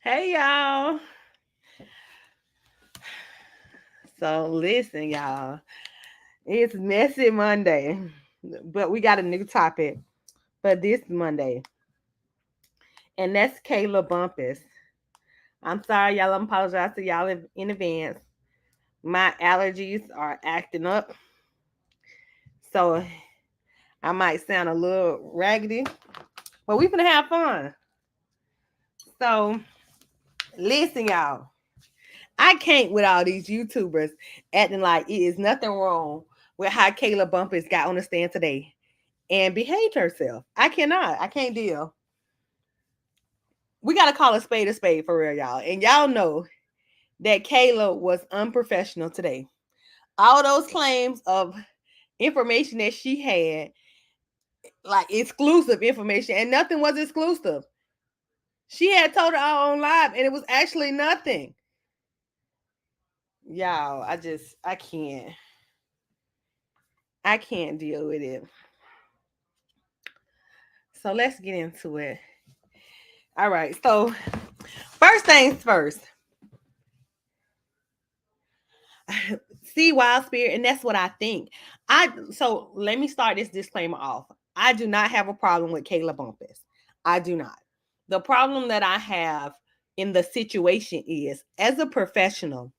Hey y'all. So listen, y'all. It's messy Monday, but we got a new topic for this Monday, and that's Kayla Bumpus. I'm sorry, y'all. I apologize to y'all in advance. My allergies are acting up, so I might sound a little raggedy, but we finna have fun. So listen, y'all. I can't with all these YouTubers acting like it is nothing wrong with how Kayla Bumpus got on the stand today and behaved herself. I cannot. I can't deal. We got to call a spade for real, y'all. And y'all know that Kayla was unprofessional today. All those claims of information that she had, like exclusive information, and nothing was exclusive. She had told it all on live, and it was actually nothing. Y'all, I can't. I can't deal with it. So let's get into it. All right. So first things first. See Wild Spirit, and that's what I think. So let me start this disclaimer off. I do not have a problem with Kayla Bumpus. I do not. The problem that I have in the situation is, as a professional,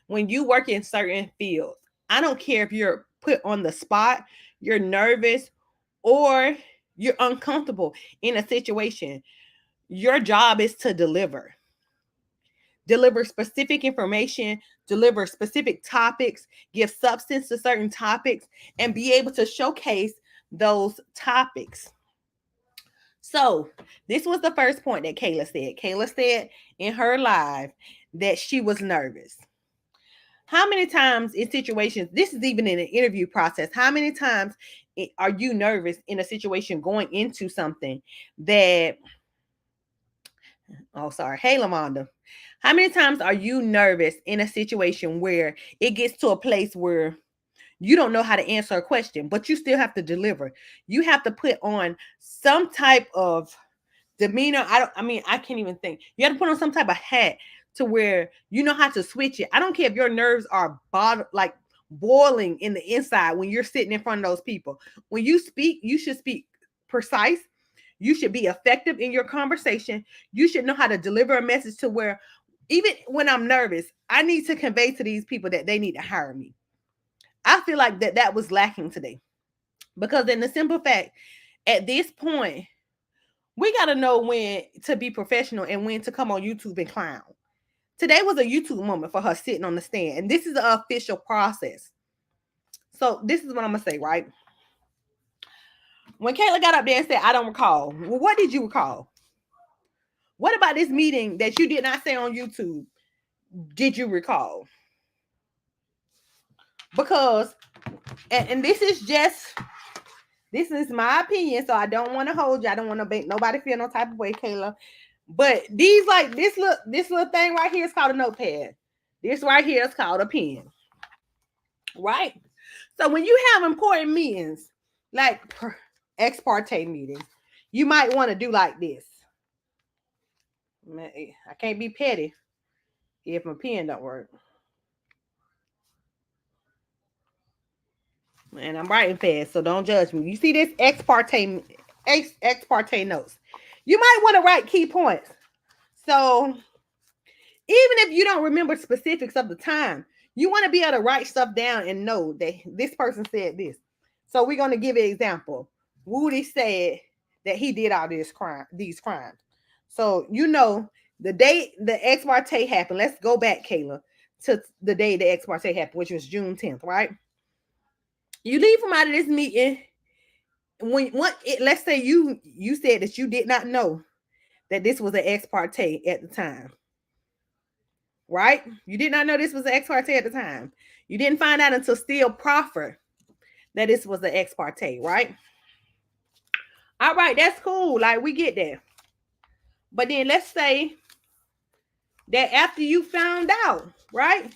when you work in certain fields, I don't care if you're put on the spot, you're nervous, or you're uncomfortable in a situation. Your job is to deliver specific information, deliver specific topics, give substance to certain topics, and be able to showcase those topics. So, this was the first point that Kayla said. Kayla said in her live that she was nervous. How many times in situations, this is even in an interview process, how many times are you nervous in a situation going into something that, oh, sorry, hey, Lamonda. How many times are you nervous in a situation where it gets to a place where you don't know how to answer a question, but you still have to deliver? You have to put on some type of demeanor. I can't even think. You have to put on some type of hat to where you know how to switch it. I don't care if your nerves are like boiling in the inside when you're sitting in front of those people. When you speak, you should speak precise. You should be effective in your conversation. You should know how to deliver a message to where, even when I'm nervous, I need to convey to these people that they need to hire me. I feel like that was lacking today. Because in the simple fact, at this point, we got to know when to be professional and when to come on YouTube and clown. Today was a YouTube moment for her sitting on the stand, and this is the official process. So this is what I'm gonna say, right? When Kayla got up there and said, "I don't recall," well, what did you recall? What about this meeting that you did not say on YouTube? Did you recall? Because, and this is my opinion, so I don't want to hold you. I don't want to make nobody feel no type of way, Kayla. But these, like this little thing right here is called a notepad. This right here is called a pen, right? So when you have important meetings, like ex parte meetings, you might want to do like this. I can't be petty if my pen don't work. And I'm writing fast, so don't judge me. You see this ex parte notes. You might want to write key points. So even if you don't remember specifics of the time, you want to be able to write stuff down and know that this person said this. So we're gonna give an example. Woody said that he did all these crimes. So you know the day the ex parte happened. Let's go back, Kayla, to the day the ex parte happened, which was June 10th, right? You leave from out of this meeting let's say you said that you did not know that this was an ex parte at the time, right? You did not know this was an ex parte at the time. You didn't find out until still proffer that this was an ex parte, right? All right, that's cool. Like, we get that. But then let's say that after you found out, right?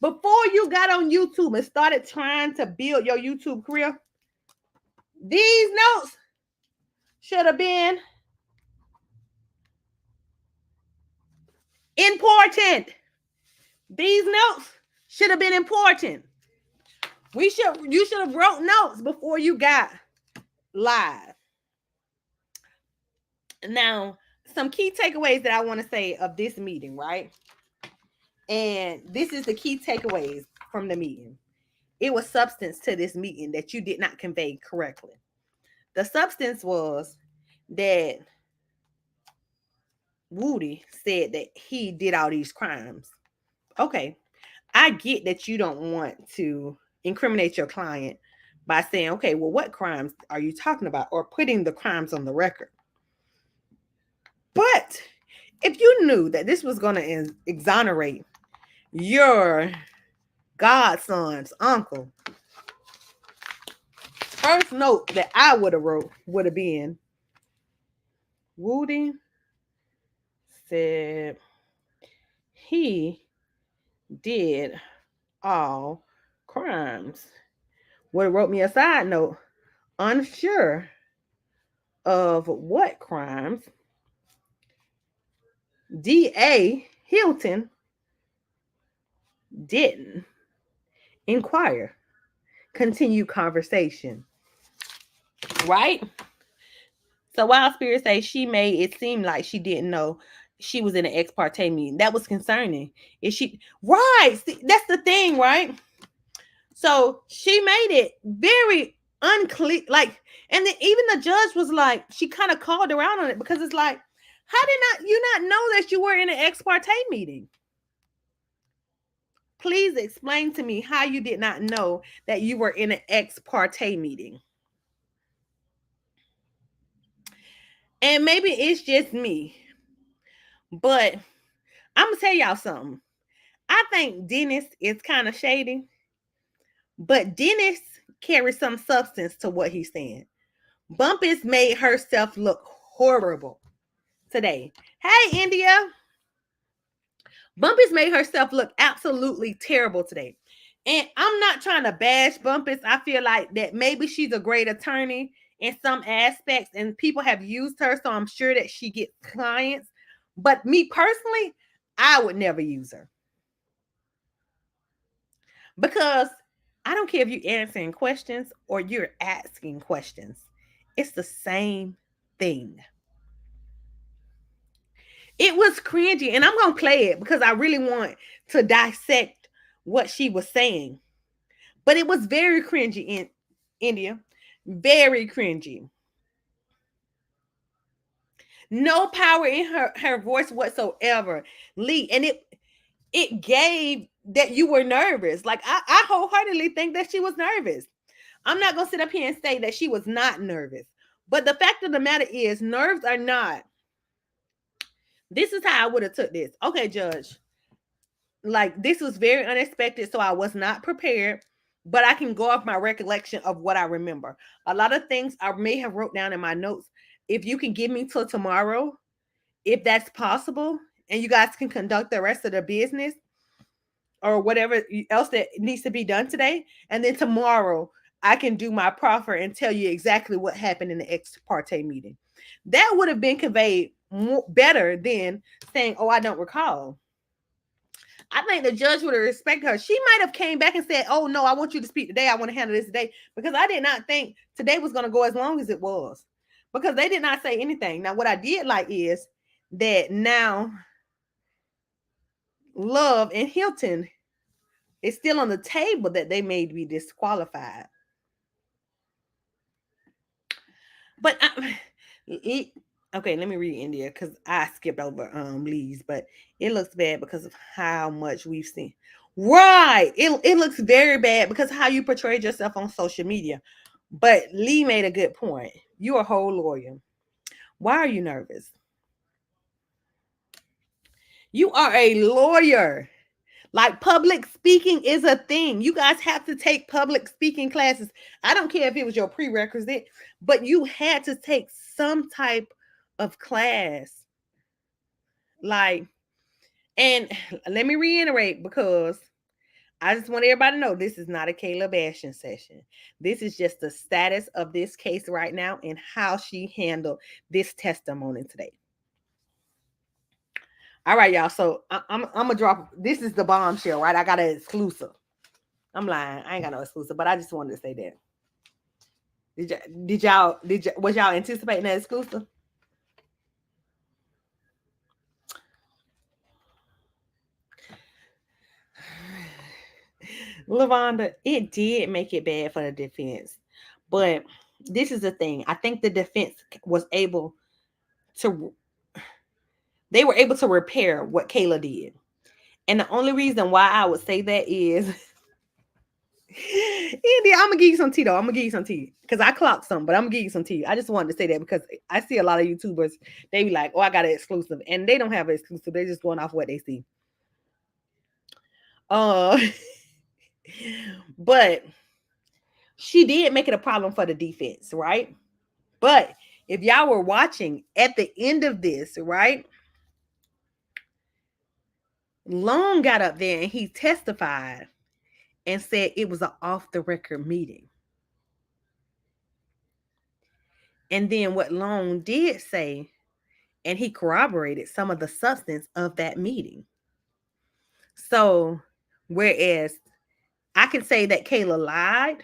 Before you got on YouTube and started trying to build your YouTube career, these notes should have been Important. These notes should have been important. You should have wrote notes before you got live. Now, some key takeaways that I want to say of this meeting, right? And this is the key takeaways from the meeting. It was substance to this meeting that you did not convey correctly. The substance was that Woody said that he did all these crimes. Okay, I get that you don't want to incriminate your client by saying, okay, well, what crimes are you talking about? Or putting the crimes on the record. But if you knew that this was going to exonerate your godson's uncle, first note that I would have wrote would have been, Woody said he did all crimes. Would have wrote me a side note, unsure of what crimes D.A. Hilton didn't inquire. Continue conversation. Right? So while Spirit says she made it seem like she didn't know she was in an ex parte meeting, that was concerning. Is she right? See, that's the thing, right? So she made it very unclear, like, and then even the judge was like, she kind of called her out on it because it's like, how did not you not know that you were in an ex parte meeting? Please explain to me how you did not know that you were in an ex parte meeting. And maybe it's just me, but I'm gonna tell y'all something. I think Dennis is kind of shady, but Dennis carries some substance to what he's saying. Bumpus made herself look horrible today. Hey, India. Bumpus made herself look absolutely terrible today. And I'm not trying to bash Bumpus. I feel like that maybe she's a great attorney in some aspects and people have used her, so I'm sure that she gets clients. But me personally, I would never use her. Because I don't care if you're answering questions or you're asking questions. It's the same thing. It was cringy, and I'm going to play it because I really want to dissect what she was saying. But it was very cringy in India. Very cringy. No power in her voice whatsoever. Lee, and it gave that you were nervous. Like I wholeheartedly think that she was nervous. I'm not gonna sit up here and say that she was not nervous. But the fact of the matter is, nerves are not. This is how I would have took this. Okay, Judge. Like this was very unexpected, so I was not prepared. But I can go off my recollection of what I remember. A lot of things I may have wrote down in my notes. If you can give me till tomorrow, if that's possible, and you guys can conduct the rest of the business or whatever else that needs to be done today, and then tomorrow I can do my proffer and tell you exactly what happened in the ex parte meeting. That would have been conveyed better than saying, "Oh, I don't recall." I think the judge would have respected her. She might have came back and said, "Oh no, I want you to speak today. I want to handle this today," because I did not think today was going to go as long as it was, because they did not say anything. Now, what I did like is that now Love and Hilton is still on the table that they may be disqualified. But okay, let me read India because I skipped over Lee's, but it looks bad because of how much we've seen. Right. It looks very bad because how you portrayed yourself on social media. But Lee made a good point. You're a whole lawyer. Why are you nervous? You are a lawyer. Like public speaking is a thing. You guys have to take public speaking classes. I don't care if it was your prerequisite, but you had to take some type of class. Like, and let me reiterate because I just want everybody to know this is not a Kayla bashing session. This is just the status of this case right now and how she handled this testimony today. All right, y'all. So I'm gonna drop. This is the bombshell, right? I got an exclusive. I'm lying. I ain't got no exclusive, but I just wanted to say that. Did y'all was y'all anticipating that exclusive? Lavonda, it did make it bad for the defense. But this is the thing. I think the defense was able to they were able to repair what Kayla did. And the only reason why I would say that is India, I'm gonna give you some tea though. I'm gonna give you some tea. Because I clocked some, but I'm gonna give you some tea. I just wanted to say that because I see a lot of YouTubers, they be like, oh, I got an exclusive. And they don't have an exclusive. They're just going off what they see. Uh but she did make it a problem for the defense, right? But if y'all were watching at the end of this, right? Long got up there and he testified and said it was an off the record meeting. And then what Long did say, and he corroborated some of the substance of that meeting. So, whereas I can say that Kayla lied,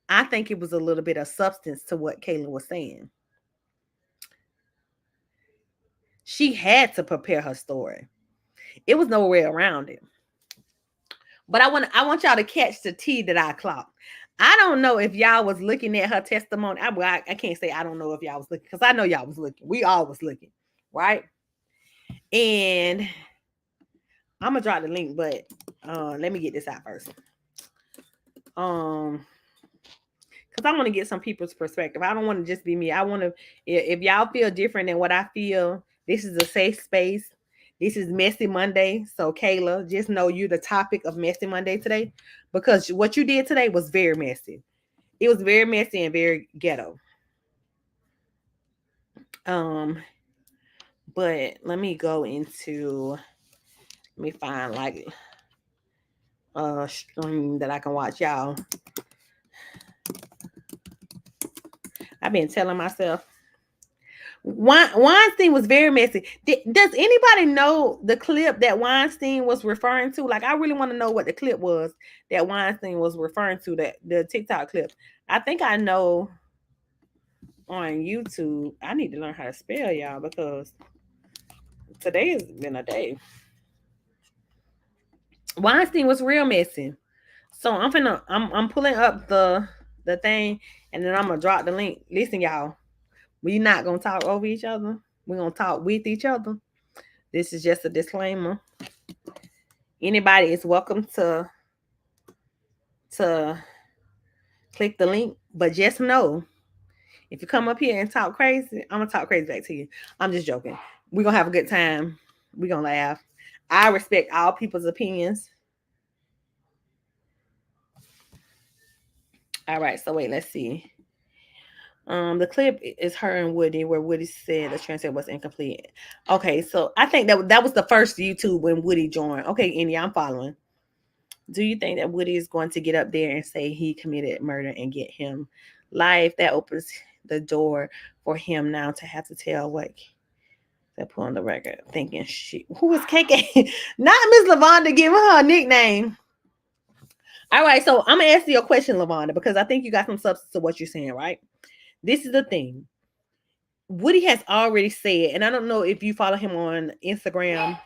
I think it was a little bit of substance to what Kayla was saying. She had to prepare her story. It was no way around it. But I want y'all to catch the tea that I clocked. I don't know if y'all was looking at her testimony. I can't say I don't know if y'all was looking because I know y'all was looking. We all was looking, right? And I'm gonna drop the link, but let me get this out first. Because I want to get some people's perspective. I don't want to just be me. I want to, if y'all feel different than what I feel, this is a safe space. This is Messy Monday. So, Kayla, just know you're the topic of Messy Monday today because what you did today was very messy. It was very messy and very ghetto. Um, but let me go into, let me find like a stream that I can watch, y'all. I've been telling myself Weinstein was very messy. Does anybody know the clip that Weinstein was referring to? Like, I really want to know what the clip was that Weinstein was referring to, that the TikTok clip. I think I know on YouTube. I need to learn how to spell, y'all, because today has been a day. Weinstein was real messy. So I'm pulling up the thing and then I'm gonna drop the link. Listen, y'all, we not gonna talk over each other. We're gonna talk with each other. This is just a disclaimer. Anybody is welcome to click the link, but just know if you come up here and talk crazy, I'm gonna talk crazy back to you. I'm just joking. We're gonna have a good time. We're gonna laugh. I respect all people's opinions. All right, so wait, let's see. The clip is her and Woody, where Woody said the transcript was incomplete. Okay, so I think that was the first YouTube when Woody joined. Okay, Indy, I'm following. Do you think that Woody is going to get up there and say he committed murder and get him life? That opens the door for him now to have to tell what they put on the record. Thinking shit. Who is KK? Not Miss Lavonda giving her a nickname. All right, so I'm gonna ask you a question, Lavonda, because I think you got some substance to what you're saying, right? This is the thing. Woody has already said, and I don't know if you follow him on Instagram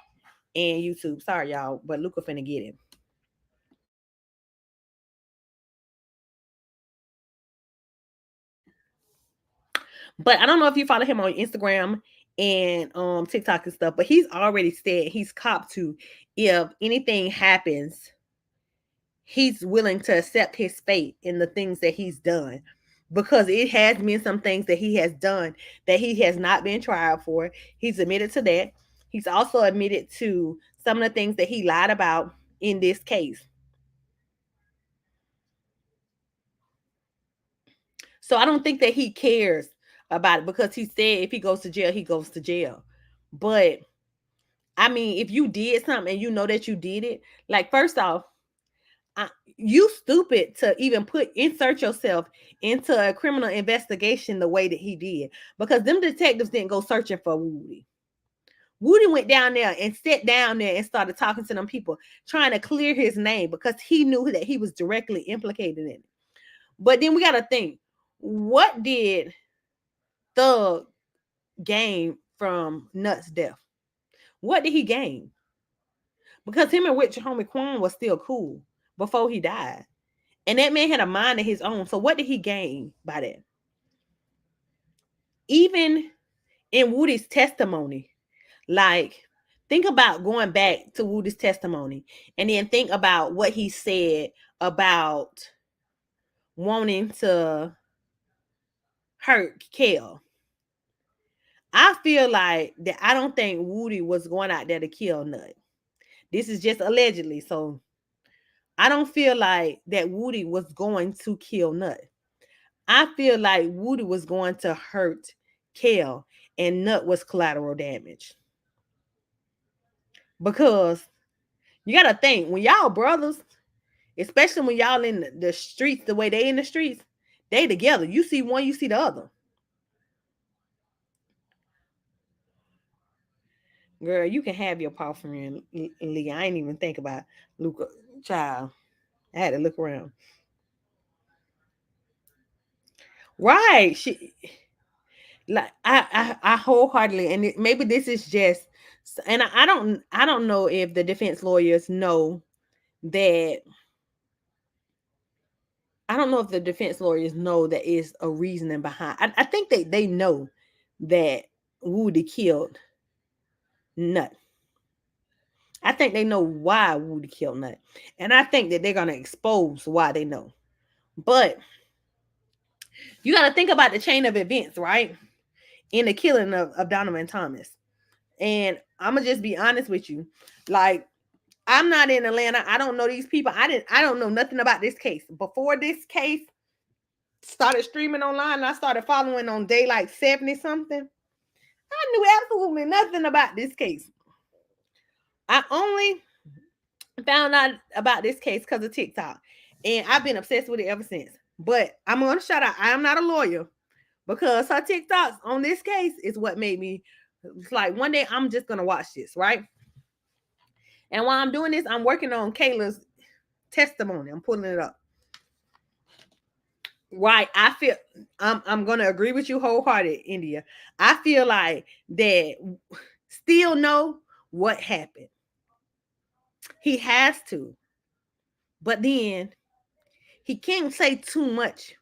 and YouTube. Sorry, y'all, but Luca finna get him. But I don't know if you follow him on Instagram and TikTok and stuff, but he's already said he's copped to, if anything happens, he's willing to accept his fate in the things that he's done. Because it has been some things that he has done that he has not been tried for. He's admitted to that. He's also admitted to some of the things that he lied about in this case. So I don't think that he cares about it because he said if he goes to jail, he goes to jail. But I mean, if you did something and you know that you did it, like, first off, you stupid to even insert yourself into a criminal investigation the way that he did, because them detectives didn't go searching for Woody. Woody went down there and sat down there and started talking to them people, trying to clear his name because he knew that he was directly implicated in it. But then we got to think, what did Thug gain from Nut's death? What did he gain? Because him and Rich Homie Quan was still cool before he died. And that man had a mind of his own. So what did he gain by that? Even in Woody's testimony, like, think about going back to Woody's testimony and then think about what he said about wanting to hurt Kel. I feel like that I don't think Woody was going out there to kill Nut. This is just allegedly. So I don't feel like that Woody was going to kill Nut. I feel like Woody was going to hurt Kel and Nut was collateral damage. Because you got to think, when y'all brothers, especially when y'all in the streets, the way they in the streets, they together. You see one, you see the other. Girl, you can have your paw friend, Lee. I ain't even think about Luca. Child, I had to look around. Right. She, like, I wholeheartedly, and maybe this is just, and I don't know if the defense lawyers know that. I don't know if the defense lawyers know that is a reasoning behind. I think they know that Woody killed Nut. I think they know why Woody killed Nut. And I think that they're going to expose why they know. But you got to think about the chain of events, right? In the killing of Donovan Thomas. And I'm going to just be honest with you. Like, I'm not in Atlanta. I don't know these people. I don't know nothing about this case. Before this case started streaming online, and I started following on day like 70 something, I knew absolutely nothing about this case. I only found out about this case because of TikTok, and I've been obsessed with it ever since. But I'm going to shout out, I am not a lawyer, because her TikToks on this case is what made me, it's like, one day I'm just going to watch this, right? And while I'm doing this, I'm working on Kayla's testimony. I'm pulling it up. Right. I feel I'm gonna agree with you wholehearted, India. I feel like that still know what happened. He has to, but then he can't say too much,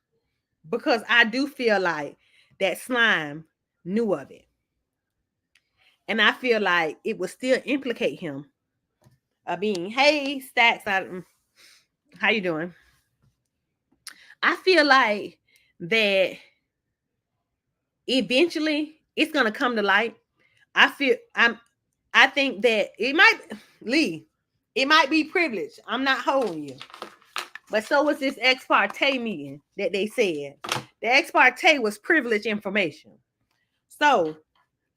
because I do feel like that Slime knew of it. And I feel like it would still implicate him of being, hey, Stacks, how you doing? I feel like that eventually it's gonna come to light. I think that it might, Lee, it might be privilege. I'm not holding you. But so was this ex parte meeting that they said. The ex parte was privileged information. So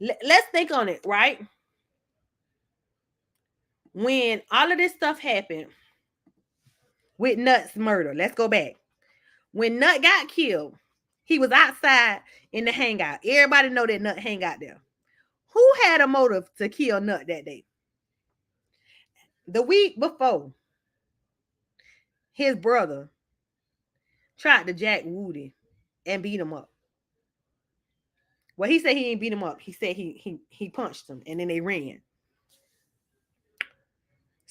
let's think on it, right? When all of this stuff happened with Nut's murder, let's go back. When Nut got killed, he was outside in the hangout. Everybody know that Nut hang out there. Who had a motive to kill Nut that day? The week before, his brother tried to jack Woody and beat him up. Well, he said he didn't beat him up. He said he punched him, and then they ran.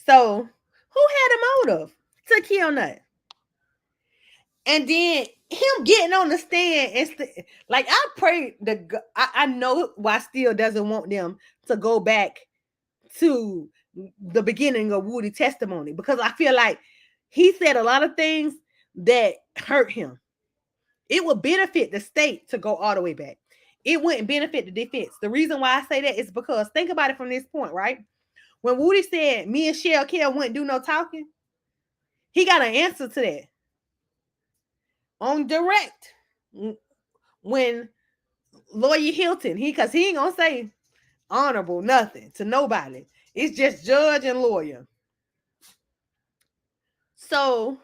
So who had a motive to kill Nut? And then him getting on the stand and like, I pray I know why Steele doesn't want them to go back to the beginning of Woody's testimony, because I feel like he said a lot of things that hurt him. It would benefit the state to go all the way back. It wouldn't benefit the defense. The reason why I say that is because think about it from this point, right? When Woody said me and Shell Kell wouldn't do no talking, he got an answer to that on direct. When Lawyer Hilton, because he ain't gonna say honorable nothing to nobody. It's just judge and lawyer. So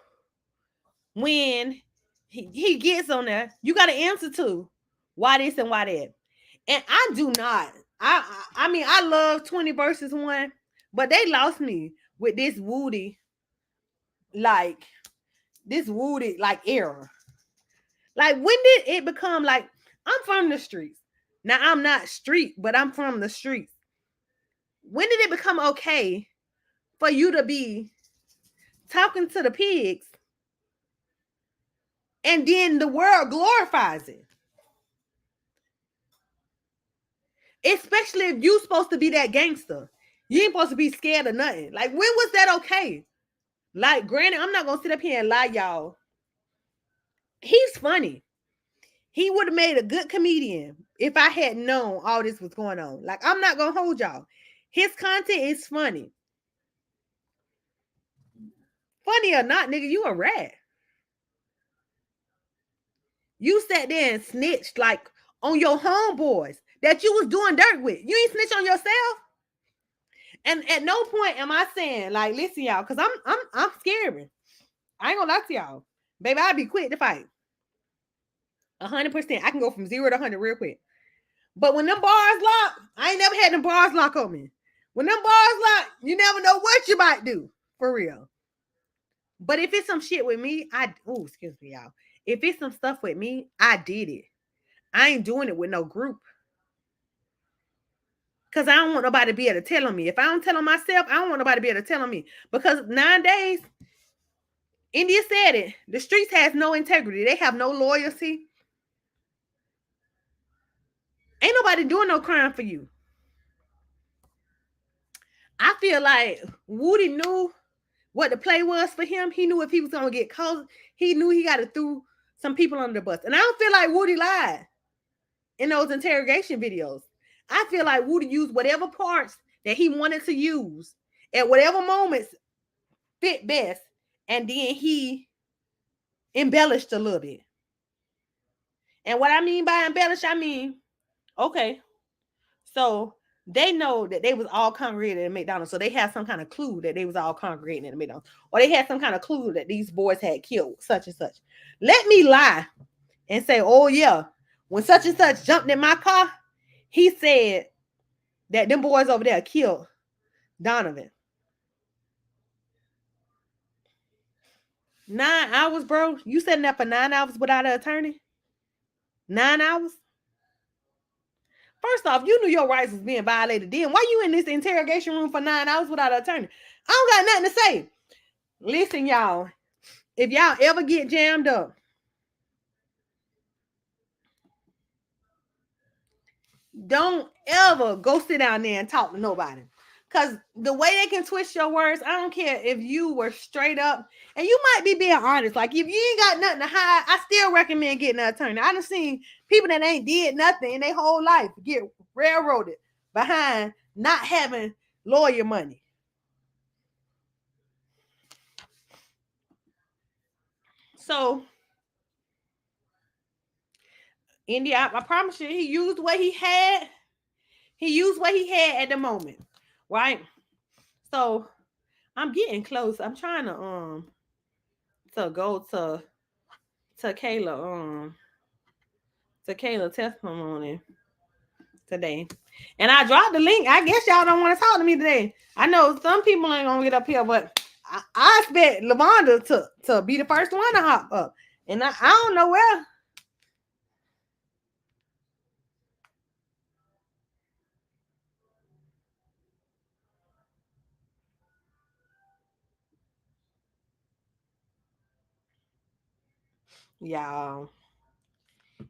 when he gets on there, you got to answer to why this and why that. And I I mean, I love 20 versus 1, but they lost me with this Woody, like era. Like, when did it become like, I'm from the streets? Now I'm not street, but I'm from the streets. When did it become okay for you to be talking to the pigs and then the world glorifies it? Especially if you supposed to be that gangster. You ain't supposed to be scared of nothing. Like, when was that okay? Like, granted, I'm not gonna sit up here and lie, y'all. He's funny. He would have made a good comedian if I had known all this was going on. Like, I'm not gonna hold y'all. His content is funny. Funny or not, nigga, you a rat. You sat there and snitched like on your homeboys that you was doing dirt with. You ain't snitch on yourself. And at no point am I saying, like, listen, y'all, because I'm scary. I ain't gonna lie to y'all. Baby, I'd be quick to fight. 100%. I can go from 0 to 100 real quick. But when them bars lock, I ain't never had them bars lock on me. When them bars lock, you never know what you might do. For real. But if it's some shit with me, excuse me, y'all. If it's some stuff with me, I did it. I ain't doing it with no group. Because I don't want nobody to be able to tell on me. If I don't tell on myself, I don't want nobody to be able to tell on me. Because nowadays, India said it. The streets has no integrity. They have no loyalty. Ain't nobody doing no crime for you. I feel like Woody knew what the play was for him. He knew if he was going to get caught, he knew he got to throw some people under the bus. And I don't feel like Woody lied in those interrogation videos. I feel like Woody used whatever parts that he wanted to use at whatever moments fit best. And then he embellished a little bit. And what I mean by embellish, I mean, okay, so they know that they was all congregated at McDonald's. So they had some kind of clue that they was all congregating at McDonald's. Or they had some kind of clue that these boys had killed such and such. Let me lie and say, oh yeah, when such and such jumped in my car, he said that them boys over there killed Donovan. 9 hours, bro? You sitting there for 9 hours without an attorney? 9 hours? First off, you knew your rights was being violated then. Why you in this interrogation room for 9 hours without an attorney? I don't got nothing to say. Listen, y'all. If y'all ever get jammed up, don't ever go sit down there and talk to nobody. Because the way they can twist your words, I don't care if you were straight up, and you might be being honest. Like, if you ain't got nothing to hide, I still recommend getting an attorney. I done seen people that ain't did nothing in their whole life get railroaded behind not having lawyer money. So, India, I promise you, he used what he had. He used what he had at the moment, right? So, I'm getting close. I'm trying to go to Kayla testimony today. And I dropped the link. I guess y'all don't want to talk to me today. I know some people ain't gonna get up here, but I expect Lavonda to be the first one to hop up. And I don't know where. Y'all,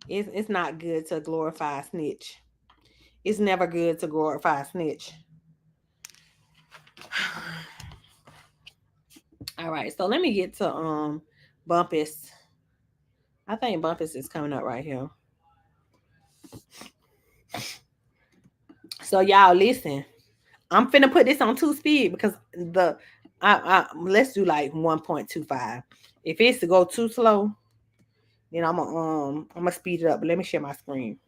it's not good to glorify a snitch. It's never good to glorify a snitch. All right, so let me get to Bumpus. I think Bumpus is coming up right here. So y'all listen. I'm finna put this on 2 speed because let's do like 1.25. If it's to go too slow, then I'm gonna speed it up. But let me share my screen.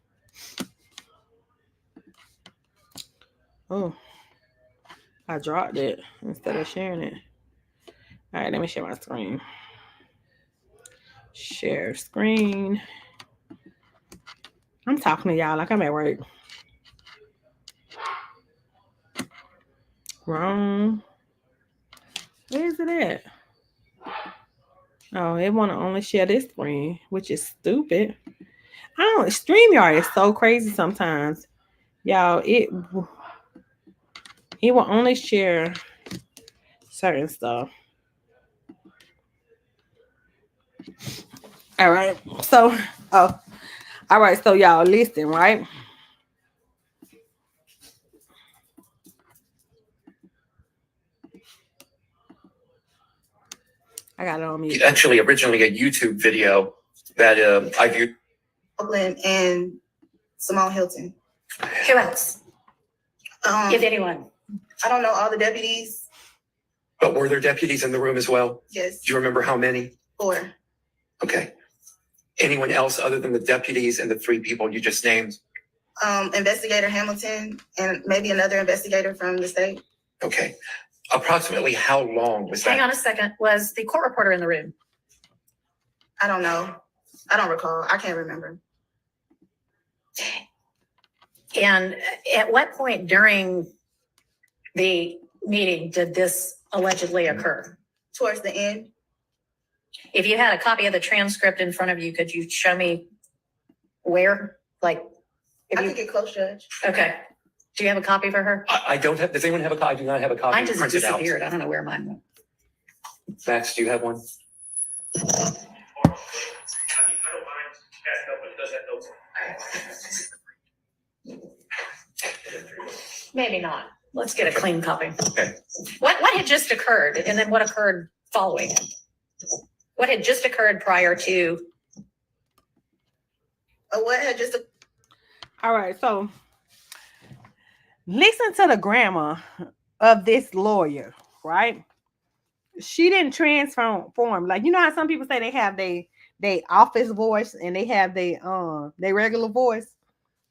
Oh, I dropped it instead of sharing it. All right, let me share my screen. Share screen. I'm talking to y'all like I'm at work. Wrong. Where is it at? Oh, it want to only share this screen, which is stupid. I don't. StreamYard is so crazy sometimes, y'all. It will only share certain stuff. All right. So, oh, all right. So y'all listen, right? I got it on mute. Actually, originally a YouTube video that I viewed. Oakland and Simone Hilton. Who else? If anyone. I don't know all the deputies. But were there deputies in the room as well? Yes. Do you remember how many? 4. Okay. Anyone else other than the deputies and the 3 people you just named? Investigator Hamilton and maybe another investigator from the state. Okay. Approximately how long was that? Hang on a second. Was the court reporter in the room? I don't know. I don't recall. I can't remember. And at what point during the meeting did this allegedly occur? Towards the end. If you had a copy of the transcript in front of you, could you show me where? Like, I can get close, Judge. Okay. Do you have a copy for her? I don't have. Does anyone have a copy? I do not have a copy. Mine just disappeared. I don't know where mine went. Max, do you have one? Maybe not. Let's get a clean copy. Okay. What had just occurred, and then what occurred following it? What had just occurred prior to? What had just? All right. So listen to the grammar of this lawyer, right? She didn't transform. Like, you know how some people say they have they office voice and they have they regular voice.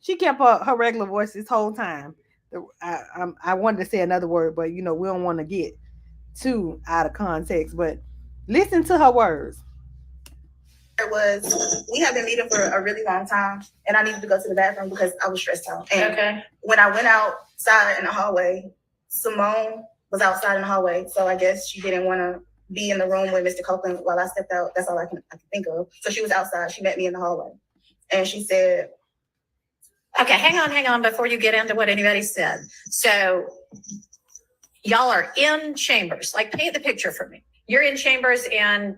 She kept her regular voice this whole time. I wanted to say another word, but we don't want to get too out of context. But listen to her words. It was, we had been meeting for a really long time, and I needed to go to the bathroom because I was stressed out. And when I went outside in the hallway, Simone was outside in the hallway, so I guess she didn't want to be in the room with Mr. Copeland while I stepped out. That's all I can think of. So she was outside. She met me in the hallway, and she said, okay, hang on before you get into what anybody said. So y'all are in chambers. Like, paint the picture for me. You're in chambers, and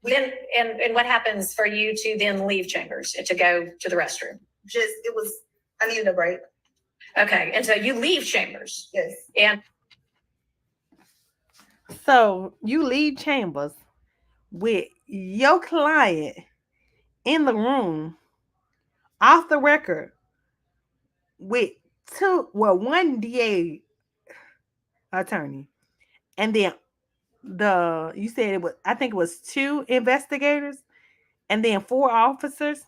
then and what happens for you to then leave chambers to go to the restroom? I needed a break. Okay, and so you leave chambers. Yes. And so you leave chambers with your client in the room, off the record, with one DA attorney, and then you said it was, I think it was 2 investigators, and then 4 officers.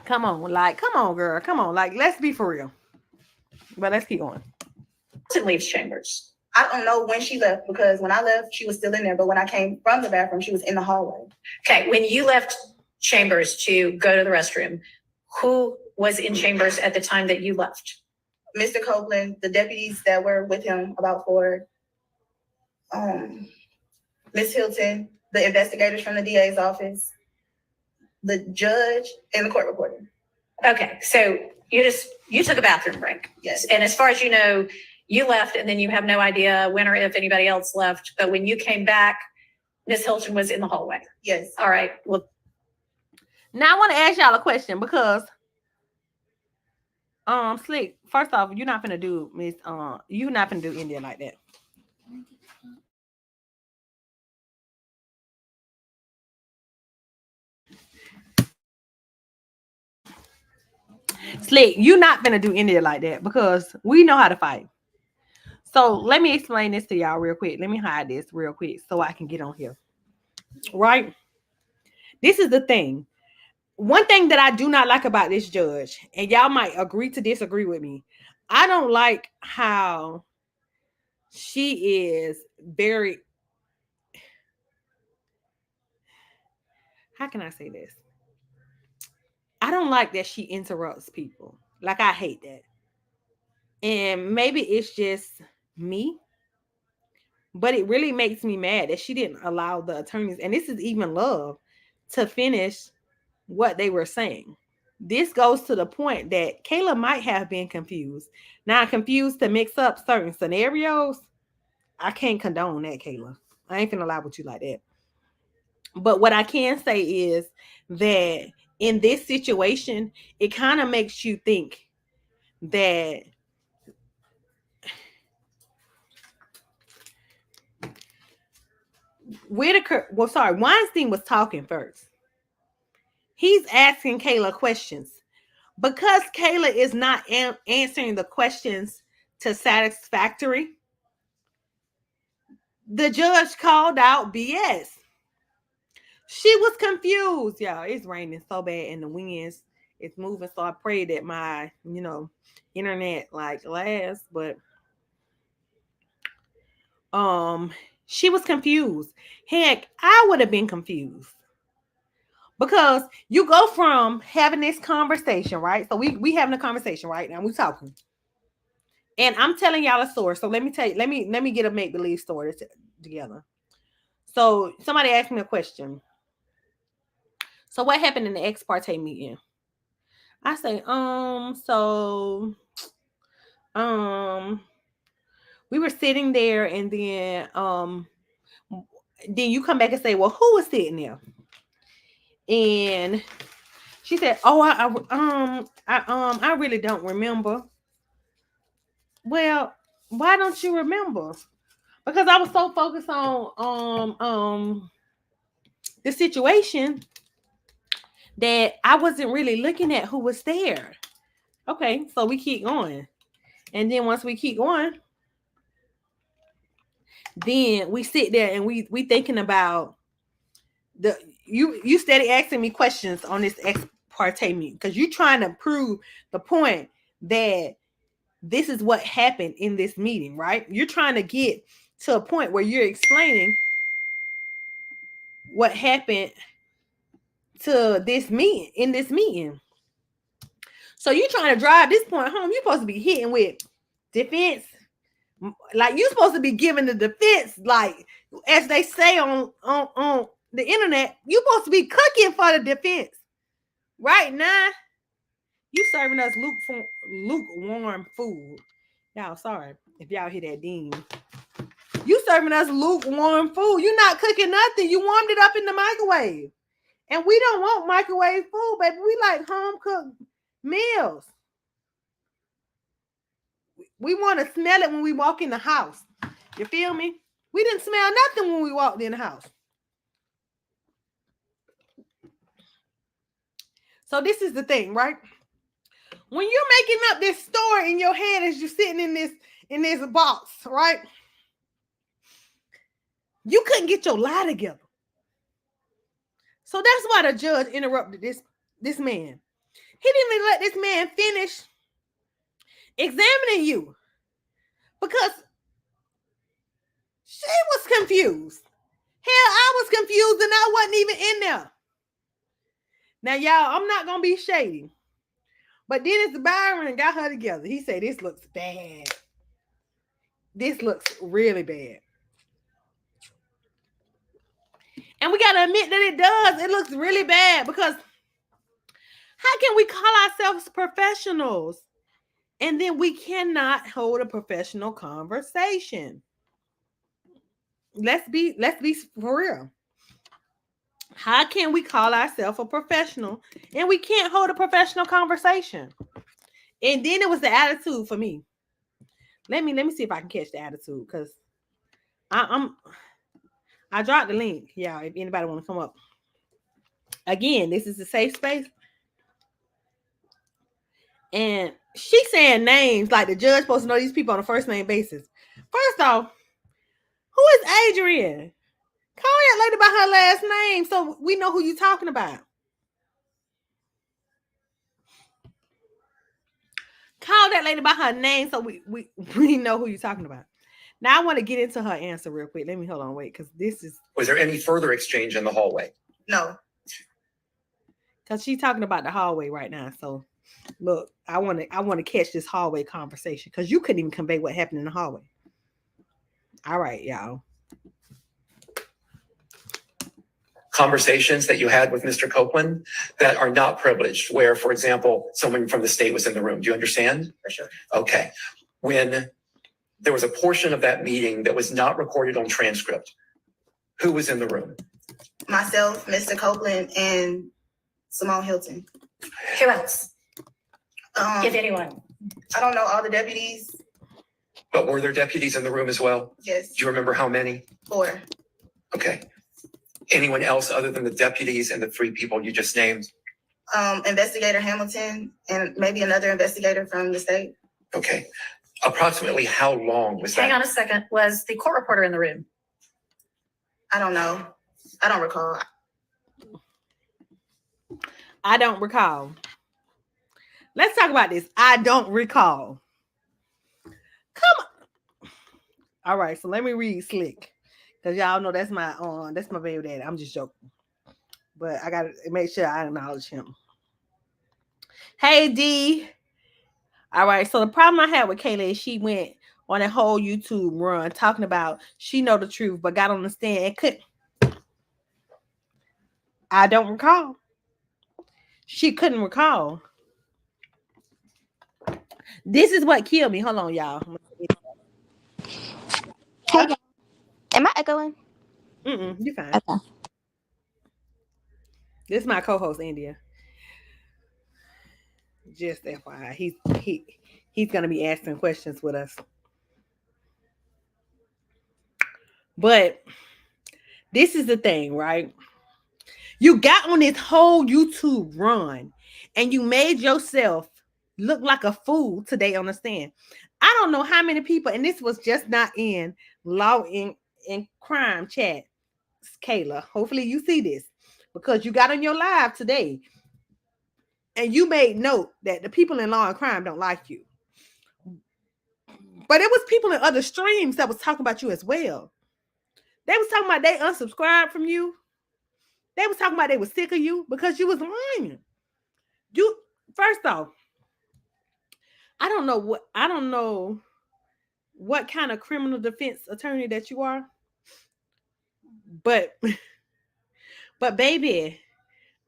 Come on, girl, come on, like, let's be for real. But let's keep going. Leaves chambers. I don't know when she left, because when I left, she was still in there. But when I came from the bathroom, she was in the hallway. Okay, when you left chambers to go to the restroom, who was in chambers at the time that you left? Mr. Copeland, the deputies that were with him, about 4. Miss Hilton, the investigators from the DA's office, the judge, and the court reporter. Okay, so you took a bathroom break. Yes. And as far as you know, you left, and then you have no idea when or if anybody else left. But when you came back, Miss Hilton was in the hallway. Yes. All right. Well, now I want to ask y'all a question, because Slick, first off, you're not gonna do you're not gonna do India like that. Slick, you're not gonna do India like that, because we know how to fight. So let me explain this to y'all real quick. Let me hide this real quick so I can get on here. Right? This is the thing. One thing that I do not like about this judge, and y'all might agree to disagree with me, I don't like how she is very, how can I say this? I don't like that she interrupts people. Like, I hate that. And maybe it's just me, but it really makes me mad that she didn't allow the attorneys, and this is even Love, to finish what they were saying. This goes to the point that Kayla might have been confused. Now, confused to mix up certain scenarios. I can't condone that, Kayla. I ain't finna lie with you like that. But what I can say is that in this situation, it kind of makes you think that Weinstein was talking first. He's asking Kayla questions. Because Kayla is not answering the questions to satisfactory, the judge called out BS. She was confused, y'all. It's raining so bad and the winds it's moving. So I pray that my, internet like lasts. But she was confused. Heck, I would have been confused. Because you go from having this conversation, right? So we having a conversation right now. We talking. And I'm telling y'all a story. So let me get a make-believe story together. So somebody asked me a question. So what happened in the ex parte meeting? I say, we were sitting there, and then you come back and say, well, who was sitting there? And she said, oh, I really don't remember. Well, why don't you remember? Because I was so focused on the situation that I wasn't really looking at who was there. Okay, so we keep going. And then once we keep going, then we sit there and we thinking about you steady asking me questions on this ex parte meeting because you're trying to prove the point that this is what happened in this meeting, right? You're trying to get to a point where you're explaining what happened to this meeting. So you're trying to drive this point home. You're supposed to be hitting with defense. Like you're supposed to be giving the defense, like as they say on the internet, you're supposed to be cooking for the defense. Right now, you serving us lukewarm food. Y'all, sorry if y'all hear that ding. You serving us lukewarm food. You're not cooking nothing. You warmed it up in the microwave. And we don't want microwave food, baby. We like home cooked meals. We want to smell it when we walk in the house. You feel me? We didn't smell nothing when we walked in the house. So this is the thing, right? When you're making up this story in your head as you're sitting in this box, right? You couldn't get your lie together. So that's why the judge interrupted this man. He didn't even let this man finish examining you because she was confused. Hell, I was confused and I wasn't even in there. Now, y'all, I'm not going to be shady. But Dennis Byron got her together. He said, this looks bad. This looks really bad. And we got to admit that it does. It looks really bad because how can we call ourselves professionals and then we cannot hold a professional conversation? Let's be for real. How can we call ourselves a professional and we can't hold a professional conversation? And then it was the attitude for me. Let me see if I can catch the attitude because I dropped the link. Yeah, if anybody want to come up. Again, this is a safe space. And she's saying names like the judge supposed to know these people on a first name basis. First off, who is Adrian? Call that lady by her last name so we know who you're talking about. Call that lady by her name so we know who you're talking about. Now I want to get into her answer real quick. Let me hold on, wait, because this is. Was there any further exchange in the hallway? No. Because she's talking about the hallway right now. So Look, I want to catch this hallway conversation because you couldn't even convey what happened in the hallway. All right, y'all. Conversations that you had with Mr. Copeland that are not privileged, where, for example, someone from the state was in the room. Do you understand? For sure. Okay. When there was a portion of that meeting that was not recorded on transcript, who was in the room? Myself, Mr. Copeland, and Simone Hilton. Who else? If Um, anyone. I don't know all the deputies. But were there deputies in the room as well? Yes, Do you remember how many? 4. Okay. Anyone else other than the deputies and the 3 people you just named? Investigator Hamilton and maybe another investigator from the state. Okay. Approximately how long was that? Hang on a second. Was the court reporter in the room? I don't know. I don't recall. I don't recall. Let's talk about this. I don't recall. Come on. All right, so let me read Slick. Because y'all know that's my baby daddy. I'm just joking. But I gotta make sure I acknowledge him. Hey D. All right, so the problem I had with Kayla is she went on a whole YouTube run talking about she know the truth, but got on the stand and couldn't. I don't recall. She couldn't recall. This is what killed me. Hold on, y'all. Hey, am I echoing? You fine. Okay. This is my co-host, India. Just FYI, he's gonna be asking questions with us. But this is the thing, right? You got on this whole YouTube run and you made yourself look like a fool today on the stand. I don't know how many people, and this was just not in law in crime chat, Kayla. Hopefully you see this because you got on your live today and you made note that the people in law and crime don't like you. But it was people in other streams that was talking about you as well. They was talking about they unsubscribed from you. They was talking about they was sick of you because you was lying. You first off, I don't know what kind of criminal defense attorney that you are. But baby,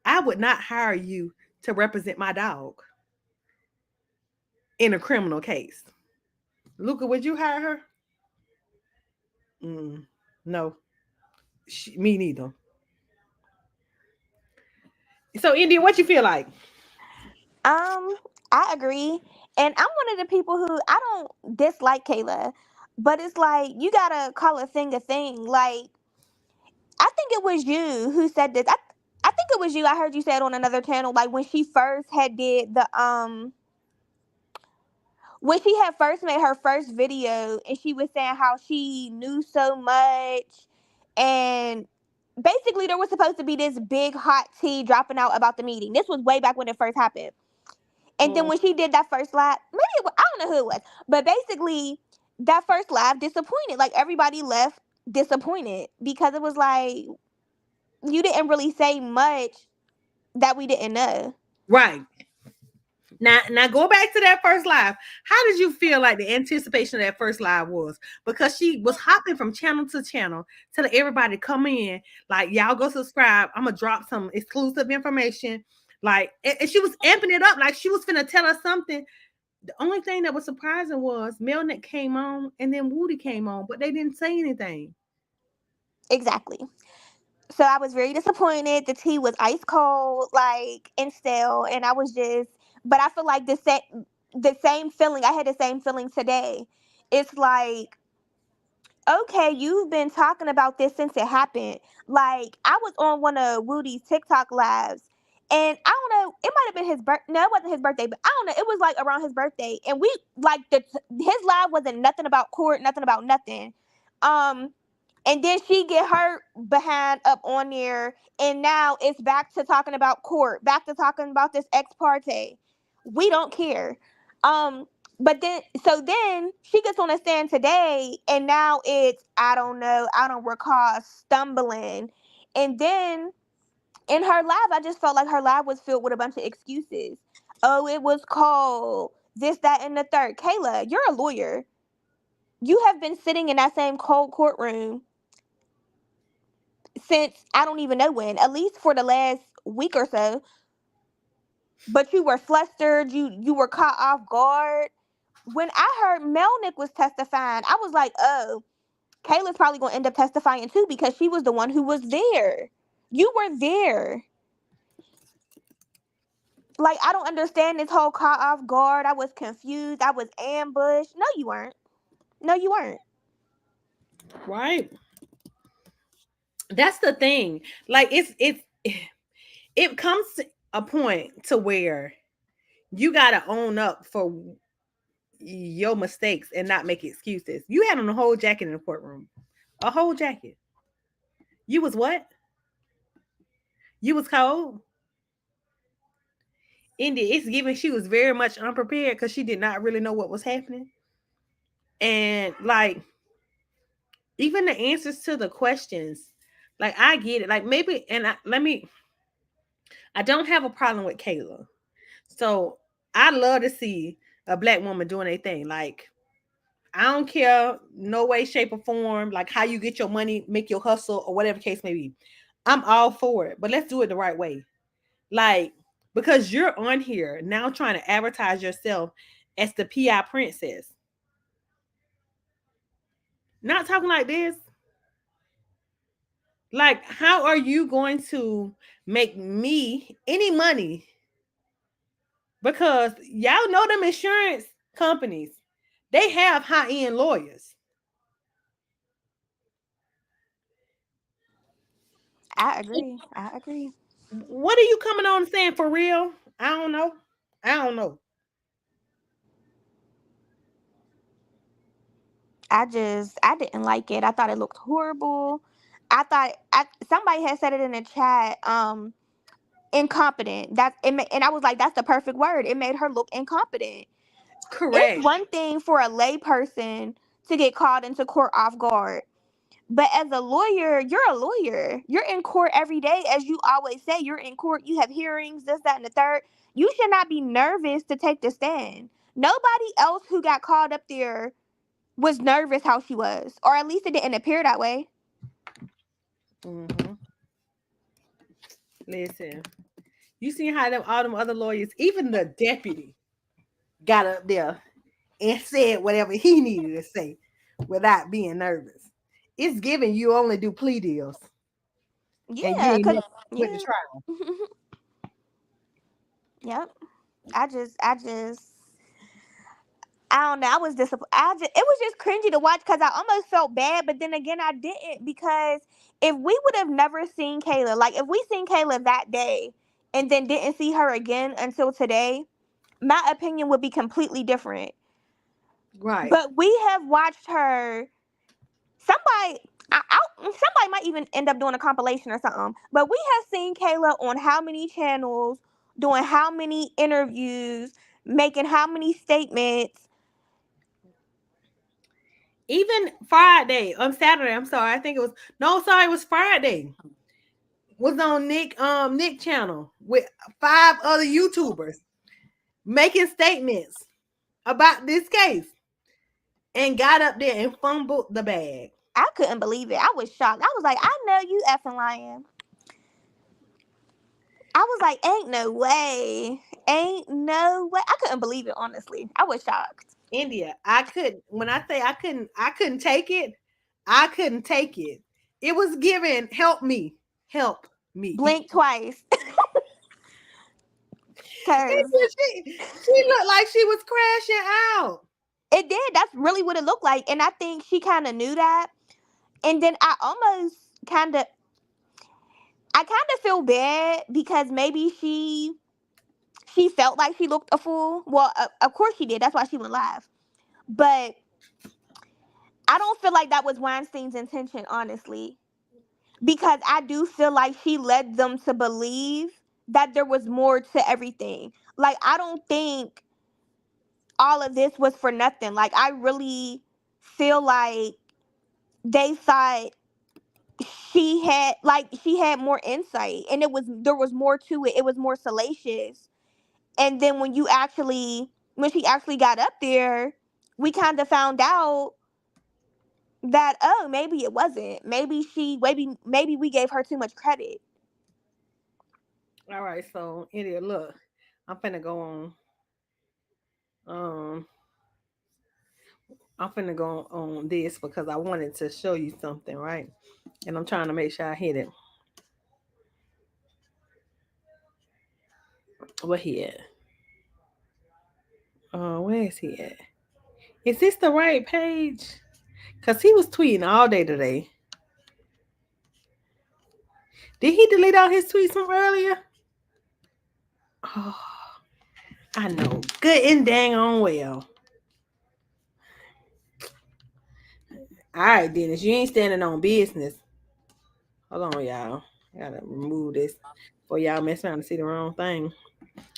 I would not hire you to represent my dog in a criminal case. Luca, would you hire her? No. Me neither. So, India, what you feel like? I agree. And I'm one of the people who I don't dislike Kayla, but it's like you gotta call a thing a thing. Like I think it was you who said this. I think it was you. I heard you say it on another channel. Like when she first had did the when she had first made her first video and she was saying how she knew so much and basically there was supposed to be this big hot tea dropping out about the meeting. This was way back when it first happened. And then when she did that first live, maybe I don't know who it was, but basically that first live disappointed. Like everybody left disappointed because it was like you didn't really say much that we didn't know. Right. Now go back to that first live. How did you feel like the anticipation of that first live was? Because she was hopping from channel to channel, telling everybody to come in, like y'all go subscribe. I'm gonna drop some exclusive information. Like, and she was amping it up, like she was finna tell us something. The only thing that was surprising was Melnick came on and then Woody came on, but they didn't say anything. Exactly. So I was very disappointed. The tea was ice cold, like and stale, and I was just. But I feel like the same feeling. I had the same feeling today. It's like, okay, you've been talking about this since it happened. Like I was on one of Woody's TikTok lives, and I don't know. It might have been his birthday. No, it wasn't his birthday, but I don't know. It was like around his birthday, and we like his live wasn't nothing about court, nothing about nothing. And then she get her behind up on there, and now it's back to talking about court, back to talking about this ex parte. We don't care. But then she gets on a stand today, and now it's I don't know, I don't recall stumbling, and then in her live, I just felt like her live was filled with a bunch of excuses. Oh, it was called this, that, and the third. Kayla, you're a lawyer. You have been sitting in that same cold courtroom since I don't even know when, at least for the last week or so. But you were flustered. You were caught off guard. When I heard Melnick was testifying, I was like, oh, Kayla's probably gonna end up testifying too because she was the one who was there. You were there. Like, I don't understand this whole caught off guard. I was confused. I was ambushed. No, you weren't. No, you weren't. Right. That's the thing. Like it comes to a point to where you gotta own up for your mistakes and not make excuses. You had on a whole jacket in the courtroom. A whole jacket. You was what? You was cold? Indeed, it's given she was very much unprepared because she did not really know what was happening. And like even the answers to the questions, like I get it. Like maybe I don't have a problem with Kayla. So I love to see a black woman doing a thing. Like I don't care, no way, shape, or form, like how you get your money, make your hustle, or whatever case may be. I'm all for it, but let's do it the right way. Like, because you're on here now trying to advertise yourself as the PI princess. Not talking like this. Like, how are you going to make me any money? Because y'all know them insurance companies, they have high-end lawyers. I agree. I agree. What are you coming on saying for real? I don't know. I don't know. I didn't like it. I thought it looked horrible. Somebody had said it in the chat. Incompetent. And I was like, that's the perfect word. It made her look incompetent. It's Correct. one thing for a lay person to get called into court off guard. But as a lawyer, you're a lawyer. You're in court every day, as you always say. You're in court. You have hearings, this, that, and the third. You should not be nervous to take the stand. Nobody else who got called up there was nervous how she was, or at least it didn't appear that way. Mm-hmm. Listen, you see how all them other lawyers, even the deputy, got up there and said whatever he needed to say without being nervous. It's given you only do plea deals and you Yeah, ain't cause never went to yeah, trial. yep. I don't know. I was disappointed. It was just cringy to watch because I almost felt bad, but then again, I didn't because if we would have never seen Kayla, like if we seen Kayla that day and then didn't see her again until today, my opinion would be completely different. Right. But we have watched her. Somebody, somebody might even end up doing a compilation or something. But we have seen Kayla on how many channels, doing how many interviews, making how many statements. Even Friday, on Saturday, I'm sorry, I think it was no, sorry, it was Friday. Was on Nick channel with 5 other YouTubers making statements about this case and got up there and fumbled the bag. I couldn't believe it. I was shocked. I was like, I know you effing lying. I was like, ain't no way. Ain't no way. I couldn't believe it, honestly. I was shocked. India, I couldn't. When I say I couldn't take it. I couldn't take it. It was given. Help me. Blink twice. Cause She looked like she was crashing out. it did. That's really what it looked like. And I think she kind of knew that. And then I kind of feel bad because maybe she felt like she looked a fool. Well, of course she did. That's why she went live. But I don't feel like that was Weinstein's intention, honestly, because I do feel like she led them to believe that there was more to everything. Like, I don't think all of this was for nothing. Like, I really feel like they thought she had more insight, and there was more to it. It was more salacious, And then when she actually got up there, we kind of found out that, oh, maybe it wasn't. Maybe we gave her too much credit. All right, so idiot, look, I'm finna go on. Um, I'm finna go on this because I wanted to show you something, right? And I'm trying to make sure I hit it. What he at? Where is he at? Is this the right page? Cause he was tweeting all day today. Did he delete all his tweets from earlier? Oh, I know. Good and dang on well. All right, Dennis, you ain't standing on business. Hold on, y'all. I gotta remove this before y'all mess around and see the wrong thing.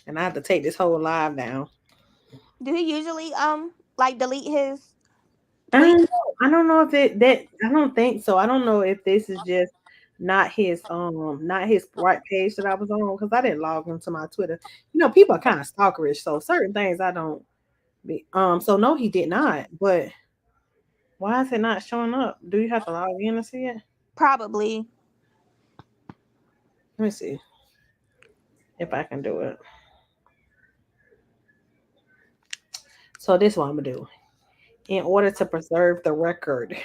And I have to take this whole live down. Do he usually like delete his I don't tweets? know. I don't know if I don't think so. I don't know if this is just not his right page that I was on because I didn't log into my Twitter. You know, people are kind of stalkerish, so certain things I don't be so no, he did not. But why is it not showing up? Do you have to log in to see it? Probably. Let me see if I can do it. So this is what I'm gonna do. In order to preserve the record,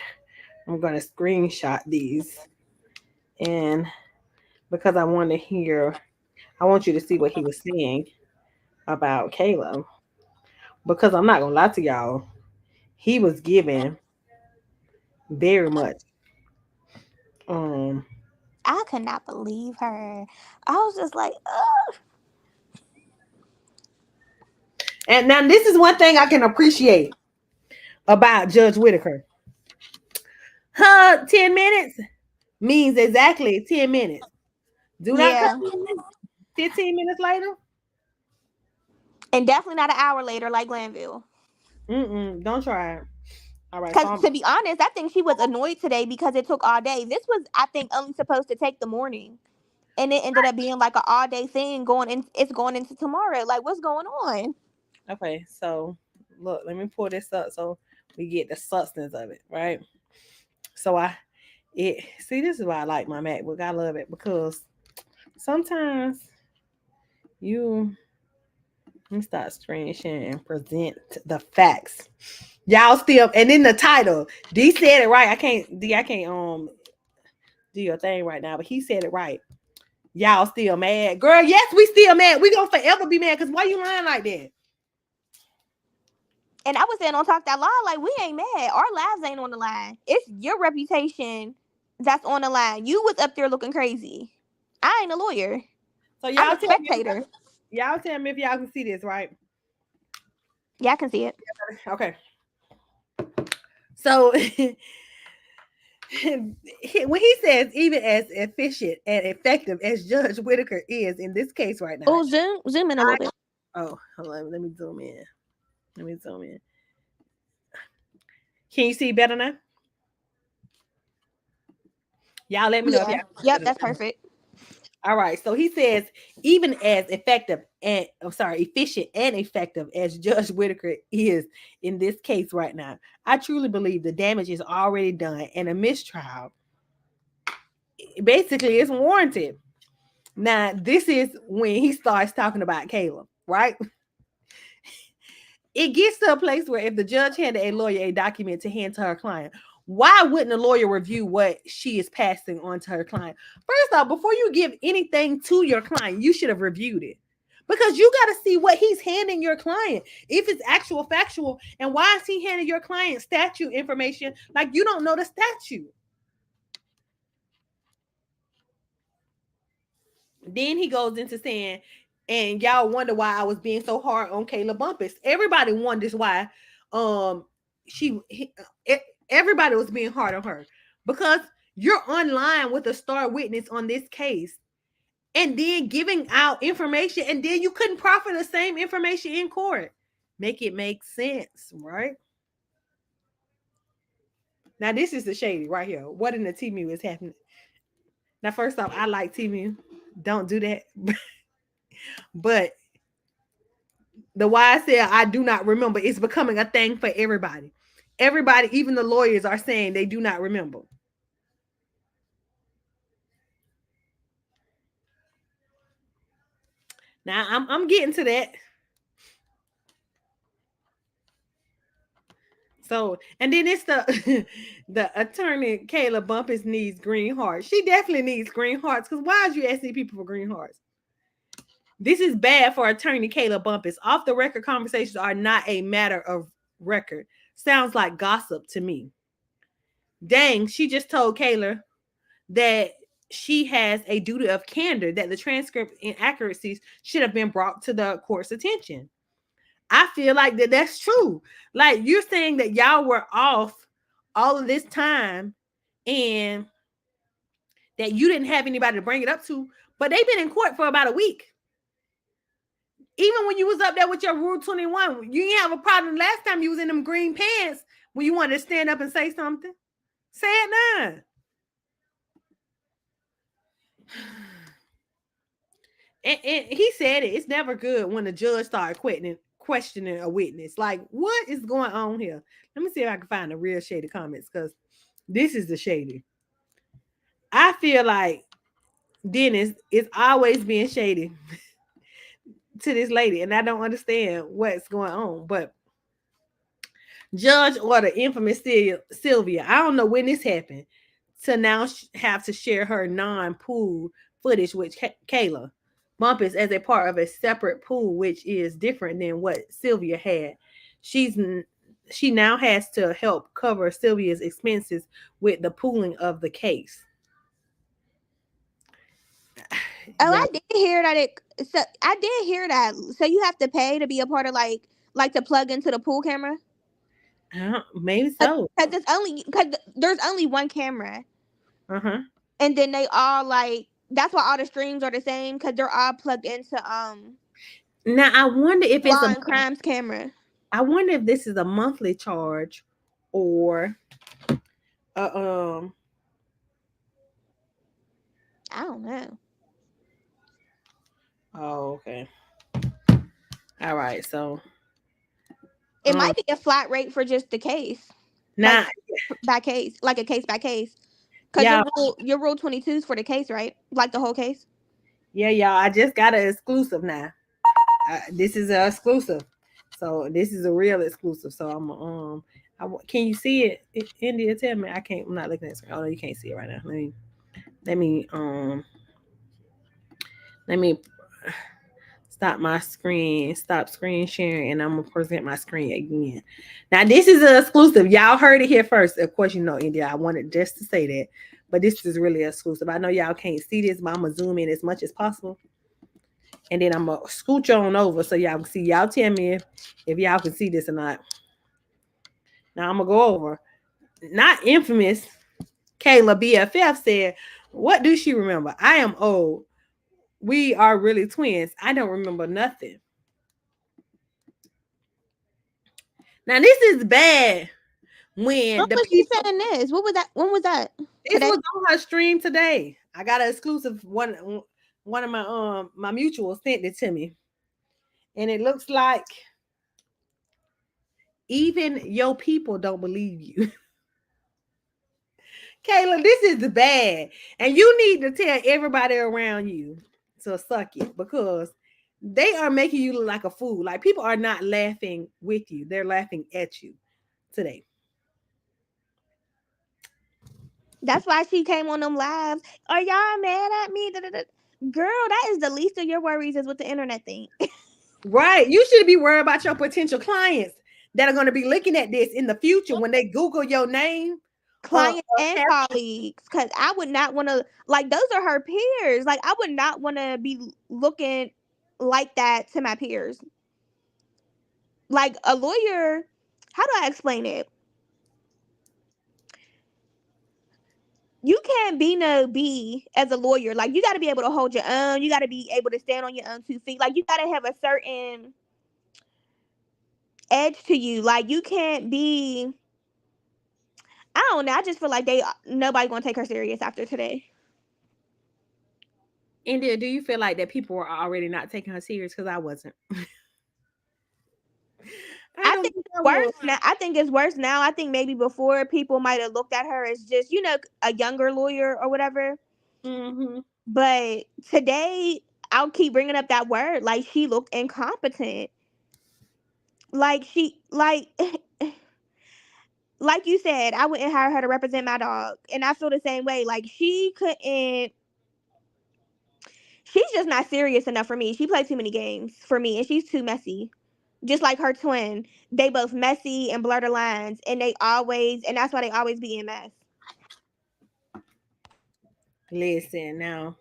I'm gonna screenshot these, and because I want to hear, I want you to see what he was saying about Kayla. Because I'm not gonna lie to y'all, he was given very much. Um, I could not believe her. I was just like, ugh. and now this is one thing I can appreciate about Judge Whitaker. 10 minutes means exactly 10 minutes. Do not come Yeah. 15 minutes later. And definitely not an hour later like Glanville. Don't try it. All right, so Because to be honest, I think she was annoyed today because it took all day. This was, I think, only supposed to take the morning. And it ended up being like an all day thing it's going into tomorrow. Like, what's going on? okay, so look, let me pull this up so we get the substance of it, right? So this is why I like my MacBook. I love it because sometimes you start screen sharing and present the facts. Y'all still, and in the title, D said it right. I can't do your thing right now, but he said it right. Y'all still mad, girl? Yes, we still mad. We gonna forever be mad because why you lying like that? And I was saying on Talk That Line, like, we ain't mad. Our lives ain't on the line. It's your reputation that's on the line. You was up there looking crazy. I ain't a lawyer. So I'm a spectator. y'all tell me if y'all can see this, right? Yeah, I can see it. Okay. So when he says even as efficient and effective as Judge Whitaker is in this case right now. Oh, zoom in a little bit. Oh, hold on, let me zoom in. Can you see better now? Y'all let me know if y'all Yep, that's perfect. All right. So he says, even as efficient and effective as Judge Whitaker is in this case right now, I truly believe the damage is already done and a mistrial basically is warranted. Now, this is when he starts talking about Kayla, right? It gets to a place where if the judge handed a lawyer a document to hand to her client, why wouldn't a lawyer review what she is passing on to her client? First off, before you give anything to your client, you should have reviewed it. Because you got to see what he's handing your client. If it's actual factual, and why is he handing your client statute information like you don't know the statute? Then he goes into saying, and y'all wonder why I was being so hard on Kayla Bumpus. Everybody wonders why everybody was being hard on her because you're online with a star witness on this case and then giving out information and then you couldn't proffer the same information in court. Make it make sense, right? Now this is the shady right here. What in the TMU is happening? Now, first off, I like TMU. Don't do that. But The why I said I do not remember is becoming a thing for everybody. Everybody, even the lawyers, are saying they do not remember. Now I'm getting to that. So, and then it's the the attorney Kayla Bumpus needs green hearts. She definitely needs green hearts because why is you asking people for green hearts? This is bad for attorney Kayla Bumpus. Off the record conversations are not a matter of record. Sounds like gossip to me. Dang, she just told Kayla that she has a duty of candor, that the transcript inaccuracies should have been brought to the court's attention. I feel like that's true. Like you're saying that y'all were off all of this time and that you didn't have anybody to bring it up to, but they've been in court for about a week. Even when you was up there with your Rule 21, you didn't have a problem last time you was in them green pants when you wanted to stand up and say something. Say it now. And he said it. It's never good when the judge starts questioning a witness. Like, what is going on here? Let me see if I can find the real shady comments because this is the shady. I feel like Dennis is always being shady to this lady, and I don't understand what's going on. But Judge ordered infamous Sylvia. I don't know when this happened to now have to share her non-pool footage with Kayla Bumpus as a part of a separate pool, which is different than what Sylvia had. She now has to help cover Sylvia's expenses with the pooling of the case. Oh, yeah. I did hear that. So I did hear that. So you have to pay to be a part of like to plug into the pool camera. Maybe so. Because there's only one camera. And then they all that's why all the streams are the same because they're all plugged into Now I wonder if it's a crimes camera. I wonder if this is a monthly charge or I don't know. Oh, okay. All right, so it might be a flat rate for just the case. Nah, by case, like a case by case. Because your rule 22 is for the case, right? Like the whole case. Yeah, y'all. I just got an exclusive now. This is an exclusive, so this is a real exclusive. So I'm can you see it? India, tell me. I can't. I'm not looking at the screen. Oh no, you can't see it right now. Let me stop my screen. Stop screen sharing, and I'm gonna present my screen again. Now this is an exclusive. Y'all heard it here first. Of course, you know India. I wanted just to say that. But this is really exclusive. I know y'all can't see this, but I'm going to zoom in as much as possible. And then I'm going to scooch on over so y'all can see. Y'all tell me if y'all can see this or not. Now I'm going to go over. Not infamous. Kayla BFF said, what do she remember? I am old. We are really twins. I don't remember nothing. Now this is bad. When was she saying this? What was that? When was that? This was on her stream today. I got an exclusive one of my mutuals sent it to me. And it looks like even your people don't believe you. Kayla, this is bad. And you need to tell everybody around you to suck it because they are making you look like a fool. Like people are not laughing with you. They're laughing at you today. That's why she came on them lives. Are y'all mad at me? Girl, that is the least of your worries is with the internet thing. Right. You should be worried about your potential clients that are going to be looking at this in the future when they Google your name. Clients and colleagues. Because I would not want to, those are her peers. I would not want to be looking like that to my peers. Like a lawyer, how do I explain it? You can't be no B as a lawyer. You got to be able to hold your own. You got to be able to stand on your own 2 feet. You got to have a certain edge to you. You can't be. I don't know. I just feel like nobody gonna take her serious after today. India, do you feel like that people were already not taking her serious? Because I wasn't. I I don't think think it's I worse would. now. I think it's worse now. I think maybe before people might have looked at her as just, a younger lawyer or whatever. Mm-hmm. But today, I'll keep bringing up that word. Like, she looked incompetent. Like, like you said, I wouldn't hire her to represent my dog. And I feel the same way. Like, she's just not serious enough for me. She plays too many games for me, and she's too messy. Just like her twin. They both messy and blur the lines, and that's why they always be in mess. Listen now.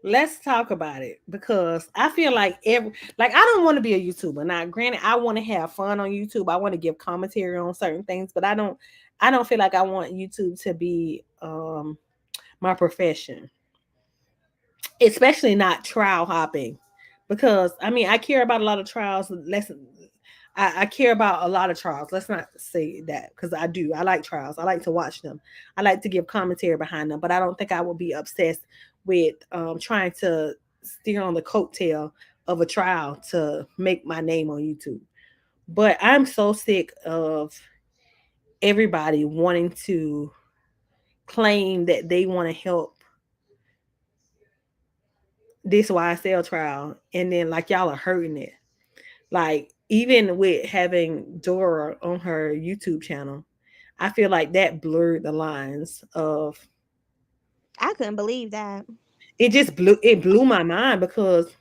Let's talk about it because I feel like I don't want to be a YouTuber. Now, granted, I want to have fun on YouTube. I want to give commentary on certain things, but I don't feel like I want YouTube to be my profession, especially not trial hopping, because I mean I care about a lot of trials. I care about a lot of trials. Let's not say that, because I do. I like trials. I like to watch them. I like to give commentary behind them, but I don't think I will be obsessed with trying to steer on the coattail of a trial to make my name on YouTube. But I'm so sick of everybody wanting to claim that they want to help this YSL trial, and then like y'all are hurting it. Like even with having Dora on her YouTube channel, I feel like that blurred the lines of I couldn't believe that. it blew my mind because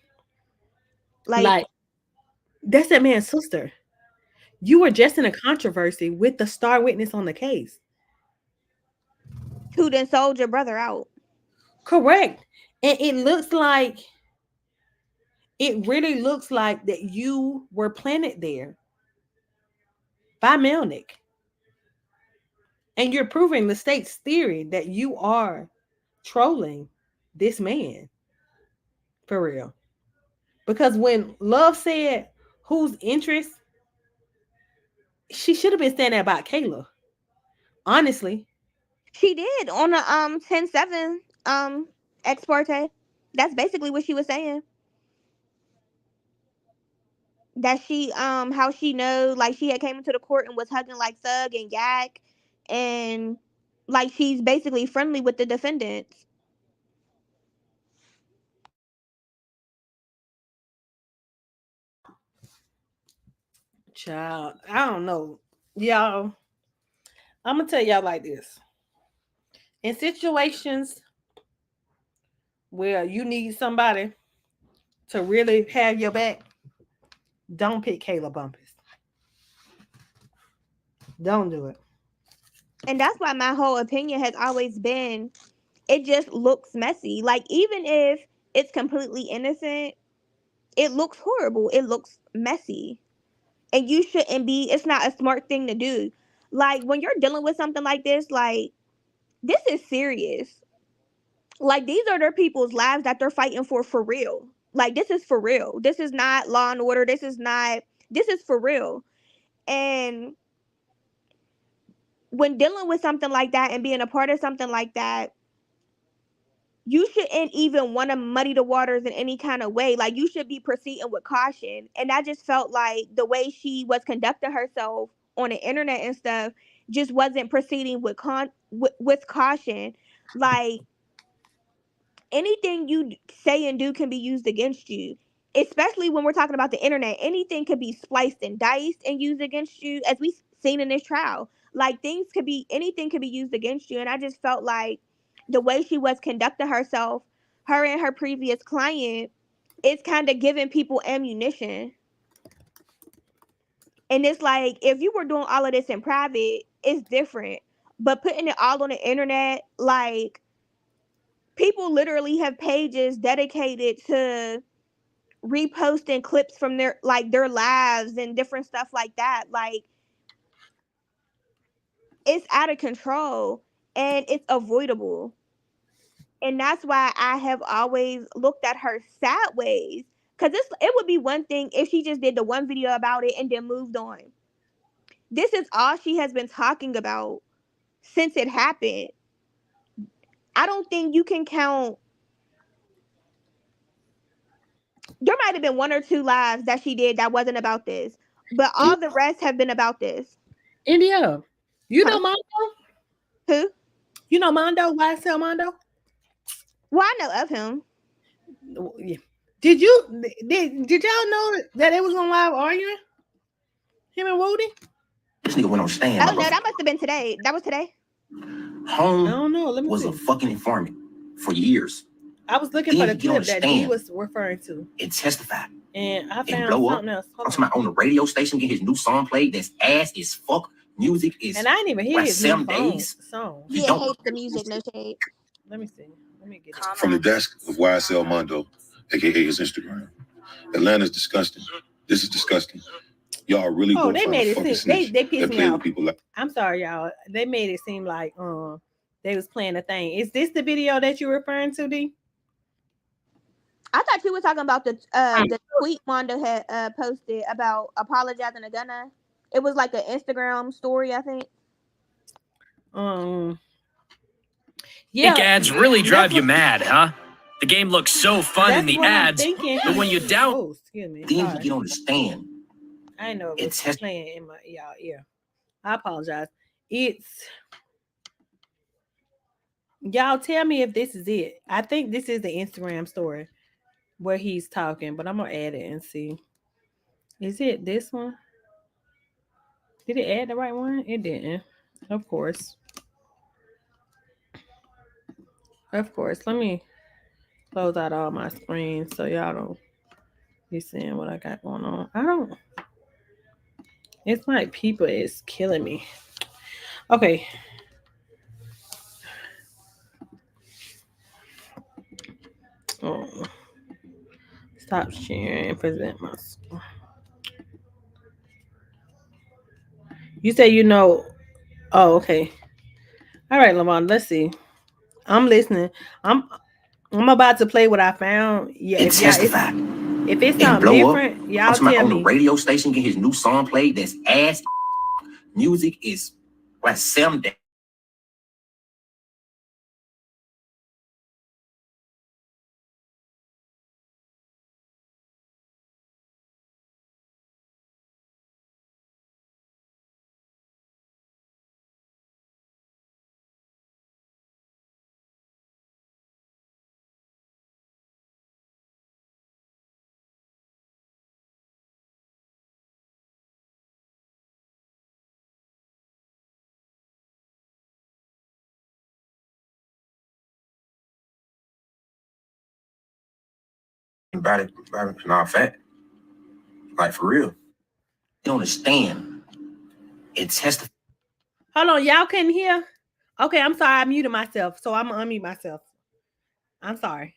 Like, like that's that man's sister. You were just in a controversy with the star witness on the case. who done sold your brother out? Correct. And it really looks like that you were planted there by Melnick. And you're proving the state's theory that you are trolling this man for real. Because when Love said whose interest, she should have been saying that about Kayla. Honestly. She did on the 10-7 ex parte. That's basically what she was saying. That she how she know, like, she had came into the court and was hugging like Thug and Yak, and like she's basically friendly with the defendants. Child, I don't know. Y'all, I'm gonna tell y'all like this. In situations where you need somebody to really have your back, don't pick Kayla Bumpus. Don't do it. And that's why my whole opinion has always been, it just looks messy. Like, even if it's completely innocent, it looks horrible. It looks messy. And you shouldn't be, it's not a smart thing to do. Like, when you're dealing with something like this, like, this is serious. Like, these are their people's lives that they're fighting for real. Like, this is for real. This is not Law and Order. This is for real. And when dealing with something like that and being a part of something like that, you shouldn't even want to muddy the waters in any kind of way. Like, you should be proceeding with caution. And I just felt like the way she was conducting herself on the internet and stuff just wasn't proceeding with caution. Like, anything you say and do can be used against you. Especially when we're talking about the internet, anything could be spliced and diced and used against you, as we've seen in this trial. Like, anything could be used against you, and I just felt like the way she was conducting herself, her and her previous client, it's kind of giving people ammunition. And it's like, if you were doing all of this in private, it's different. But putting it all on the internet, like, people literally have pages dedicated to reposting clips from their lives and different stuff like that. Like, it's out of control and it's avoidable. And that's why I have always looked at her sideways. Cause it would be one thing if she just did the one video about it and then moved on. This is all she has been talking about since it happened. I don't think you can count. There might have been one or two lives that she did that wasn't about this. But all the rest have been about this. India, you know Mondo? Who? You know Mondo? YSL Mondo? Well, I know of him. Did y'all know that it was on live arguing? Him and Woody? This nigga went on stand. Oh no, that must have been today. That was today. Home I don't know. Let me was see. a fucking informant for years. I was looking for the clip that he was referring to. It testified. And I And found blow something up. else. I'm talking about on the radio station, get his new song played. That's ass is fuck. Music is. And I didn't even hear like his 7 new days. song. You Yeah, don't- hate the music, no shade. Let me see. Let me get it. From the desk of YSL Mondo, aka his Instagram. Atlanta's disgusting. This is disgusting. Y'all really Oh, go they find made a it fucking seem they snitch pissed that me play off. with people like. I'm sorry, y'all. They made it seem like they was playing a thing. Is this the video that you're referring to, D? I thought you were talking about the tweet Mondo had posted about apologizing to Gunna. It was like an Instagram story, I think. Yeah. Fake ads really drive you mad, huh? The game looks so fun in That's the what I'm ads, thinking. but when you down, Oh, excuse me. Then he Sorry. get on the stand. I know it was It's playing in my y'all ear. I apologize. It's y'all tell me if this is it. I think this is the Instagram story where he's talking, but I'm gonna add it and see. Is it this one? Did it add the right one? It didn't. Of course. Of course. Let me close out all my screens so y'all don't be seeing what I got going on. I don't. It's like people is killing me. Okay. Oh. Stop sharing and present myself. You say you know. Oh, okay. All right, Lavon. Let's see. I'm listening. I'm about to play what I found. Yeah, It testified. if it's And something blow different, up. y'all I'm talking about tell on me. the radio station, get his new song played. That's ass. Music is like 7 days. About it, not fat. Like for real. You understand? It testified. Hold on, y'all couldn't hear? Okay, I'm sorry. I muted myself, so I'm gonna unmute myself. I'm sorry.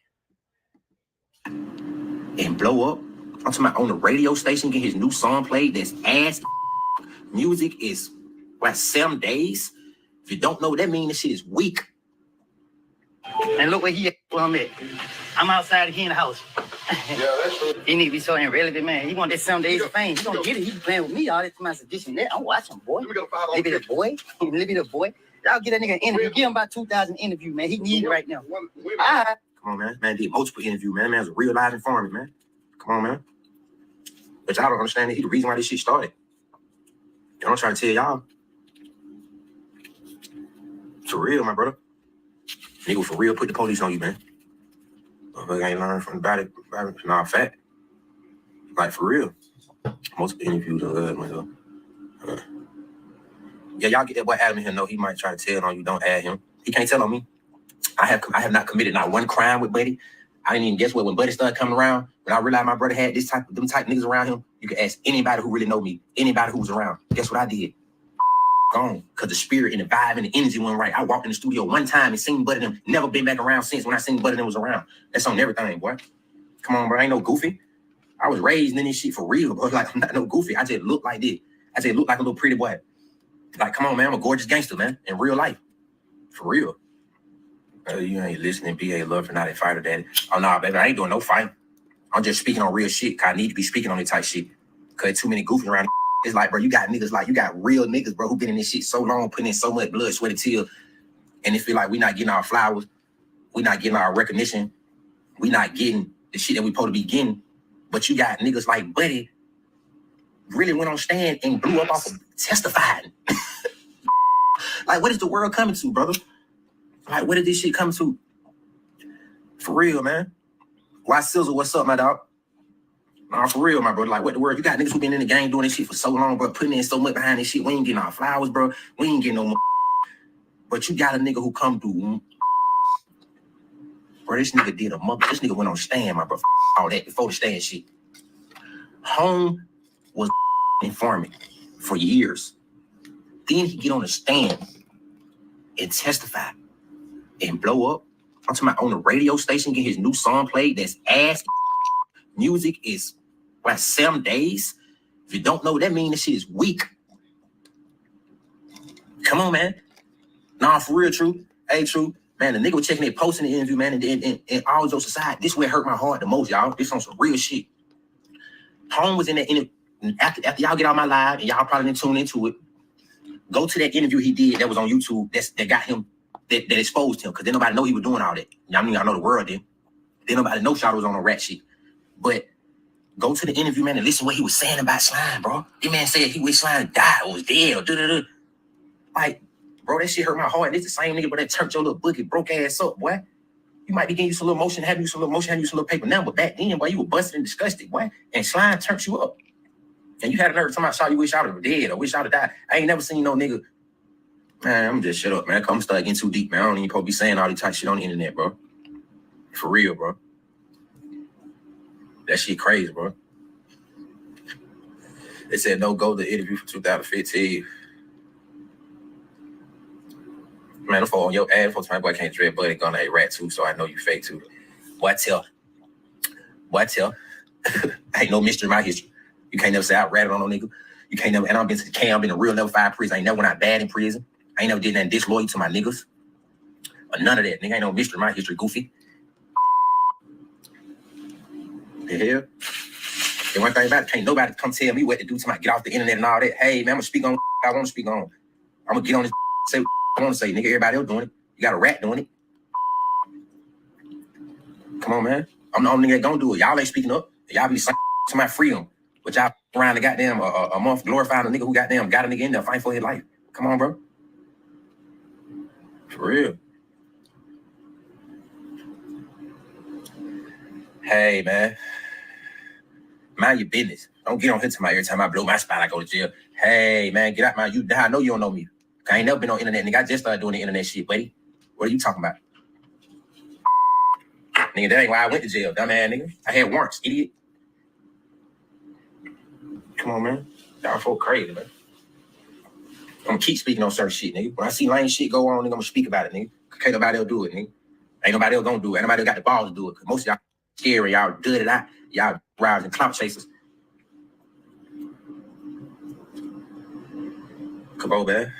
And blow up. I'm talking about on the radio station, get his new song played. That's ass. Music is like 7 days. If you don't know what that means, this shit is weak. And look where he at, where I'm at. I'm outside, he in the house. Yeah, that's true. He need to be so irrelevant, man. He want that 7 days of fame. He gonna get it. He playing with me all this time. This and that. I'm watching, boy. Live it a boy. Live it a boy. Y'all get that nigga an interview. Give him about 2,000 interviews, man. He need it right now. All right. Come on, man. Man did multiple interviews, man. Man's a real live informant, man. Come on, man. But y'all don't understand that he the reason why this shit started. You know, I'm trying to tell y'all. For real, my brother. Nigga, for real, put the police on you, man. Motherfucker ain't learned from about it, not fat. Like, for real. Multiple interviews of myself. Yeah, y'all get that boy Adam in here. Know he might try to tell on you. Don't add him. He can't tell on me. I have not committed not one crime with Buddy. I didn't even guess what when Buddy started coming around. When I realized my brother had them type niggas around him, you can ask anybody who really know me, anybody who was around. Guess what I did? Gone. Cause the spirit and the vibe and the energy wasn't right. I walked in the studio one time and seen Buddy them. Never been back around since when I seen Buddy them was around. That's on everything, boy. Come on, bro. I ain't no goofy. I was raised in this shit for real, bro. Like I'm not no goofy. I just look like this. I just look like a little pretty boy. Like, come on, man. I'm a gorgeous gangster, man. In real life. For real. You ain't listening, BA love for not a fighter, daddy. Oh, nah, baby, I ain't doing no fight. I'm just speaking on real shit. Cause I need to be speaking on this type shit. Cause too many goofing around. It's like, bro, you got niggas like, you got real niggas, bro, who been in this shit so long, putting in so much blood, sweat, and tears. And it feel like we not getting our flowers. We not getting our recognition. We not getting the shit that we supposed to be getting. But you got niggas like Buddy really went on stand and blew up off of testifying. Like, what is the world coming to, brother? Like, what did this shit come to? For real, man. Why Sizzle, what's up, my dog? Nah, for real, my brother. Like, what the world? You got niggas who been in the game doing this shit for so long, bro, putting in so much behind this shit. We ain't getting our flowers, bro. We ain't getting no more. But you got a nigga who come through. Bro, this nigga did a mother. This nigga went on stand, my bro. All that before the stand shit. Home was informant for years. Then he get on the stand and testify and blow up. I'm talking about on the radio station, get his new song played. That's ass music is like 7 days. If you don't know, that means this shit is weak. Come on, man. Nah, for real, true. Hey, true. Man, the nigga was checking it, posting the interview, man, and all jokes aside, this where hurt my heart the most, y'all. This on some real shit. Home was in that interview. After y'all get out my live, and y'all probably didn't tune into it, go to that interview he did that was on YouTube that got him, that exposed him, because then nobody know he was doing all that. I mean, I know the world did. Then nobody know Shadow was on a rat shit. But go to the interview, man, and listen to what he was saying about Slime, bro. This man said he was Slime died or was dead or da-da-da. Like, bro, that shit hurt my heart. It's the same nigga, but that turned your little bookie broke ass up, boy. You might be getting you some little motion, having you some little motion, having you some little paper now, but back then, boy, you were busted and disgusted, boy. And Slime turned you up. And you had a nerve to talk about you wish I would have dead or wish I would have died. I ain't never seen no nigga. Man, I'm just shut up, man. Come start getting too deep, man. I don't even supposed to be saying all these type shit on the internet, bro. For real, bro. That shit crazy, bro. They said no go to interview for 2015. Man, I'm on your ad for my boy can't dread buddy gonna a rat too, so I know you fake too. Boy, tell. Ain't no mystery in my history. You can't never say I ratted on no nigga. You can't never, and I've been to the camp, I've been a real level 5 prison. I ain't never went out bad in prison. I ain't never did nothing disloyal to my niggas. Or none of that. Nigga ain't no mystery in my history, goofy. The hell? And one thing about it, can't nobody come tell me what to do to my get off the internet and all that. Hey, man, I'm gonna speak on I want to speak on. I'm gonna get on this say what I want to say. Nigga, everybody else doing it. You got a rat doing it. Come on, man. I'm the only nigga that don't do it. Y'all ain't speaking up. Y'all be saying to my freedom. But y'all around the goddamn a month glorifying a nigga who goddamn got a nigga in there fighting for his life. Come on, bro. For real. Hey, man. Mind your business. Don't get on here to my every time I blow my spot, I go to jail. Hey, man, get out my you. I know you don't know me. I ain't never been on internet, nigga. I just started doing the internet shit, buddy. What are you talking about? Nigga, that ain't why I went to jail, dumb ass nigga. I had warrants, idiot. Come on, man. Y'all folk crazy, man. I'm gonna keep speaking on certain shit, nigga. When I see lame shit go on, nigga, I'm gonna speak about it, nigga. Can't nobody else do it, nigga. Ain't nobody else gonna do it. Ain't nobody else got the balls to do it. Cause most of y'all scary, y'all good at that. Y'all riding clout chasers. Come on, man.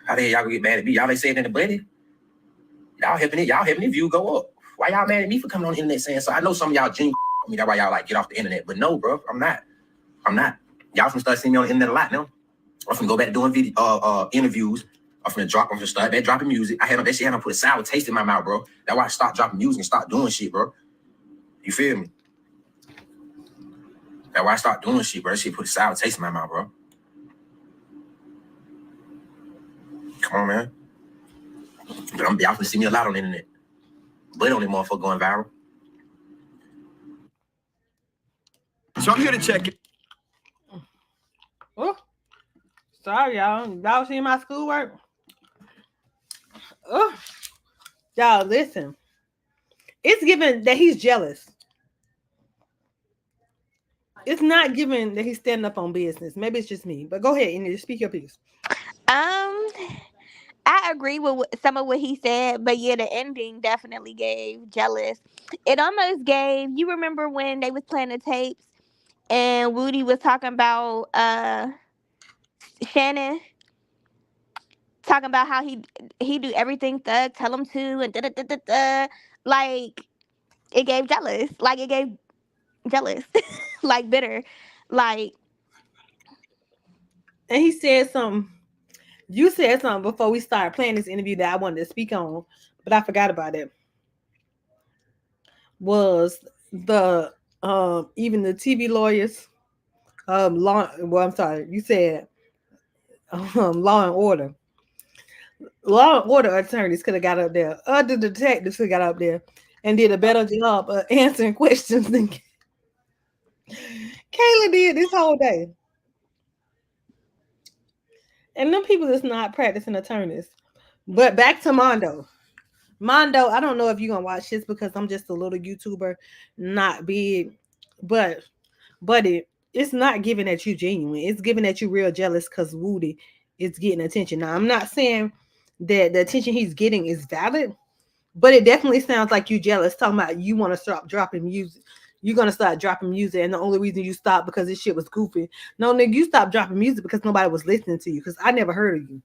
How the hell y'all gonna get mad at me? Y'all ain't saying in the buddy. Y'all helping the view go up. Why y'all mad at me for coming on the internet saying so? I know some of y'all genuine. I mean, that's why y'all like get off the internet. But no, bro, I'm not. Y'all finna start seeing me on the internet a lot now. I'm finna go back to doing video interviews. I'm finna start back dropping music. I had that shit had to put a sour taste in my mouth, bro. That's why I stopped dropping music and start doing shit, bro. You feel me? That's why I start doing shit, bro. That shit put a sour taste in my mouth, bro. Come on, man. But y'all finna see me a lot on the internet. But on that motherfucker going viral. So I'm here to check it. Oh, sorry, y'all. Y'all see my schoolwork? Oh, y'all, listen. It's given that he's jealous. It's not given that he's standing up on business. Maybe it's just me. But go ahead and speak your piece. I agree with some of what he said, but yeah, the ending definitely gave jealous. It almost gave. You remember when they was playing the tapes and Woody was talking about Shannon, talking about how he do everything Thug tell him to, and da. Like it gave jealous. Like it gave jealous. Like bitter. Like. And he said something. You said something before we started playing this interview that I wanted to speak on, but I forgot about it. Was the even the TV lawyers I'm sorry. You said Law and Order. Law and Order attorneys could have got up there. Other detectives could have got up there and did a better job of answering questions than Kayla did this whole day. And them people is not practicing attorneys. But back to Mondo. Mondo, I don't know if you're gonna watch this because I'm just a little YouTuber, not big, but it's not giving at you genuine. It's giving at you real jealous because Woody is getting attention. Now, I'm not saying that the attention he's getting is valid, but it definitely sounds like you jealous, talking about you want to stop dropping music. You're gonna start dropping music, and the only reason you stopped because this shit was goofy. No, nigga, you stopped dropping music because nobody was listening to you. Because I never heard of you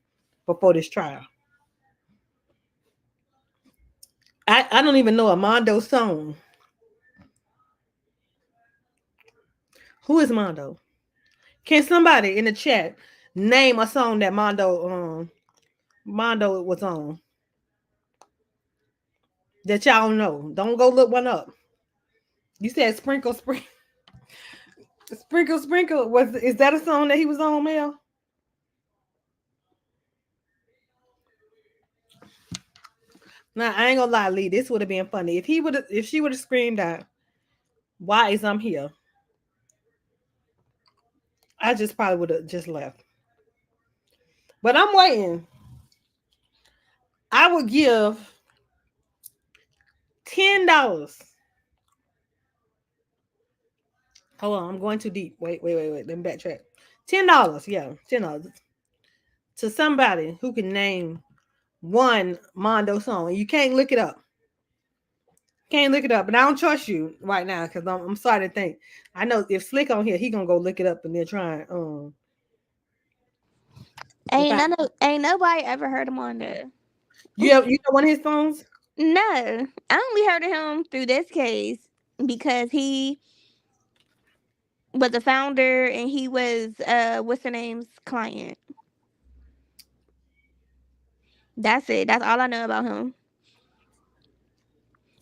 before this trial. I don't even know a Mondo song. Who is Mondo? Can somebody in the chat name a song that Mondo was on? That y'all know. Don't go look one up. You said Sprinkle Sprinkle. Sprinkle Sprinkle. Is that a song that he was on, Mel? Nah, I ain't gonna lie, Lee. This would have been funny. If she would have screamed out, "Why is I'm here?" I just probably would have just left. But I'm waiting. I would give $10. Hold on, I'm going too deep. Wait. Let me backtrack. $10, yeah, $10 to somebody who can name one Mondo song. You can't look it up. Can't look it up, but I don't trust you right now because I'm sorry to think. I know if Slick on here, he gonna go look it up and then try. Ain't nobody ever heard him on there. You know one of his songs? No, I only heard of him through this case because he was the founder and he was what's her name's client. That's it. That's all I know about him.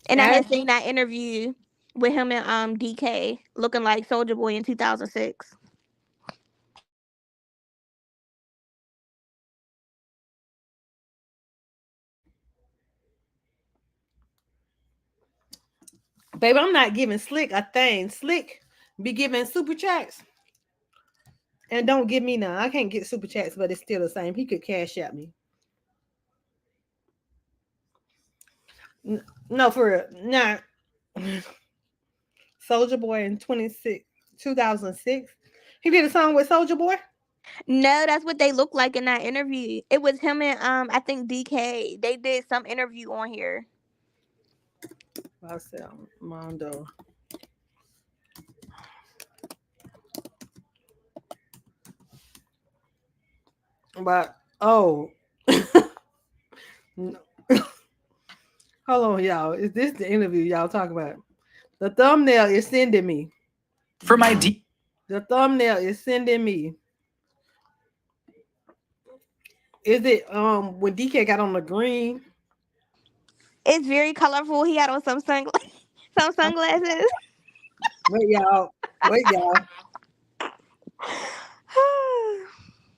And I had seen that interview with him and DK looking like Soulja Boy in 2006. Baby, I'm not giving Slick a thing. Slick be giving super chats. And don't give me none. I can't get super chats, but it's still the same. He could cash at me. No, for real. Nah. Soulja Boy in 2006. He did a song with Soulja Boy? No, that's what they look like in that interview. It was him and I think DK. They did some interview on here. I said Mondo. But no. Hold on, y'all. Is this the interview y'all talk about? The thumbnail is sending me. For my The thumbnail is sending me. Is it when DK got on the green? It's very colorful. He had on some sunglasses. Wait, y'all.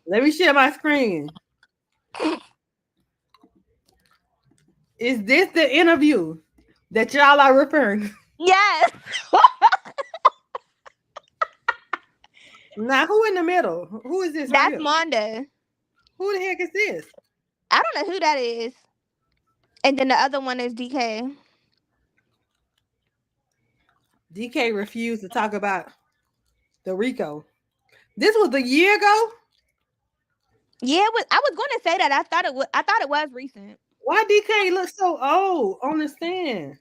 Let me share my screen. Is this the interview that y'all are referring to? Yes. Now, who in the middle? Who is this? That's right Mondo. Who the heck is this? I don't know who that is. And then the other one is DK. DK refused to talk about the Rico. This was a year ago? Yeah, I was going to say that. I thought it was recent. Why DK look so old on the stand?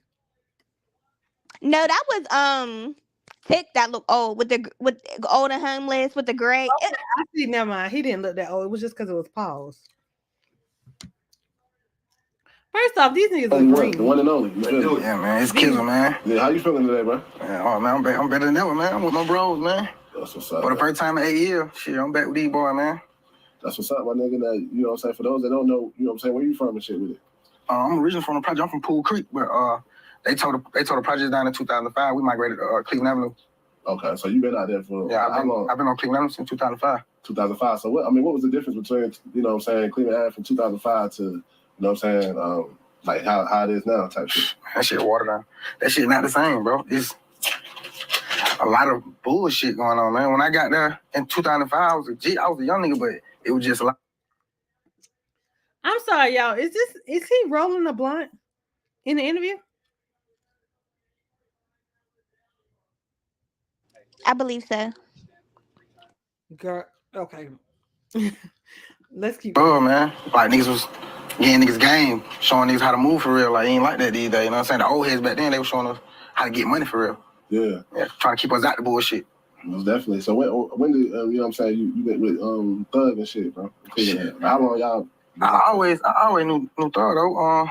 No, that was Tick that looked old with old and homeless with the gray. Okay, I see. Never mind. He didn't look that old. It was just because it was paused. First off, these niggas are green. The one and only. Yeah, man. It's Kizzle, man. Yeah, how you feeling today, bro? Man, oh, man, I'm better than ever, man. I'm with my bros, man. That's what's up. For the first time in 8 years, shit, I'm back with these boys, man. That's what's up, my nigga. Now, you know what I'm saying? For those that don't know, you know what I'm saying, where you from and shit with it? I'm originally from the project. I'm from Pool Creek, but they tore the project down in 2005. We migrated to Cleveland Avenue. Okay, so you've been out there for how long? I've been on Cleveland since 2005. 2005. So what was the difference between, you know what I'm saying, Cleveland Ave from 2005 to, you know what I'm saying, like how it is now type shit? That shit watered down. That shit not the same, bro. It's a lot of bullshit going on, man. When I got there in 2005, I was a young nigga, but it was just a lot. I'm sorry, y'all. Is he rolling a blunt in the interview? I believe so. Girl, okay. Let's keep going, man. Like niggas was getting niggas game, showing niggas how to move for real. Like ain't like that these days. You know what I'm saying? The old heads back then, they were showing us how to get money for real. Yeah, trying to keep us out the bullshit. Most definitely. So when did you know what I'm saying, you went with Thug and shit, bro? Shit. How long y'all? I always knew Thug though.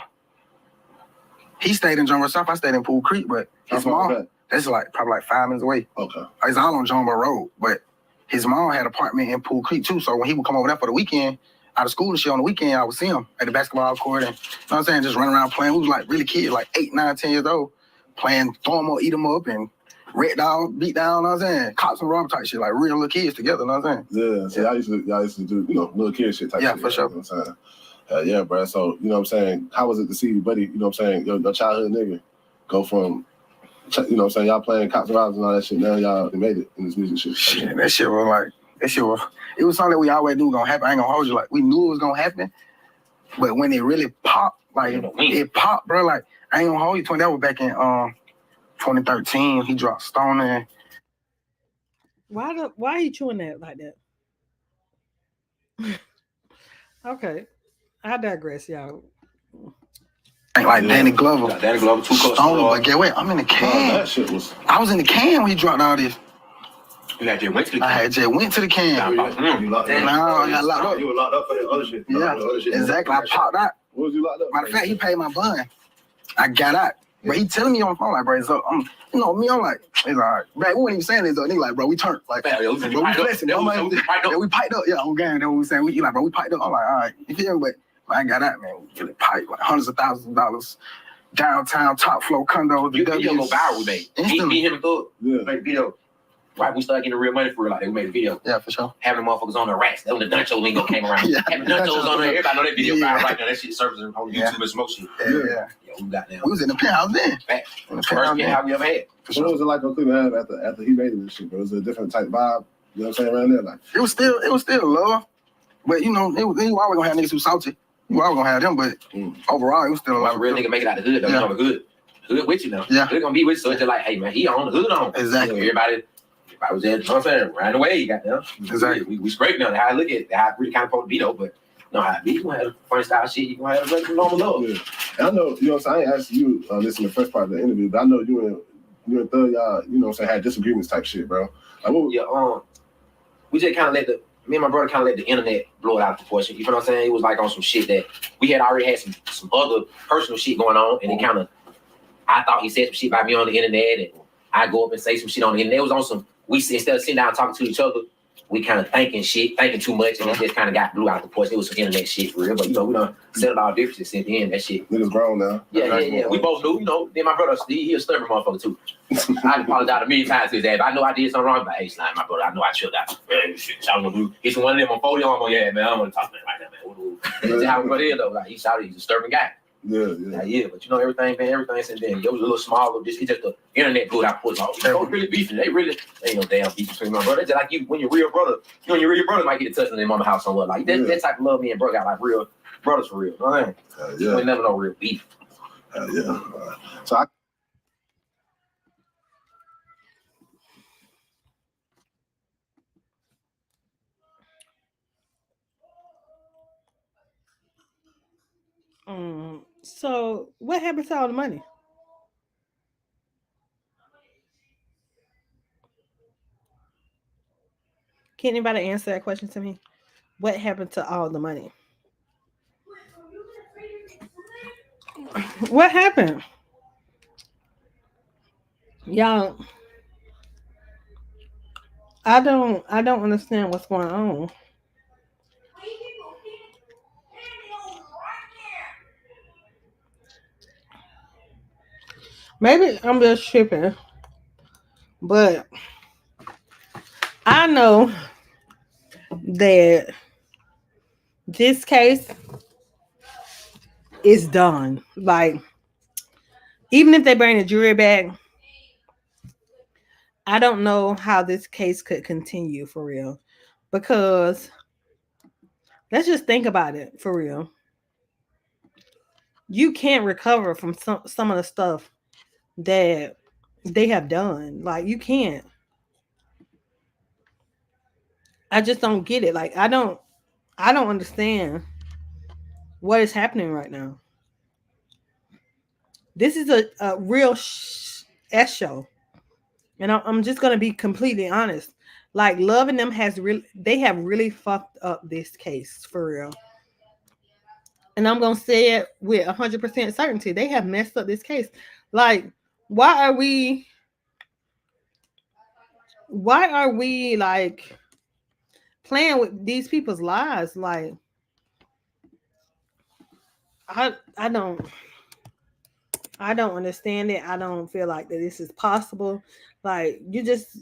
He stayed in Jonesboro South. I stayed in Pool Creek, but his mom, that's like probably like 5 minutes away. Okay. It's all on Jonesboro Road, but his mom had an apartment in Pool Creek too. So when he would come over there for the weekend, out of school and shit on the weekend, I would see him at the basketball court and, you know what I'm saying, just running around playing. We was like really kids, like 8, 9, 10 years old, playing throw 'em up, eat 'em up, and red dog, beat down, you know what I'm saying, cops and rob type shit, like real little kids together, you know what I'm saying? Yeah, so y'all used to do, you know, little kid shit type shit. Yeah, for sure. You know what I'm saying? Yeah, bro. So, you know what I'm saying, how was it to see you, buddy, you know what I'm saying, your childhood nigga go from, you know what I'm saying, y'all playing cops and robbers and all that shit, now y'all made it in this music shit. Shit, that shit was like, it was something that we always knew was gonna happen. I ain't gonna hold you, like, we knew it was gonna happen, but when it really popped, like, it popped, bro, like, I ain't gonna hold you, that was back in 2013, he dropped Stoner. Why he chewing that like that? Okay, I digress, y'all. Like Danny Glover. Danny Glover, 2 Coast. But get what? I'm in the can. That shit was. I was in the can when he dropped all this. You had just went to the can. I had just went to the can. You locked up. No, I got locked up. You were locked up for that other shit. Yeah, exactly. I popped out. What was you locked up? Matter of fact, he paid my bond. I got out. But he telling me on the phone, like, bro, so, you know, me, I'm like, it's all right. Back, we weren't even saying this, though. Nigga, like, bro, we turned. Like, bro, we blessing. We piped up. Yeah, on game. That's what we saying. We like, bro, we piped up. I'm like, all right. You feel me? But I got out, man. We really piped, like, hundreds of thousands of dollars. Downtown, top floor condo. You video go viral, we made. Me, him, and Thug. Yeah. Made a video. Right, we started getting real money for real. Like, we made a video. Yeah, for sure. Having the motherfuckers on the racks. That when the Duncho lingo came around. Yeah. Having the Dunchos on there. Everybody know that video viral right now. That shit surfacing on YouTube and smoke shit. Yeah. We got down. We was in the penthouse then. In the first penthouse we ever had. What was it like on Cleveland Ave after he made it and shit? It was a different type vibe. You know what I'm saying, around there? Like, it was still love. But, you know, you always gonna have niggas who salty. You always gonna have them, but overall, it was still a lot of real nigga make it out the hood, though. Yeah. You know, the hood with you now. Yeah. Hood gonna be with you, so it's just like, hey, man, he on the hood on. Exactly. Everybody was there, you know what I'm saying, ran away, you got them. Exactly. We scraped now. How I look at it, how I really kind of supposed to be, though, but you know how it be. You gonna have funny style shit, you gonna have regular normal love. Yeah. And I know, you know what I'm saying, I ain't asked you this in the first part of the interview, but I know you and Thug, y'all, you know what I'm saying, had disagreements type shit, bro. Like, what we just kind of me and my brother kind of let the internet blow it out of proportion. You know what I'm saying? It was like on some shit that we had already had some other personal shit going on, and it kind of, I thought he said some shit about me on the internet, and I go up and say some shit on the internet. It was on some, instead of sitting down talking to each other, we kind of thinking too much, and it just kind of got blew out of proportion. It was some internet shit for real, but you know, we done settled our differences since the end. That shit. Niggas grown now. Yeah. We both knew, you know. Then my brother, he a stubborn motherfucker too. I apologized a million times to his ass. I know I did something wrong, but hey, Slime, my brother, I know I chilled out. Man, shit, I don't know. He's one of them on 40 on my man. I don't want to talk to him right now, man. That's how my brother is though. Like he's a disturbing guy. Yeah. But you know everything since then. It was a little smaller. It's just the internet blew it out. They was really beefing. They ain't no damn beef between my brother. It's just like you, when your real brother, you and your real brother might get a touch on their mama house somewhere. Like that type of love me and bro got like real brothers for real. You know what I mean? You ain't never no real beef. So So what happened to all the money? Can anybody answer that question to me? What happened to all the money? What happened? Y'all, I don't understand what's going on. Maybe I'm just tripping, but I know that this case is done. Like, even if they bring the jury back, I don't know how this case could continue for real. Because let's just think about it for real. You can't recover from some of the stuff that they have done. Like, you can't. I just don't get it. Like, I don't understand what is happening right now. This is a real S show. And I'm just going to be completely honest. Like, Love and them they have really fucked up this case for real. And I'm going to say it with 100% certainty. They have messed up this case. Like, why are we like playing with these people's lives? Like, I don't understand it. I don't feel like that this is possible. Like, you just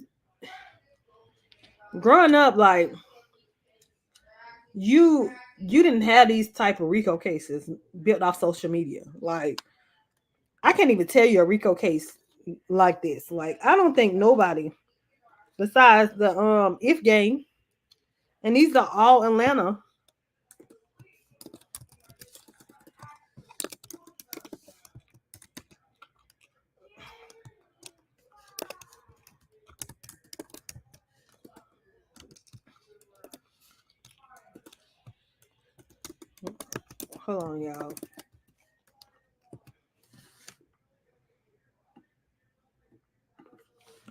growing up, like, you didn't have these type of RICO cases built off social media. Like, I can't even tell you a RICO case like this. Like, I don't think nobody besides the If Gang, and these are all Atlanta. Hold on, y'all.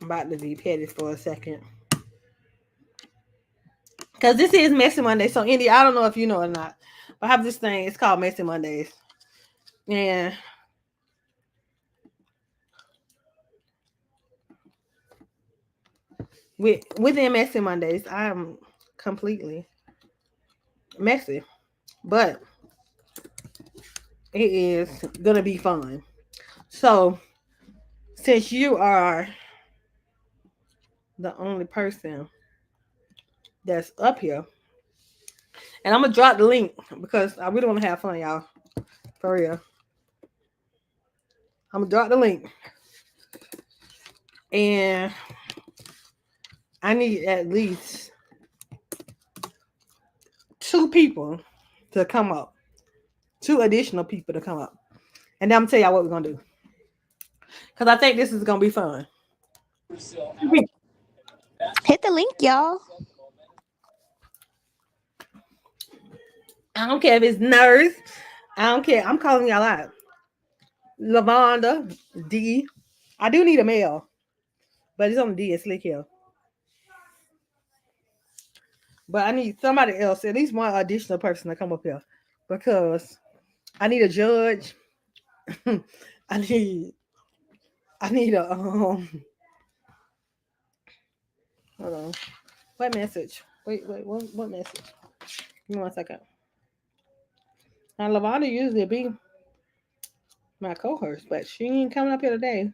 I'm about to be petty for a second. Because this is Messy Monday. So, Indy, I don't know if you know or not, but I have this thing. It's called Messy Mondays. And within Messy Mondays, I am completely messy. But it is going to be fun. So, since you are the only person that's up here, and I'm going to drop the link because I really want to have fun, y'all. For real. I'm going to drop the link. And I need at least 2 people to come up. 2 additional people to come up. And then I'm going to tell y'all what we're going to do. Because I think this is going to be fun. Hit the link, y'all. I don't care if it's Nurse. I don't care. I'm calling y'all out. Lavonda, D. I do need a male. But it's on D and Slick Hill. But I need somebody else, at least one additional person to come up here. Because I need a judge. I need a hold on. What message? Wait, what message? Give me 1 second. Now Lavonda usually be my co-host, but she ain't coming up here today.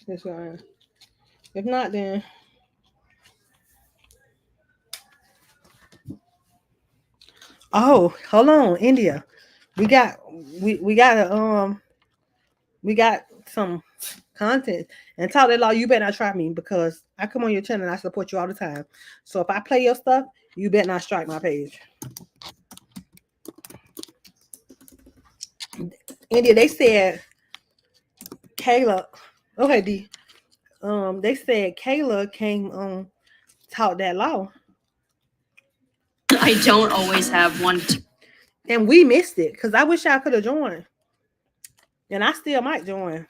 If not, then oh, hold on, India. We got some content. And Talk That Law, you better not try me because I come on your channel and I support you all the time. So if I play your stuff, you better not strike my page. India, they said Kayla. Okay, D. They said Kayla came on Talk That Law. I don't always have one. And we missed it because I wish I could have joined. And I still might join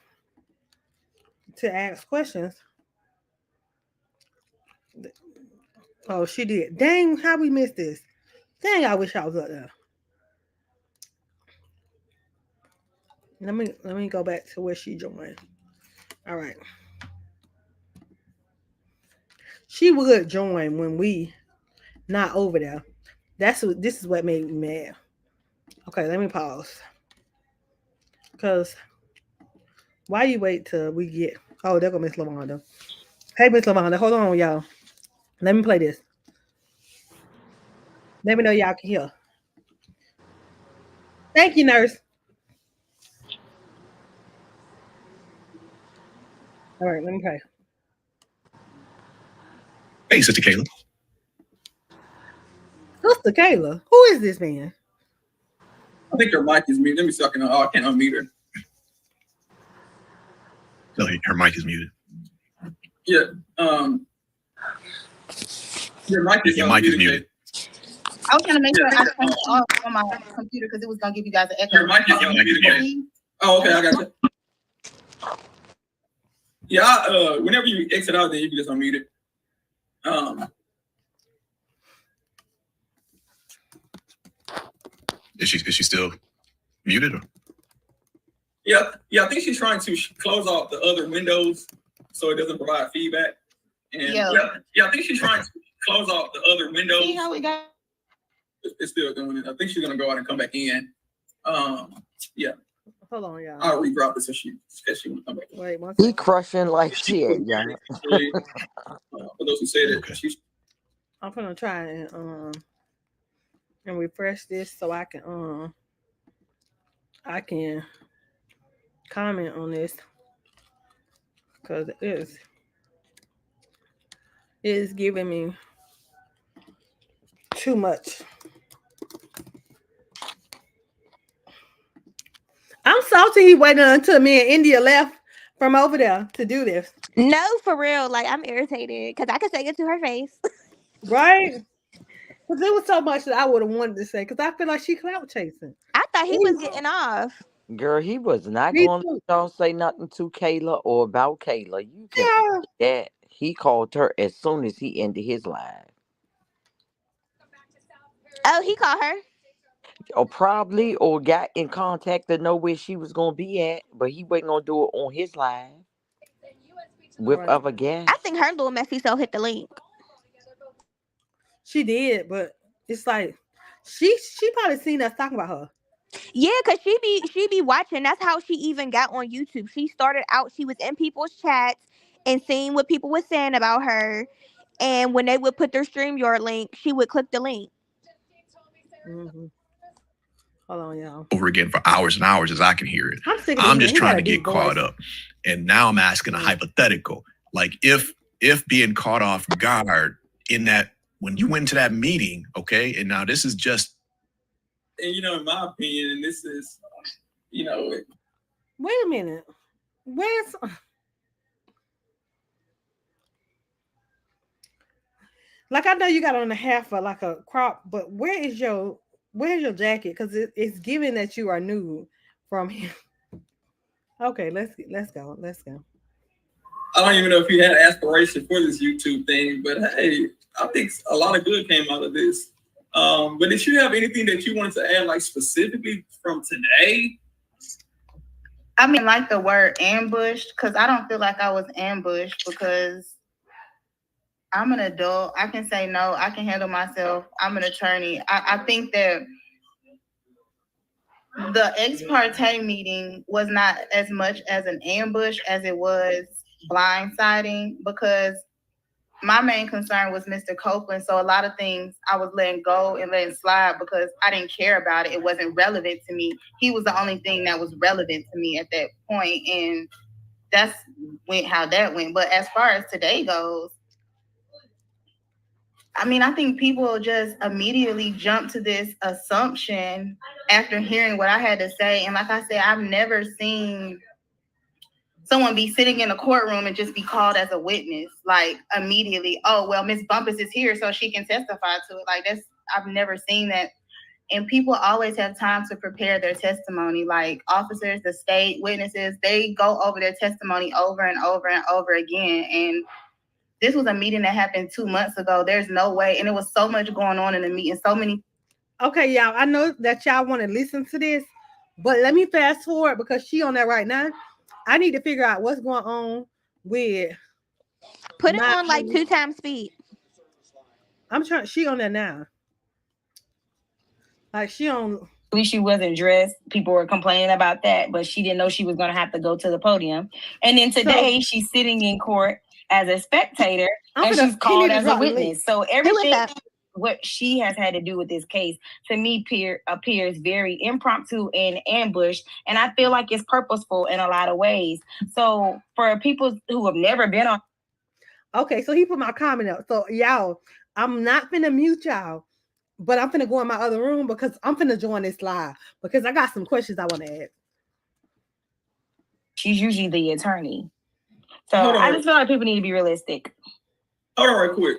to ask questions. Oh, she did. Dang, how we missed this? Dang, I wish I was up there. Let me go back to where she joined. All right. She would join when we not over there. This is what made me mad. Okay, let me pause. Because why you wait till we get... Oh, there go Miss Lavonda. Hey, Miss Lavonda, hold on, y'all. Let me play this. Let me know y'all can hear. Thank you, nurse. All right, let me play. Hey, Sister Kayla. Sister Kayla, who is this man? I think her mic is muted. Let me see if I can. Oh, I can't unmute her. No, her mic is muted. Yeah. Your mic is muted. I was trying to make sure I turned it off on my computer because it was gonna give you guys an echo. Your mic is muted. Oh, okay, I got you. Yeah, whenever you exit out, then you can just unmute it. Is she still muted? Or? Yeah. I think she's trying to close off the other windows so it doesn't provide feedback. And yeah, I think she's trying to close off the other windows. See how we got? It's still doing it. I think she's gonna go out and come back in. Yeah. Hold on, y'all. I'll redrop it so she wanna come back. Wait, one He second. crushing like shit, y'all. For those who said it, I'm gonna try and refresh this so I can comment on this because it is giving me too much. I'm salty he waited until me and India left from over there to do this. No, for real. Like, I'm irritated because I could say it to her face. Right? Because there was so much that I would have wanted to say because I feel like she clout chasing. I thought he was getting off. Girl, he was not Me going too. to say nothing to Kayla or about Kayla. You can forget that. He called her as soon as he ended his live. Oh, he called her? Or probably or got in contact to know where she was going to be at, but he wasn't going to do it on his live with other guests. I think her little messy self hit the link. She did, but it's like she probably seen us talking about her. Yeah, cause she be watching. That's how she even got on YouTube. She started out, she was in people's chats and seeing what people were saying about her. And when they would put their StreamYard link, she would click the link. Mm-hmm. Hold on, y'all. Over again for hours and hours as I can hear it. I'm just trying to get caught up. And now I'm asking a hypothetical. Like if being caught off guard in that when you went to that meeting, okay, and now this is just. And in my opinion, and this is, Wait a minute. Where's like I know you got on a half of like a crop, but where's your jacket? Because it's given that you are new from him. Okay, let's go. I don't even know if you had aspiration for this YouTube thing, but hey, I think a lot of good came out of this. But did you have anything that you wanted to add, like specifically from today? I mean, like the word ambushed, because I don't feel like I was ambushed because I'm an adult. I can say no. I can handle myself. I'm an attorney. I think that the ex parte meeting was not as much as an ambush as it was blindsiding because my main concern was Mr. Copeland. So a lot of things I was letting go and letting slide because I didn't care about it. It wasn't relevant to me. He was the only thing that was relevant to me at that point. And that's how that went. But as far as today goes, I mean, I think people just immediately jump to this assumption after hearing what I had to say. And like I said, I've never seen someone be sitting in a courtroom and just be called as a witness, like immediately, oh, well, Miss Bumpus is here so she can testify to it. Like I've never seen that. And people always have time to prepare their testimony. Like officers, the state, witnesses, they go over their testimony over and over and over again. And this was a meeting that happened 2 months ago. There's no way. And it was so much going on in the meeting, so many. Okay, y'all, I know that y'all want to listen to this, but let me fast forward because she on that right now. I need to figure out what's going on with. Put it on like 2 times speed. I'm trying. She on that now. Like she on. At least she wasn't dressed. People were complaining about that, but she didn't know she was going to have to go to the podium. And then today she's sitting in court as a spectator, and she's called as a witness. So everything what she has had to do with this case, to me, appears very impromptu and ambushed, and I feel like it's purposeful in a lot of ways. So for people who have never been on. Okay, so he put my comment up. So y'all, I'm not finna mute y'all, but I'm finna go in my other room because I'm finna join this live because I got some questions I want to ask. She's usually the attorney. So I just feel like people need to be realistic. Hold on right quick.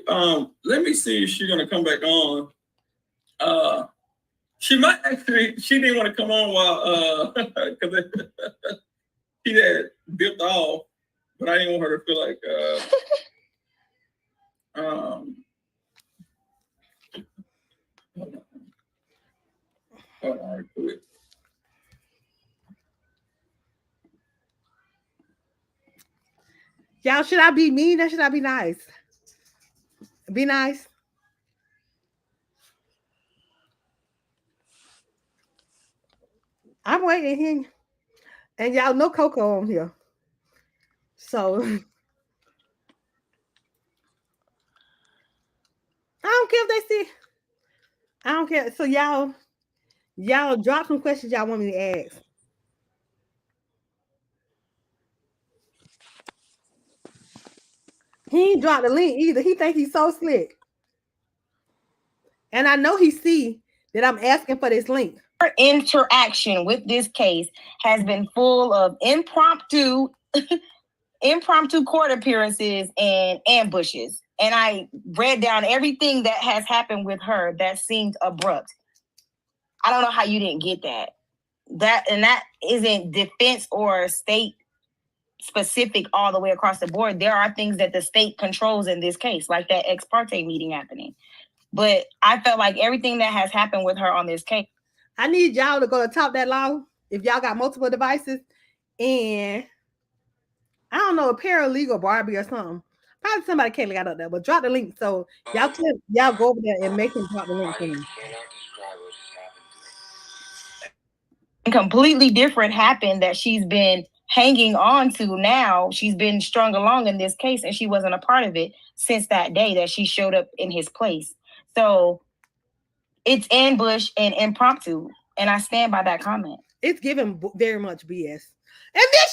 Let me see if she's gonna come back on. She might actually, she didn't want to come on while because she had dipped off, but I didn't want her to feel like hold on right quick. Y'all, should I be mean or should I be nice? Be nice. I'm waiting here. And y'all know Coco on here. So I don't care if they see. I don't care. So y'all drop some questions y'all want me to ask. He ain't dropped the link either. He think he's so slick. And I know he see that I'm asking for this link. Her interaction with this case has been full of impromptu court appearances and ambushes. And I read down everything that has happened with her that seemed abrupt. I don't know how you didn't get that. That isn't defense or state specific all the way across the board. There are things that the state controls in this case, like that ex parte meeting happening. But I felt like everything that has happened with her on this case. I need y'all to go to Top That Law if y'all got multiple devices, and I don't know, a paralegal Barbie or something. Probably somebody Kayla got up there, but drop the link so y'all go over there and make him drop the link for me. Completely different happened that she's been hanging on to now. She's been strung along in this case, and she wasn't a part of it since that day that she showed up in his place. So it's ambush and impromptu, and I stand by that comment. It's given very much BS. And then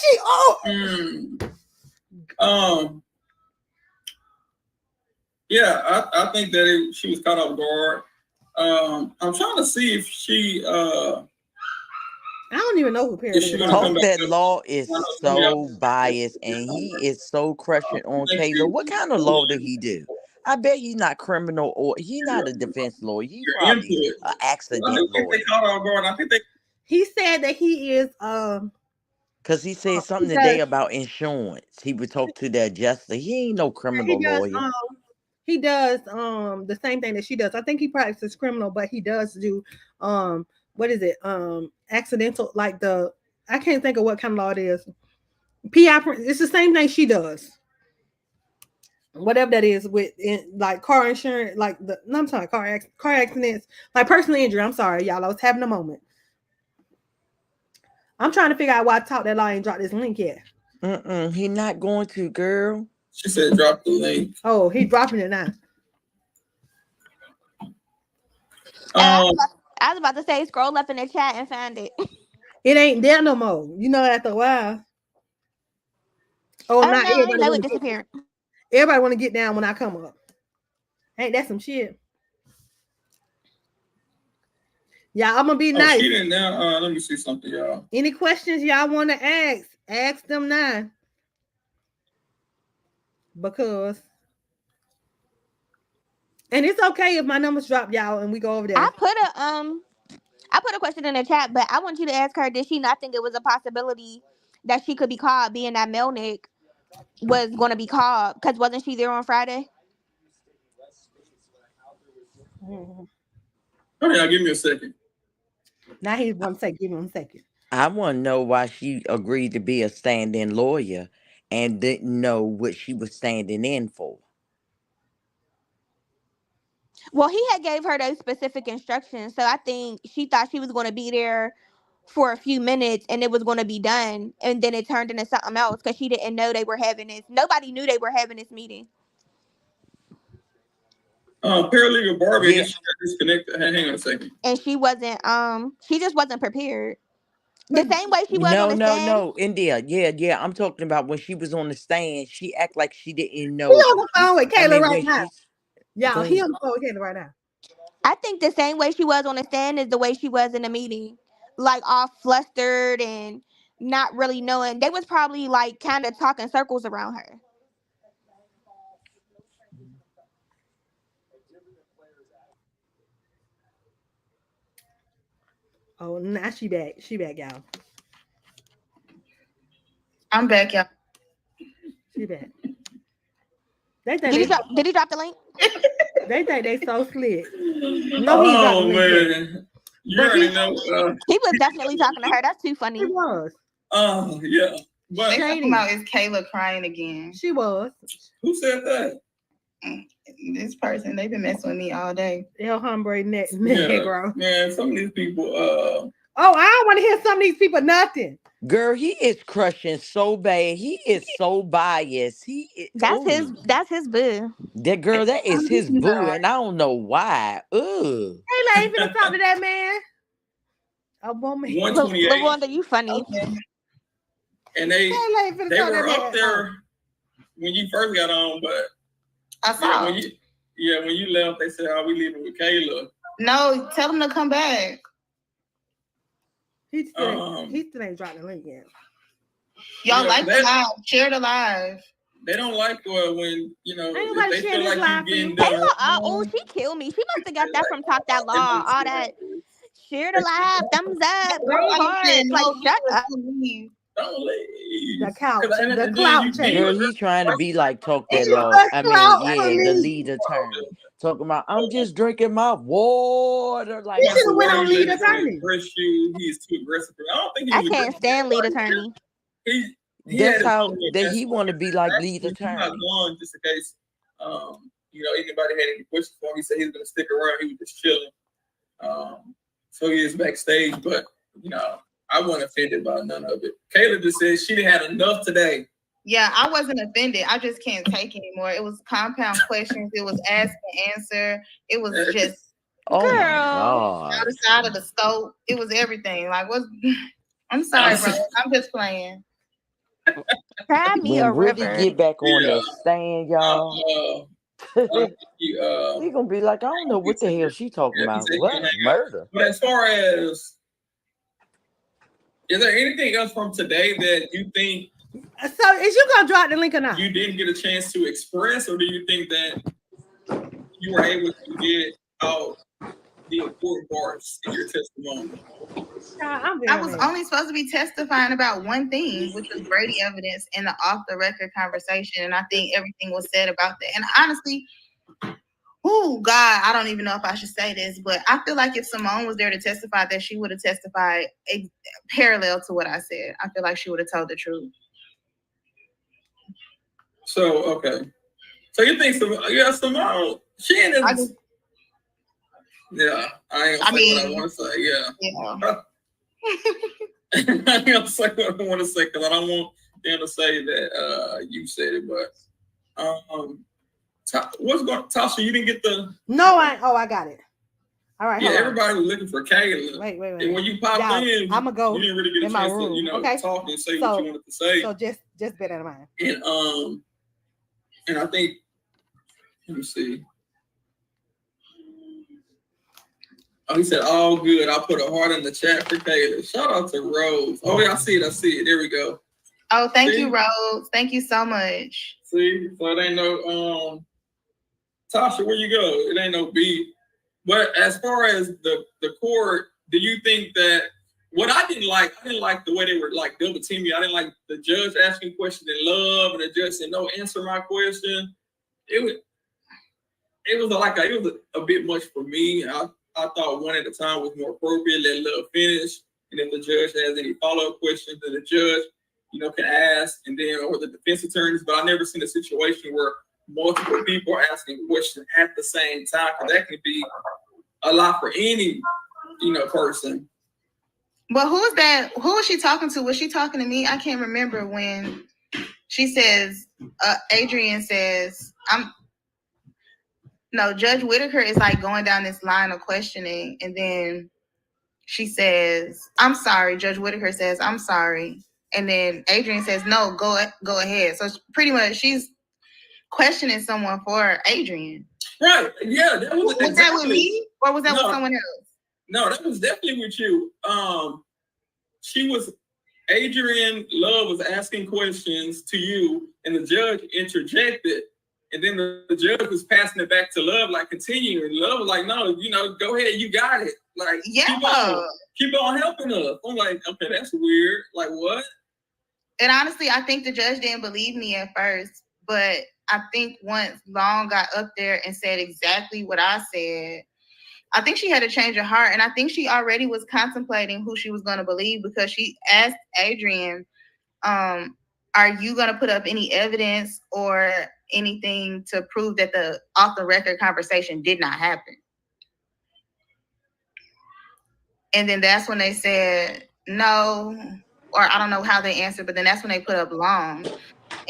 yeah, I think that she was caught off guard. I'm trying to see if she I don't even know who Talk That Law is so biased, and he is so crushing on Kayla. What kind of law did he do? I bet he's not criminal, or he's not a defense lawyer. He's probably an accident lawyer. He said that he is because he said something today about insurance. He would talk to the adjuster. He ain't no criminal lawyer. He does the same thing that she does. I think he practices criminal, but he does do what is it? Accidental, like I can't think of what kind of law it is. PI, it's the same thing she does. Whatever that is with like car insurance, like I'm sorry, car accidents, like personal injury. I'm sorry, y'all. I was having a moment. I'm trying to figure out why Talk That Law ain't dropped this link yet. He not going to, girl. She said drop the link. Oh, he dropping it now. I was about to say, scroll up in the chat and find it. It ain't there no more. You know, after a while. Oh, not everybody. That would disappear. Everybody want to get down when I come up. Ain't that some shit? Yeah, I'm gonna be nice. She didn't now. Let me see something, y'all. Any questions y'all want to ask them now. Because, and it's okay if my numbers drop, y'all, and we go over there. I put a question in the chat, but I want you to ask her, did she not think it was a possibility that she could be called, being that Melnick was going to be called? Because wasn't she there on Friday? Honey, give me a second. Now he's one second. Give me 1 second. I want to know why she agreed to be a stand-in lawyer and didn't know what she was standing in for. Well, he had gave her those specific instructions, so I think she thought she was going to be there for a few minutes and it was going to be done, and then it turned into something else because she didn't know they were having this. Nobody knew they were having this meeting. Paralegal Barbie, Yeah. she got disconnected. Hang on a second. And she wasn't. She just wasn't prepared. The same way she was on the stand. No, India. Yeah. I'm talking about when she was on the stand. She act like she didn't He know. on the phone with Kayla right when now. Y'all, he Go on the phone with Kayla right now. I think the same way she was on the stand is the way she was in the meeting, like all flustered and not really knowing. They was probably like kind of talking circles around her. Oh, now she back. She back, y'all. I'm back, y'all. She back. Did he drop the link? They think they so slick. No, he dropped the link. Man. You already know. He was definitely talking to her. That's too funny. He was. Yeah. But they talking about is Kayla crying again. She was. Who said that? This person, they've been messing with me all day. El hombre negro. Yeah, man, some of these people. Oh, I don't want to hear some of these people nothing. Girl, he is crushing so bad. He is so biased. That's his boo. That girl, that is his boo, and I don't know why. Ugh. Kayla ain't finna talk to that man. A woman. 128. LaWanda, you funny. Okay. And they were up there when you first got on, but I saw. When you left, they said, "Oh, we leaving with Kayla." No, tell them to come back. He still ain't dropped the link yet. Y'all like the live. Share the live. They don't like when, Ain't they feel like you getting Kayla, done. she killed me. She must have got that from Talk That Law. All that. Share the live, thumbs up, green hearts. Like, shut up. Don't leave. The couch, the clout chain. Girl, he trying to be like Talk That Law. The lead attorney. Talking about, I'm just drinking my water. Like, he should have went on lead attorney. He's too aggressive. I can't stand lead attorney. That's how he want to be like lead attorney. He's not going just in case, anybody had any questions for him. He said he's going to stick around. He was just chilling. So he is backstage, but, I wasn't offended by none of it. Kayla just said she didn't have enough today. Yeah, I wasn't offended. I just can't take anymore. It was compound questions. It was ask and answer. It was just out of side of the scope. It was everything. Like, I'm sorry, bro. I'm just playing. Cry me a really river. get back on that stand, y'all. He gonna be like, I don't know what the hell she talking about. What murder? But as far as, is there anything else from today that you think? So is you gonna drop the link or not? You didn't get a chance to express, or do you think that you were able to get out the important parts in your testimony? I was only supposed to be testifying about one thing, which was Brady evidence in the off the record conversation, and I think everything was said about that. And honestly, oh God, I don't even know if I should say this, but I feel like if Simone was there to testify, that she would have testified parallel to what I said. I feel like she would have told the truth. So okay, so you think Simone? She ain't. Yeah, I ain't gonna say what I want to say. Yeah. I ain't gonna say what I want to say because I don't want them to say that you said it. But what's going? Tasha, you didn't get the. No, I got it. All right. Yeah, everybody was looking for Kayla. Wait. And when you popped in, I'm gonna go. You didn't really get a chance to, talk and say what you wanted to say. So just bear that in mind. And I think, let me see. Oh, he said, all good. I'll put a heart in the chat for Kayla. Shout out to Rose. Oh, yeah, I see it. There we go. Oh, thank you, Rose. Thank you so much. See, so it ain't no, Tasha, where you go? It ain't no beat. But as far as the court, do you think that, what I didn't like the way they were like double teaming me. I didn't like the judge asking questions in love and the judge said, no, answer my question. It was a bit much for me. I thought one at a time was more appropriate. Let love finish, and if the judge has any follow-up questions, then the judge, can ask, and then or the defense attorneys. But I've never seen a situation where multiple people are asking questions at the same time, because that can be a lot for any, person. But who's that? Who was she talking to? Was she talking to me? I can't remember when she says, Adrian says, Judge Whitaker is like going down this line of questioning. And then she says, I'm sorry. Judge Whitaker says, I'm sorry. And then Adrian says, no, go ahead. So pretty much she's questioning someone for Adrian. Right. Yeah. That was that with me or was that with someone else? No, that was definitely with you. Adrian Love was asking questions to you and the judge interjected. And then the judge was passing it back to Love, like continuing. Love was like, no, go ahead, you got it. Like, keep on helping us. I'm like, okay, that's weird. Like, what? And honestly, I think the judge didn't believe me at first, but I think once Long got up there and said exactly what I said, I think she had a change of heart. And I think she already was contemplating who she was going to believe because she asked Adrian, are you going to put up any evidence or anything to prove that the off the record conversation did not happen? And then that's when they said no, or I don't know how they answered, but then that's when they put up Long.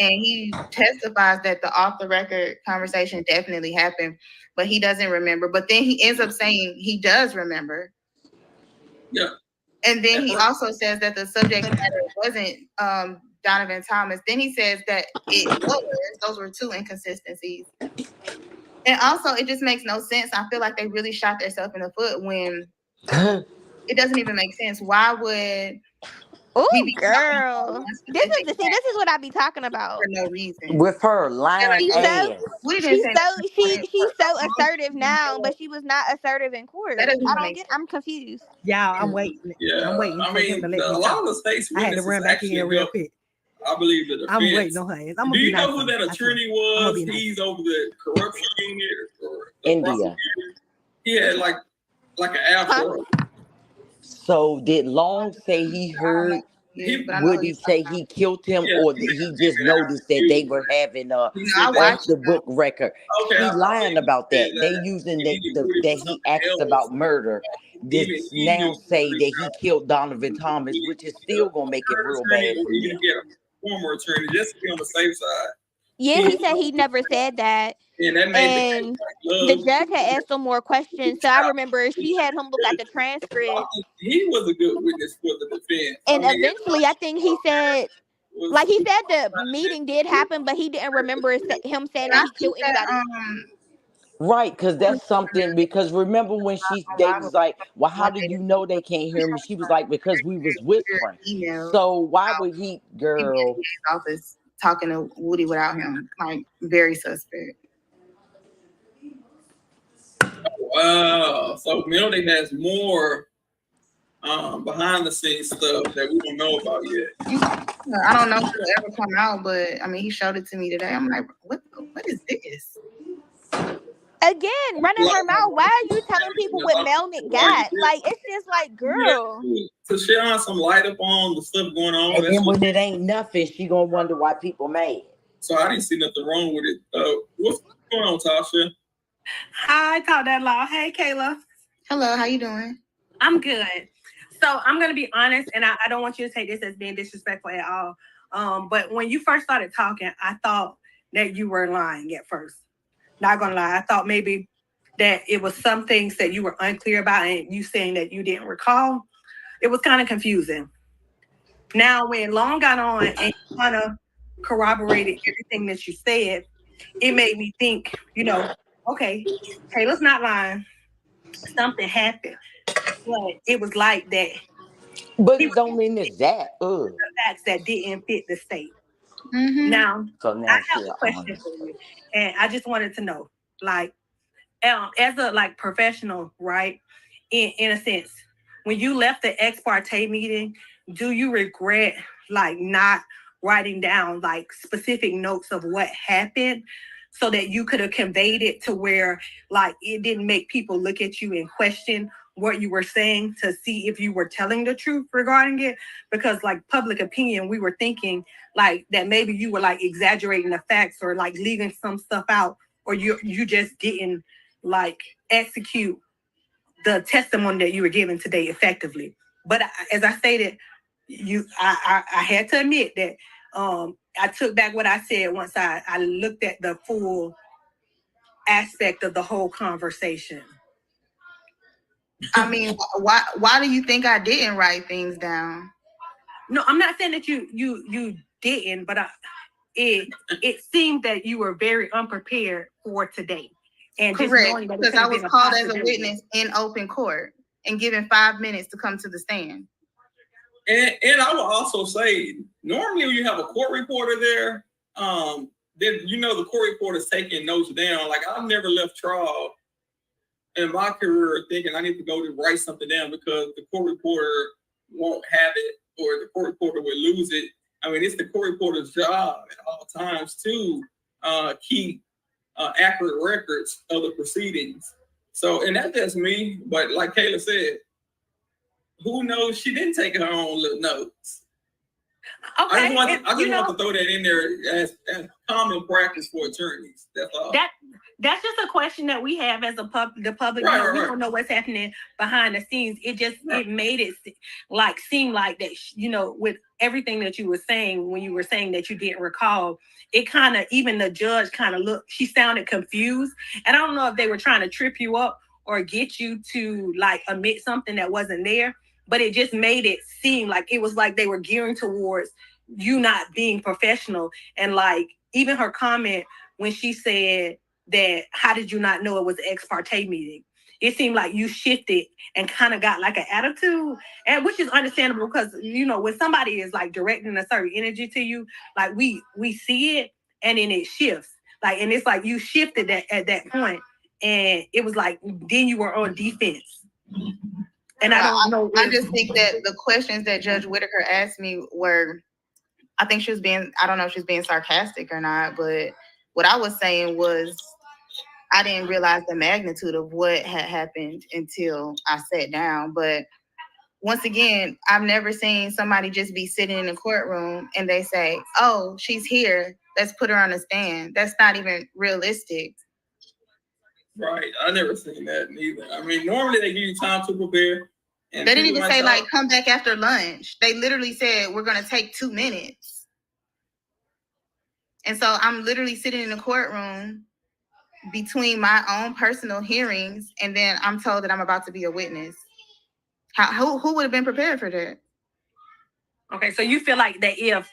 And he testifies that the off the record conversation definitely happened, but he doesn't remember. But then he ends up saying he does remember. Yeah. And then he also says that the subject matter wasn't Donovan Thomas. Then he says that it was. Those were two inconsistencies. And also, it just makes no sense. I feel like they really shot themselves in the foot when it doesn't even make sense. Why would... Oh, girl. This is what I be talking about. For no reason. With her lying She's ass. she's so assertive now, but she was not assertive in court. I'm confused. Yeah, I'm waiting. Yeah. I'm waiting. I mean, a lot of the state's I had to run back in here real quick. I believe the defense. I'm waiting on her. Do you know who that attorney was? He's over the corruption unit or India. He had like an afro. So did Long say he heard? Would he say he killed him, or did he just notice that they were having off the book record? He lying about that. They using that he asked about murder. This now say that he killed Donovan Thomas, which is still gonna make it real bad for them. Former attorney, just to be on the safe side. Yeah, he said he never said that. And the judge had asked him more questions. So I remember she had him look at the transcript. He was a good witness for the defense. And eventually, I think he said, the meeting did happen, but he didn't remember him saying that he killed anybody. Right, because that's something. Because remember when they was like, "Well, how did you know they can't hear me?" She was like, "Because we was whispering." So why would he, girl? Office talking to Woody without him, like very suspect. Wow. So Melody has more behind the scenes stuff that we don't know about yet. I don't know if it'll ever come out, but I mean, he showed it to me today. I'm like, what is this? Again, running her mouth. Why are you telling people what Melnick got? Like, it's just like, girl. To shine some light up on the stuff going on. And then when it ain't nothing, she gonna wonder why people mad. So I didn't see nothing wrong with it. What's going on, Tasha? Hi, talk that loud. Hey, Kayla. Hello, how you doing? I'm good. So I'm gonna be honest, and I don't want you to take this as being disrespectful at all. But when you first started talking, I thought that you were lying at first. Not gonna lie, I thought maybe that it was some things that you were unclear about, and you saying that you didn't recall. It was kind of confusing. Now, when Long got on and kind of corroborated everything that you said, it made me think, okay, Kayla's not lying. Something happened, but it was like that. But it don't mean it's that. The facts that didn't fit the state. Mm-hmm. Now, I have a question for you, and I just wanted to know, like, as a professional, right? In a sense, when you left the ex parte meeting, do you regret not writing down specific notes of what happened, so that you could have conveyed it to where it didn't make people look at you and question what you were saying to see if you were telling the truth regarding it? Because public opinion, we were thinking that maybe you were exaggerating the facts or leaving some stuff out, or you just didn't execute the testimony that you were giving today effectively. But as I stated, I had to admit that I took back what I said once I looked at the full aspect of the whole conversation. I mean, why do you think I didn't write things down? No, I'm not saying that you didn't, but it seemed that you were very unprepared for today. And correct, because I was called as a witness in open court and given 5 minutes to come to the stand. And I will also say, normally when you have a court reporter there, then the court reporter is taking notes down. Like I've never left trial in my career thinking I need to go to write something down because the court reporter won't have it or the court reporter will lose it. I mean, it's the court reporter's job at all times to keep accurate records of the proceedings. So, and that's just me. But like Kayla said, who knows? She didn't take her own little notes. Okay, I just want to throw that in there as common practice for attorneys. That's all. That's just a question that we have as the public. Right, we don't know what's happening behind the scenes. It made it seem like that, with everything that you were saying when you were saying that you didn't recall, it kind of, even the judge kind of looked, she sounded confused. And I don't know if they were trying to trip you up or get you to admit something that wasn't there, but it just made it seem like it was like they were gearing towards you not being professional. And even her comment when she said that, how did you not know it was an ex parte meeting? It seemed like you shifted and kind of got an attitude, and which is understandable because, when somebody is directing a certain energy to you, we see it and then it shifts. And it's like you shifted at that point, and it was then you were on defense. And I don't know. I just think that the questions that Judge Whitaker asked me were, I think she was I don't know if she was being sarcastic or not, but what I was saying was I didn't realize the magnitude of what had happened until I sat down. But once again, I've never seen somebody just be sitting in the courtroom and they say, oh, she's here, let's put her on the stand. That's not even realistic. Right. I never seen that neither. I mean, normally they give you time to prepare. They didn't even say come back after lunch. They literally said, we're going to take 2 minutes. And so I'm literally sitting in the courtroom between my own personal hearings, and then I'm told that I'm about to be a witness. Who would have been prepared for that? Okay, so you feel like that if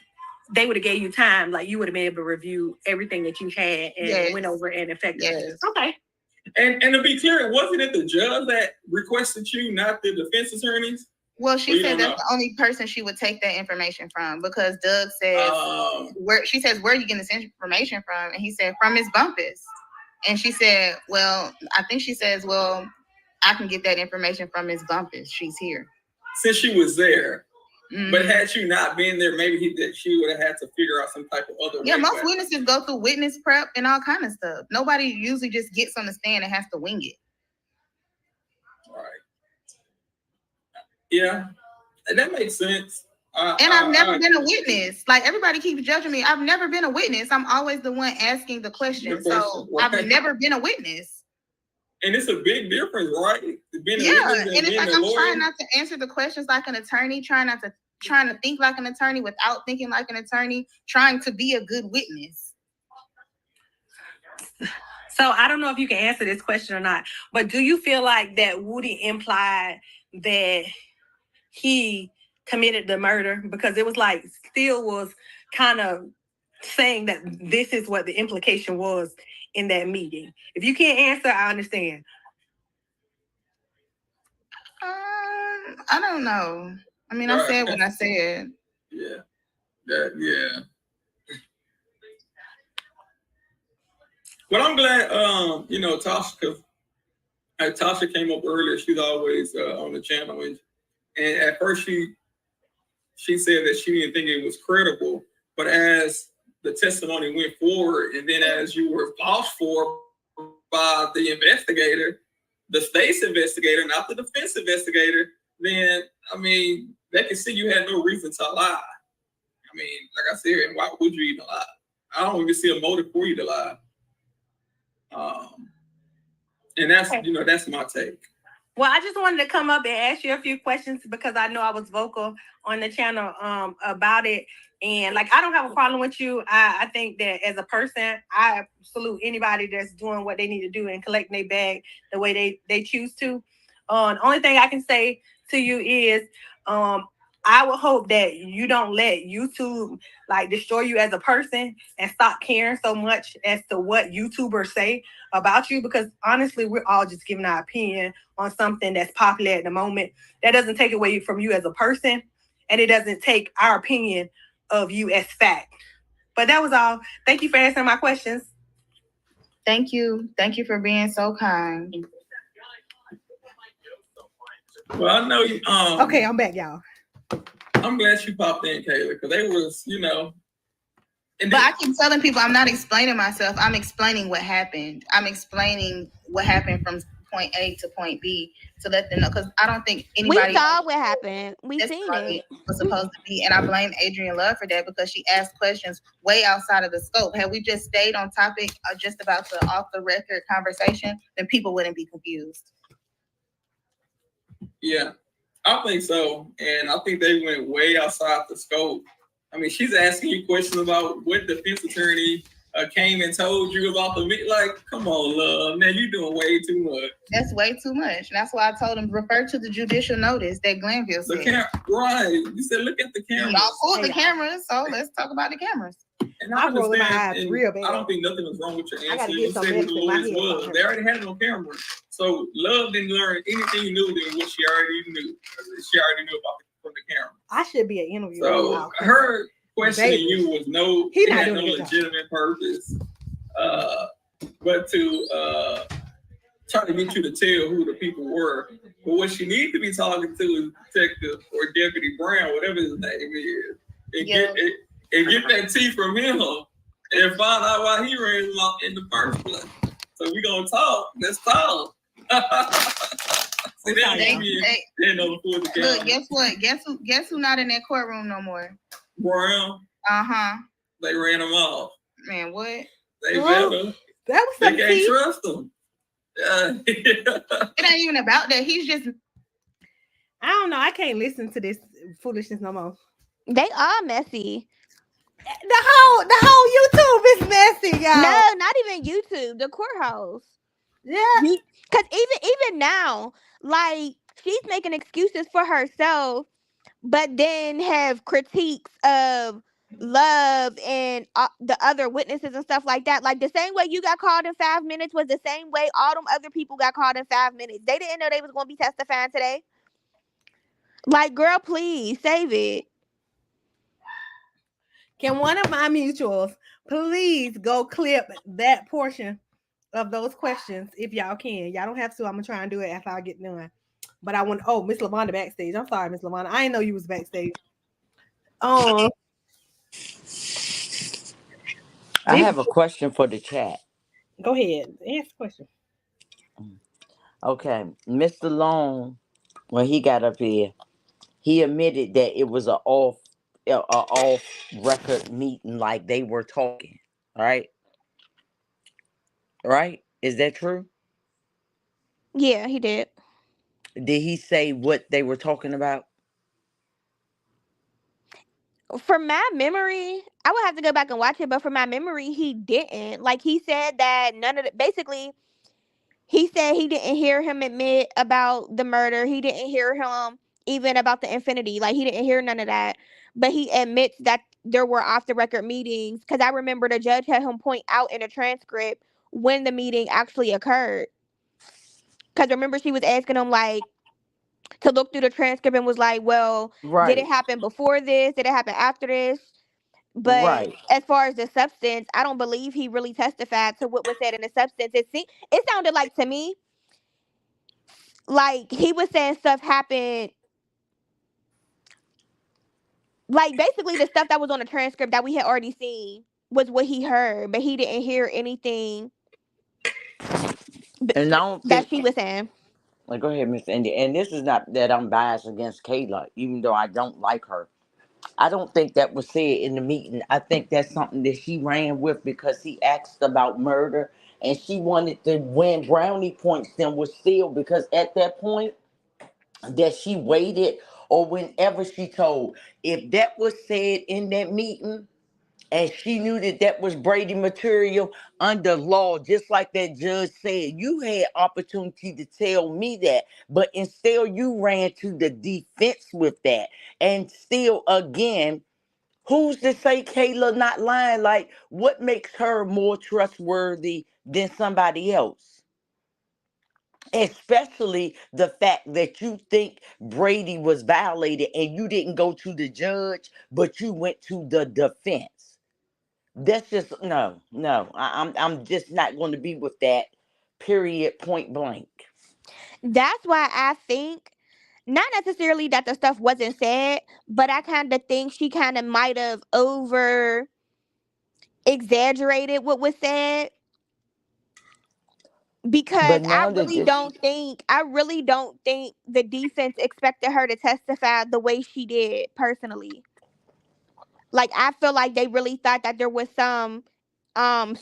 they would have gave you time, you would have been able to review everything that you had and went over and effective. Yes. Okay. And to be clear, wasn't it the judge that requested you, not the defense attorneys? Well, she said that's the only person she would take that information from, because Doug says, where are you getting this information from? And he said, from Ms. Bumpus. And she said, well, I think she says, well, I can get that information from Ms. Bumpus. She's here. Since she was there. Mm-hmm. But had you not been there, maybe she would have had to figure out some type of other way. Yeah, most witnesses go through witness prep and all kind of stuff. Nobody usually just gets on the stand and has to wing it. Right. Yeah, that makes sense. And I've never been a witness. Everybody keeps judging me. I've never been a witness. I'm always the one asking the question. So I've never been a witness. And it's a big difference, right? And it's I'm trying not to answer the questions like an attorney, trying to think like an attorney without thinking like an attorney, trying to be a good witness. So I don't know if you can answer this question or not, but do you feel like that Woody implied that he committed the murder? Because it was still was kind of saying that this is what the implication was in that meeting. If you can't answer, I understand. I don't know. I mean, I said what I said. Yeah. Yeah. But I'm glad, Tasha, because Tasha came up earlier. She's always on the channel. And at first she said that she didn't think it was credible. But as the testimony went forward, and then as you were vouched for by the investigator, the state's investigator, not the defense investigator, then, I mean, they can see you had no reason to lie. I mean, like I said, why would you even lie? I don't even see a motive for you to lie. And that's, that's my take. Well, I just wanted to come up and ask you a few questions because I know I was vocal on the channel about it. And like, I don't have a problem with you. I think that as a person, I salute anybody that's doing what they need to do and collecting their bag the way they choose to. The only thing I can say to you is I would hope that you don't let YouTube like destroy you as a person and stop caring so much as to what YouTubers say about you, because honestly, we're all just giving our opinion on something that's popular at the moment. That doesn't take away from you as a person, and it doesn't take our opinion of you as fact. But that was all. Thank you for answering my questions. Thank you. Thank you for being so kind. Well, I know you. Okay, I'm back, y'all. I'm glad you popped in, Kayla, because they was, But I keep telling people I'm not explaining myself. I'm explaining what happened. I'm explaining what happened from point A to point B to let them know, because I don't think anybody. We saw what happened. We seen it. Was supposed to be, and I blame Adrienne Love for that because she asked questions way outside of the scope. Had we just stayed on topic, just about the off the record conversation, then people wouldn't be confused. Yeah, I think so, and I think they went way outside the scope. I mean, she's asking you questions about what defense attorney came and told you about the meet. Like, come on, love, man, you doing way too much. That's way too much. That's why I told him refer to the judicial notice that Glenville said. Right? You said look at the cameras. Y'all pulled the cameras, so let's talk about the cameras. And I rolling my eyes real bad. I don't think nothing was wrong with your answer. You said who the lawyers was. They already had it on camera. So Love didn't learn anything new than what she already knew. She already knew about from the camera. I should be an interviewer. So her questioning you was had no legitimate purpose. But to try to get you to tell who the people were. But what she needs to be talking to is Detective or Deputy Brown, whatever his name is, and get that tea from him and find out why he ran in the first place. So we gonna talk. Let's talk. Look, guess what? Guess who not in that courtroom no more? Brown. They ran him off. Man, what? They better. That was they can't trust them. It ain't even about that. He's just. I don't know. I can't listen to this foolishness no more. They are messy. The whole YouTube is messy, y'all. No, not even YouTube. The courthouse. Yeah. Because even now, like, she's making excuses for herself, but then have critiques of Love and the other witnesses and stuff like that. Like, the same way you got called in 5 minutes was the same way all them other people got called in 5 minutes. They didn't know they was going to be testifying today. Like, girl, please save it. Can one of my mutuals please go clip that portion of those questions if y'all can? Y'all don't have to. I'm gonna try and do it after I get done. But I want. Oh, Miss Lavonda backstage. I'm sorry, Miss Lavonda. I didn't know you was backstage. I have a question for the chat. Go ahead. Ask the question. Okay, Mr. Long, when he got up here, he admitted that it was a off record meeting, like they were talking, right? Right? Is that true? Yeah, he did. Did he say what they were talking about? From my memory, I would have to go back and watch it, but from my memory, he didn't. Like, he said that basically, he said he didn't hear him admit about the murder. He didn't hear him even about the infinity. Like, he didn't hear none of that. But he admits that there were off the record meetings, because I remember the judge had him point out in a transcript when the meeting actually occurred. Because remember, she was asking him, like, to look through the transcript and was like, well, did it happen before this? Did it happen after this? But as far as the substance, I don't believe he really testified to what was said in the substance. It sounded like to me, like he was saying stuff happened. Like, basically the stuff that was on the transcript that we had already seen was what he heard, but he didn't hear anything And I don't that think, she was saying. Like, go ahead, Miss Indy. And this is not that I'm biased against Kayla, even though I don't like her. I don't think that was said in the meeting. I think that's something that she ran with because he asked about murder and she wanted to win brownie points then was sealed because at that point that she waited or whenever she told, if that was said in that meeting, and she knew that that was Brady material under law, just like that judge said. You had opportunity to tell me that, but instead you ran to the defense with that. And still, again, who's to say Kayla not lying? Like, what makes her more trustworthy than somebody else? Especially the fact that you think Brady was violated and you didn't go to the judge, but you went to the defense. That's just no. I'm just not going to be with that. Period. Point blank. That's why I think not necessarily that the stuff wasn't said, but I kind of think she kind of might have over exaggerated what was said because But now that I really don't think the defense expected her to testify the way she did personally. Like I feel like they really thought that there was some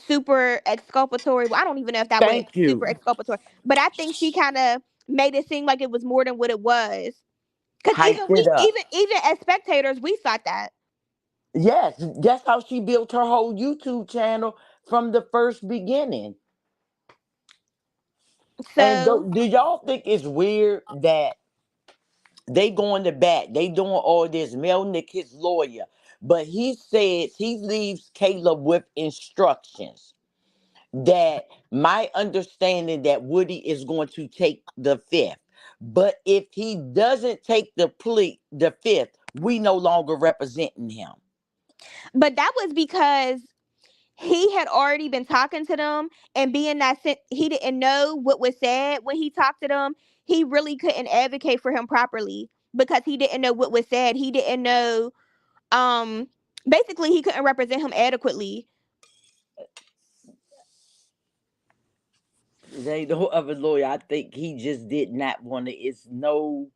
super exculpatory. Well, I don't even know if that was thank super you. exculpatory, but I think she kind of made it seem like it was more than what it was. Cause even Hyped we it up. even as spectators, we thought that. Yes, that's how she built her whole YouTube channel from the first beginning. And So do y'all think it's weird that they going to bat? They doing all this. Melnick, his lawyer, but he says he leaves Kayla with instructions that my understanding that Woody is going to take the fifth. But if he doesn't take the fifth, we no longer representing him. but that was because he had already been talking to them, and being that he didn't know what was said when he talked to them, he really couldn't advocate for him properly because he didn't know what was said. He didn't know, um, basically, he couldn't represent him adequately. They no other lawyer. I think he just did not want to. It's no.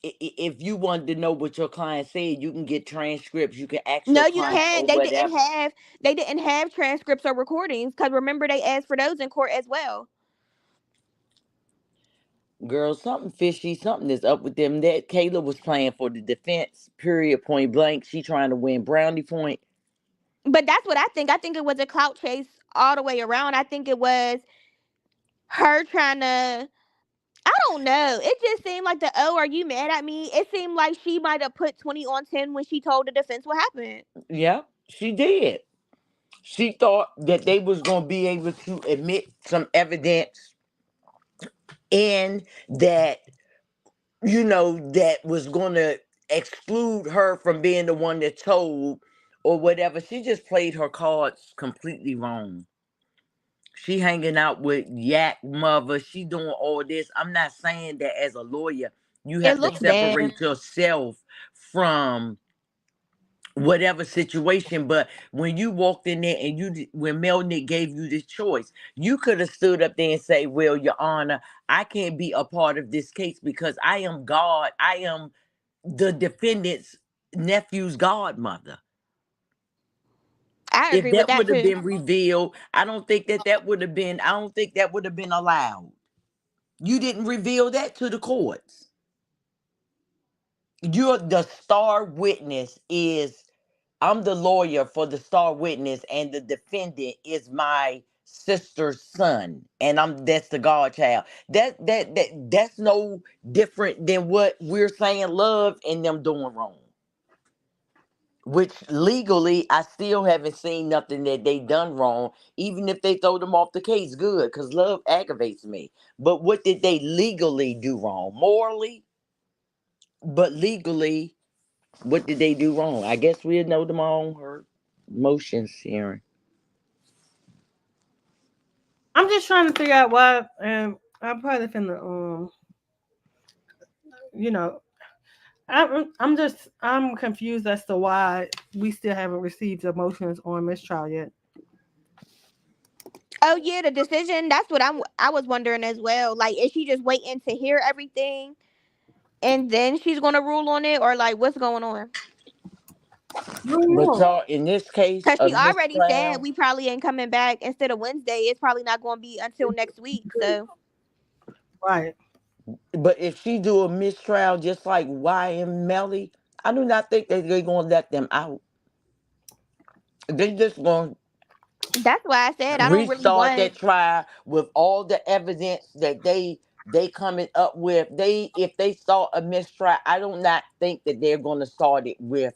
If you wanted to know what your client said, you can get transcripts. You can ask No, your you client can't. or whatever. They didn't have transcripts or recordings because remember they asked for those in court as well. Girl, something fishy, something is up with them. That Kayla was playing for the defense, period, point blank. She trying to win brownie point. But that's what I think. I think it was a clout chase all the way around. I think it was her trying to. I don't know. It just seemed like are you mad at me? It seemed like she might have put 20 on 10 when she told the defense what happened. Yeah, she did. She thought that they was gonna be able to admit some evidence and that that was gonna exclude her from being the one that told or whatever. She just played her cards completely wrong. She hanging out with Yak mother. She doing all this. I'm not saying that as a lawyer, you It have to looks bad. separate yourself from whatever situation. But when you walked in there and when Melnick gave you the choice, you could have stood up there and say, "Well, Your Honor, I can't be a part of this case because I am God. I am the defendant's nephew's godmother." I If agree with that that would have too. been revealed, I don't think that would have been. I don't think that would have been allowed. You didn't reveal that to the courts. You're the star witness is I'm the lawyer for the star witness and the defendant is my sister's son and that's the godchild. That's no different than what we're saying love and them doing wrong. Which legally I still haven't seen nothing that they done wrong. Even if they throw them off the case, good, because love aggravates me. But what did they legally do wrong? Morally, but legally, what did they do wrong? I guess we'll know them on her motions, Sharon. I'm just trying to figure out why. I'm probably finna you know, I'm confused as to why we still haven't received the motions on mistrial yet. Oh yeah, the decision. That's what I was wondering as well. Like, is she just waiting to hear everything and then she's gonna rule on it, or like what's going on? But y'all, in this case Because of she already said mistrial, we probably ain't coming back instead of Wednesday. It's probably not going to be until next week. So Right. but if she do a mistrial just like Y and Melly, I do not think that they're gonna let them out. They just gonna that's why I said I don't really restart want. that trial with all the evidence that they coming up with. They if they start a mistrial, I do not think that they're gonna start it with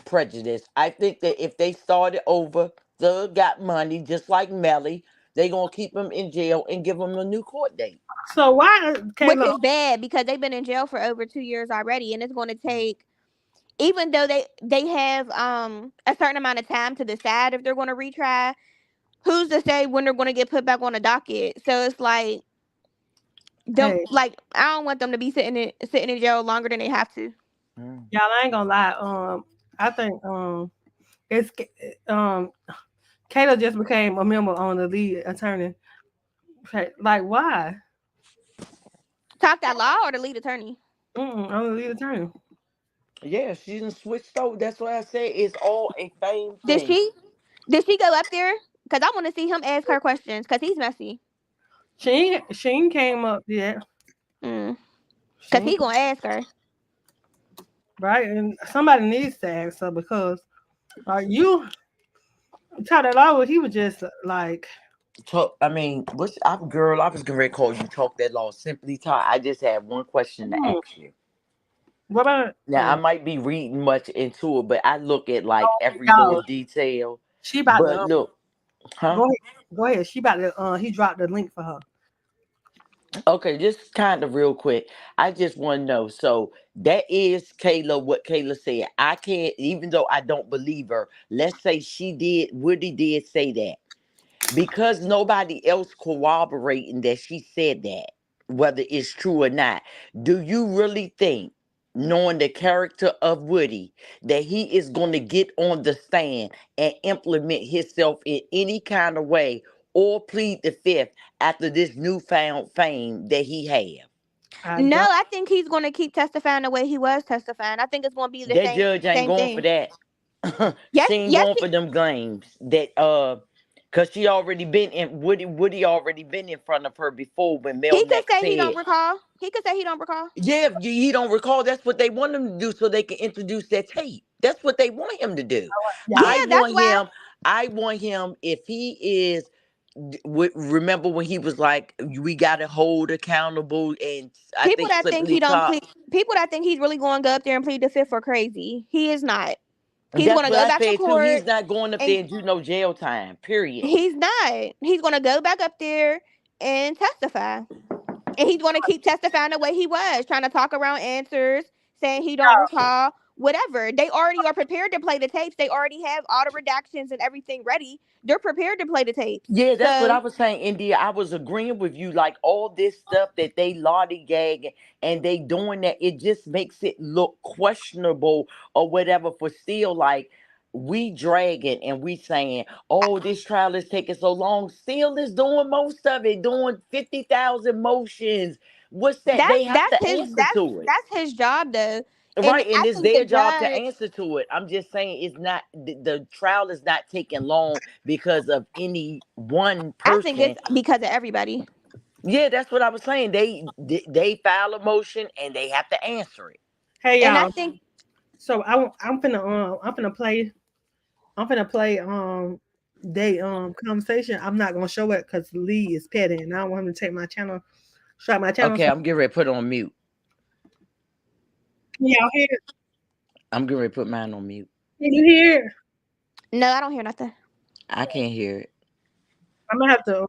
prejudice. I think that if they start it over, Thug got money just like Melly. They gonna keep him in jail and give him a new court date. So why, Which Kayla? is bad because they've been in jail for over 2 years already, and it's going to take. Even though they have a certain amount of time to decide if they're going to retry, who's to say when they're going to get put back on the docket? So it's like them Hey, like I don't want them to be sitting in jail longer than they have to. y'all, I ain't gonna lie. I think it's Kayla just became a member on the lead attorney. Like why? Top that law or the lead attorney? On the lead attorney. Yeah, she done switched over. That's why I say it's all a fame Did thing. she? Did she go up there? Because I want to see him ask her questions because he's messy. She ain't came up yet. Because he going to ask her. Right, and somebody needs to ask her because you tell that law he was just like. Talk. I mean, what's I'm girl? I was gonna call you talk that law. Simply talk. I just have one question to ask you. What about Now I might be reading much into it, but I look at like every little y'all? detail. She about But to look, huh? go ahead. Go ahead. She about to he dropped the link for her. Okay, just kind of real quick. I just want to know. So that is Kayla. What Kayla said. I can't, even though I don't believe her. Let's say she did. Woody did say that. Because nobody else corroborating that she said that, whether it's true or not, do you really think, knowing the character of Woody, that he is going to get on the stand and implement himself in any kind of way or plead the fifth after this newfound fame that he have? No, I think he's going to keep testifying the way he was testifying. I think it's going to be the That judge ain't same going for thing. that. Yes, She ain't yes, going for them claims that cause she already been in Woody already been in front of her before when he could Melnick say he don't said, recall. He could say he don't recall. yeah, he don't recall. That's what they want him to do so they can introduce that tape. That's what they want him to do. Yeah, I that's want why him. I want him if he is. Remember when he was like, "We got to hold accountable," and I people think that think simply he don't talk. plead, people that think he's really going to go up there and plead the fifth are crazy. He is not. He's going That's to what go I back to said too. court, He's not going up and there and do no jail time. Period. he's not. He's going to go back up there and testify. And he's going to keep testifying the way he was, trying to talk around answers, saying he don't recall, whatever. They already are prepared to play the tapes. They already have all the redactions and everything ready. They're prepared to play the tapes. Yeah, that's what I So was saying, India. I was agreeing with you. Like all this stuff that they lollygag and they doing that, it just makes it look questionable or whatever. For still, like we dragging and we saying, "Oh, this trial is taking so long." Still is doing most of it, doing 50,000 motions. What's that? They have to answer to it. that's his job though. And Right, and I it's think the their job to judge, answer to it. I'm just saying it's not the trial is not taking long because of any one I think person. it's because of everybody. Yeah, that's what I was saying. They file a motion and they have to answer it. Hey And I y'all. think So I'm finna play they conversation. I'm not gonna show it because Lee is petty and I don't want him to take my channel, shut my channel. Okay, So I'm getting ready to put it on mute. can y'all hear it? I'm getting ready to put mine on mute. Can you hear it? no, I don't hear nothing. I can't hear it. I'm gonna have to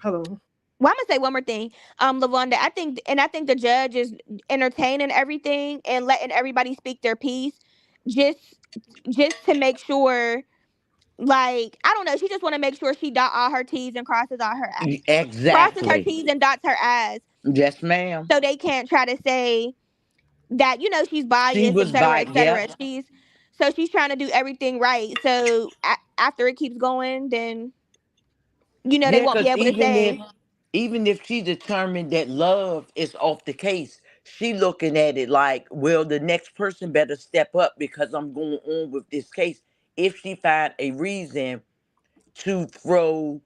hold on. Well, I'm gonna say one more thing, Lavonda. I think the judge is entertaining everything and letting everybody speak their piece, just just to make sure. Like I don't know, she just want to make sure she dot all her T's and crosses her Exactly. T's and dots her I's, Yes, ma'am. so they can't try to say that she's She biased, was etc., by etc. yep. She's trying to do everything right. So after it keeps going, then they Yeah, won't be because able to say. even if she determined that love is off the case, she looking at it like, well, the next person better step up because I'm going on with this case. If she find a reason to throw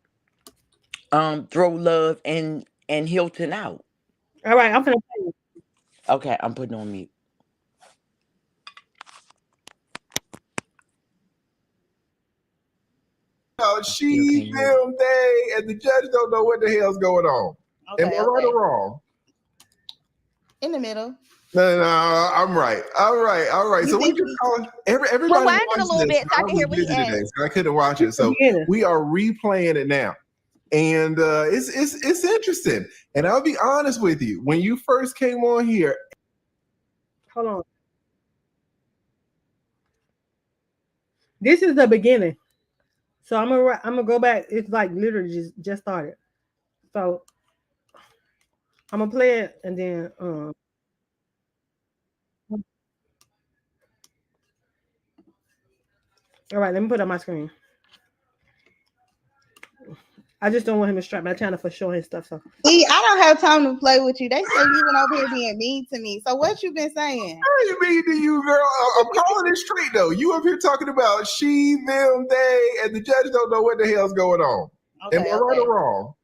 Love and Hilton out. All right, I'm gonna play it. Okay, I'm putting on mute. She, them, they, and the judge don't know what the hell's going on. Okay, Am I right or wrong? In the middle. No, I'm right. All right. So we just call everybody Rewind it a watched little this. bit so I I can was hear what he busy today, asked. so I couldn't watch it. So we are replaying it now. And it's interesting. And I'll be honest with you. When you first came on here, Hold on. This is the beginning. So I'm gonna go back. It's like literally just started. So I'm gonna play it and then all right, let me put it on my screen. I just don't want him to strike my channel for showing his stuff. So See, I don't have time to play with you. They say you went over here being mean to me. So what you been saying? I ain't mean to you, girl. I'm calling it straight though. You up here talking about she, them, they, and the judge don't know what the hell's going on. Okay, Am I right or wrong?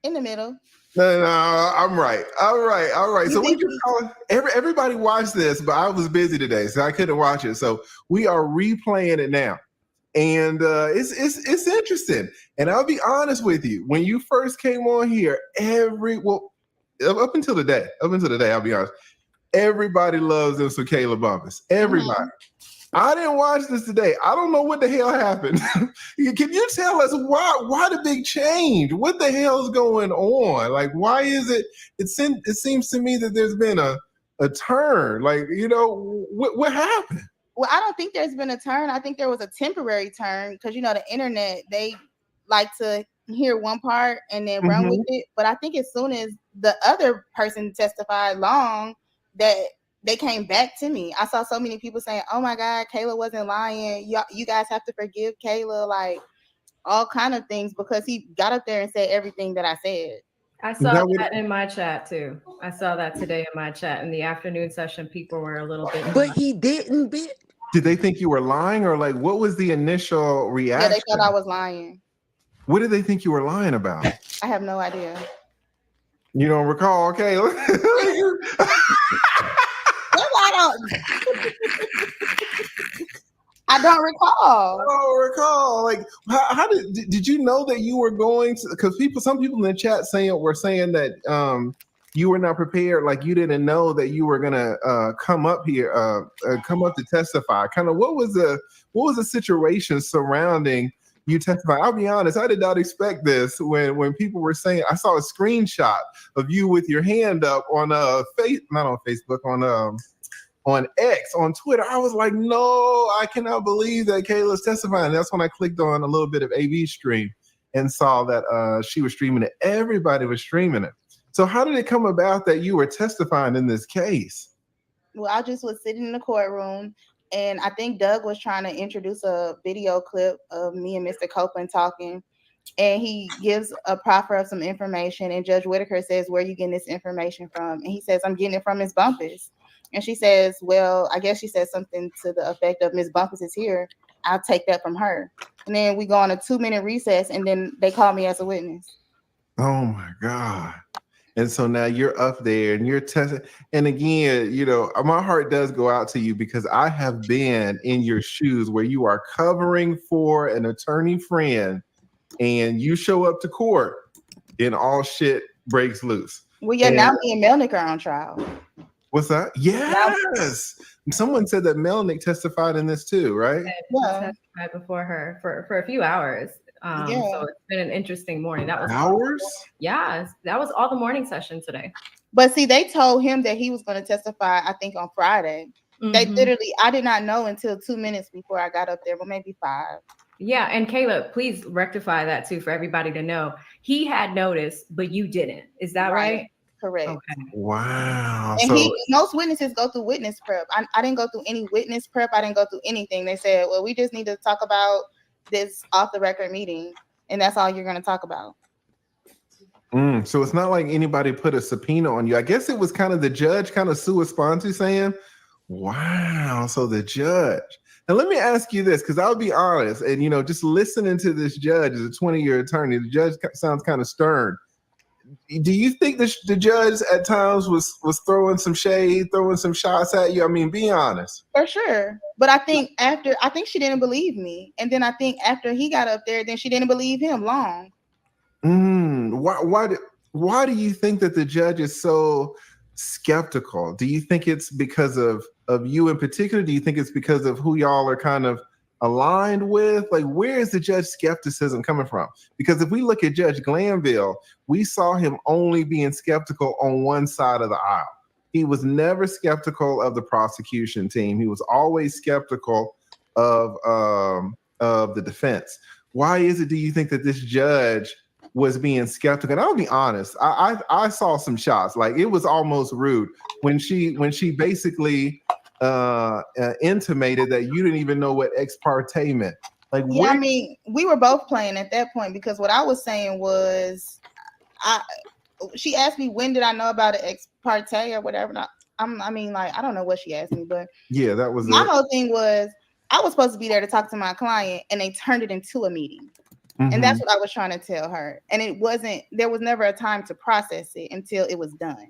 In the middle. No, I'm right. All right. So we just call everybody watch this, but I was busy today, so I couldn't watch it. So we are replaying it now. And it's interesting. And I'll be honest with you, when you first came on here, up until today, I'll be honest, everybody loves them some Kayla Bumpus. Everybody. I didn't watch this today. I don't know what the hell happened. Can you tell us why the big change? What the hell's going on? Like, why is it? It seems to me that there's been a turn. Like, what happened? Well, I don't think there's been a turn. I think there was a temporary turn because the internet, they like to hear one part and then run with it. But I think as soon as the other person testified long, that they came back to me. I saw so many people saying, "Oh my God, Kayla wasn't lying. You guys have to forgive Kayla," like all kind of things because he got up there and said everything that I said. I saw that in my chat too. I saw that today in my chat. In the afternoon session, people were a little bit. But he didn't, bitch. Did they think you were lying, or like what was the initial reaction? Yeah, they thought I was lying. What did they think you were lying about? I have no idea. You don't recall, Kayla? I don't recall. I don't recall. Like, how did you know that you were going to? Because some people in the chat were saying that you were not prepared. Like you didn't know that you were gonna come up here, come up to testify. Kind of what was the situation surrounding you testifying? I'll be honest, I did not expect this when people were saying. I saw a screenshot of you with your hand up on not on Facebook, on X, on Twitter. I was like, no, I cannot believe that Kayla's testifying. That's when I clicked on a little bit of AV stream and saw that she was streaming it. Everybody was streaming it. So how did it come about that you were testifying in this case? Well, I just was sitting in the courtroom, and I think Doug was trying to introduce a video clip of me and Mr. Copeland talking, and he gives a proffer of some information, and Judge Whitaker says, "Where are you getting this information from?" And he says, "I'm getting it from Ms. Bumpus." And she says, "Well, I guess she said something to the effect of Ms. Bumpus is here. I'll take that from her." And then we go on a 2-minute recess, and then they call me as a witness. Oh my God. And so now you're up there and you're testing. And again, my heart does go out to you because I have been in your shoes where you are covering for an attorney friend and you show up to court and all shit breaks loose. Well, yeah, now me and Melnick are on trial. What's that? Yes. Someone said that Melnick testified in this too, right? Yeah. Testified before her for a few hours. So it's been an interesting morning. That was hours. Yeah, that was all the morning session today. But see, they told him that he was going to testify, I think, on Friday. They literally, I did not know until 2 minutes before I got up there, but maybe 5. Yeah, and Kayla, please rectify that too for everybody to know. He had notice, but you didn't. Is that right? Correct. Okay. Wow. And most witnesses go through witness prep. I didn't go through any witness prep. I didn't go through anything. They said, well, we just need to talk about this off the record meeting, and that's all you're going to talk about. So it's not like anybody put a subpoena on you. I guess it was kind of the judge kind of sua sponte saying, wow, so the judge. Now let me ask you this, because I'll be honest, and just listening to this judge as a 20-year attorney, the judge sounds kind of stern. Do you think the judge at times was throwing some shade, throwing some shots at you? I mean, be honest. For sure. But I think she didn't believe me. And then I think after he got up there, then she didn't believe him long. Why do you think that the judge is so skeptical? Do you think it's because of you in particular? Do you think it's because of who y'all are kind of aligned with? Like, where is the judge skepticism coming from? Because if we look at Judge Glanville, we saw him only being skeptical on one side of the aisle. He was never skeptical of the prosecution team. He was always skeptical of the defense. Why is it, do you think, that this judge was being skeptical? And I'll be honest, I saw some shots. Like, it was almost rude when she basically intimated that you didn't even know what ex parte meant. Like, yeah, I mean, we were both playing at that point, because what I was saying was, she asked me when did I know about an ex parte or whatever. I mean, like, I don't know what she asked me, but yeah, that was my whole thing was I was supposed to be there to talk to my client, and they turned it into a meeting. And that's what I was trying to tell her. And there was never a time to process it until it was done.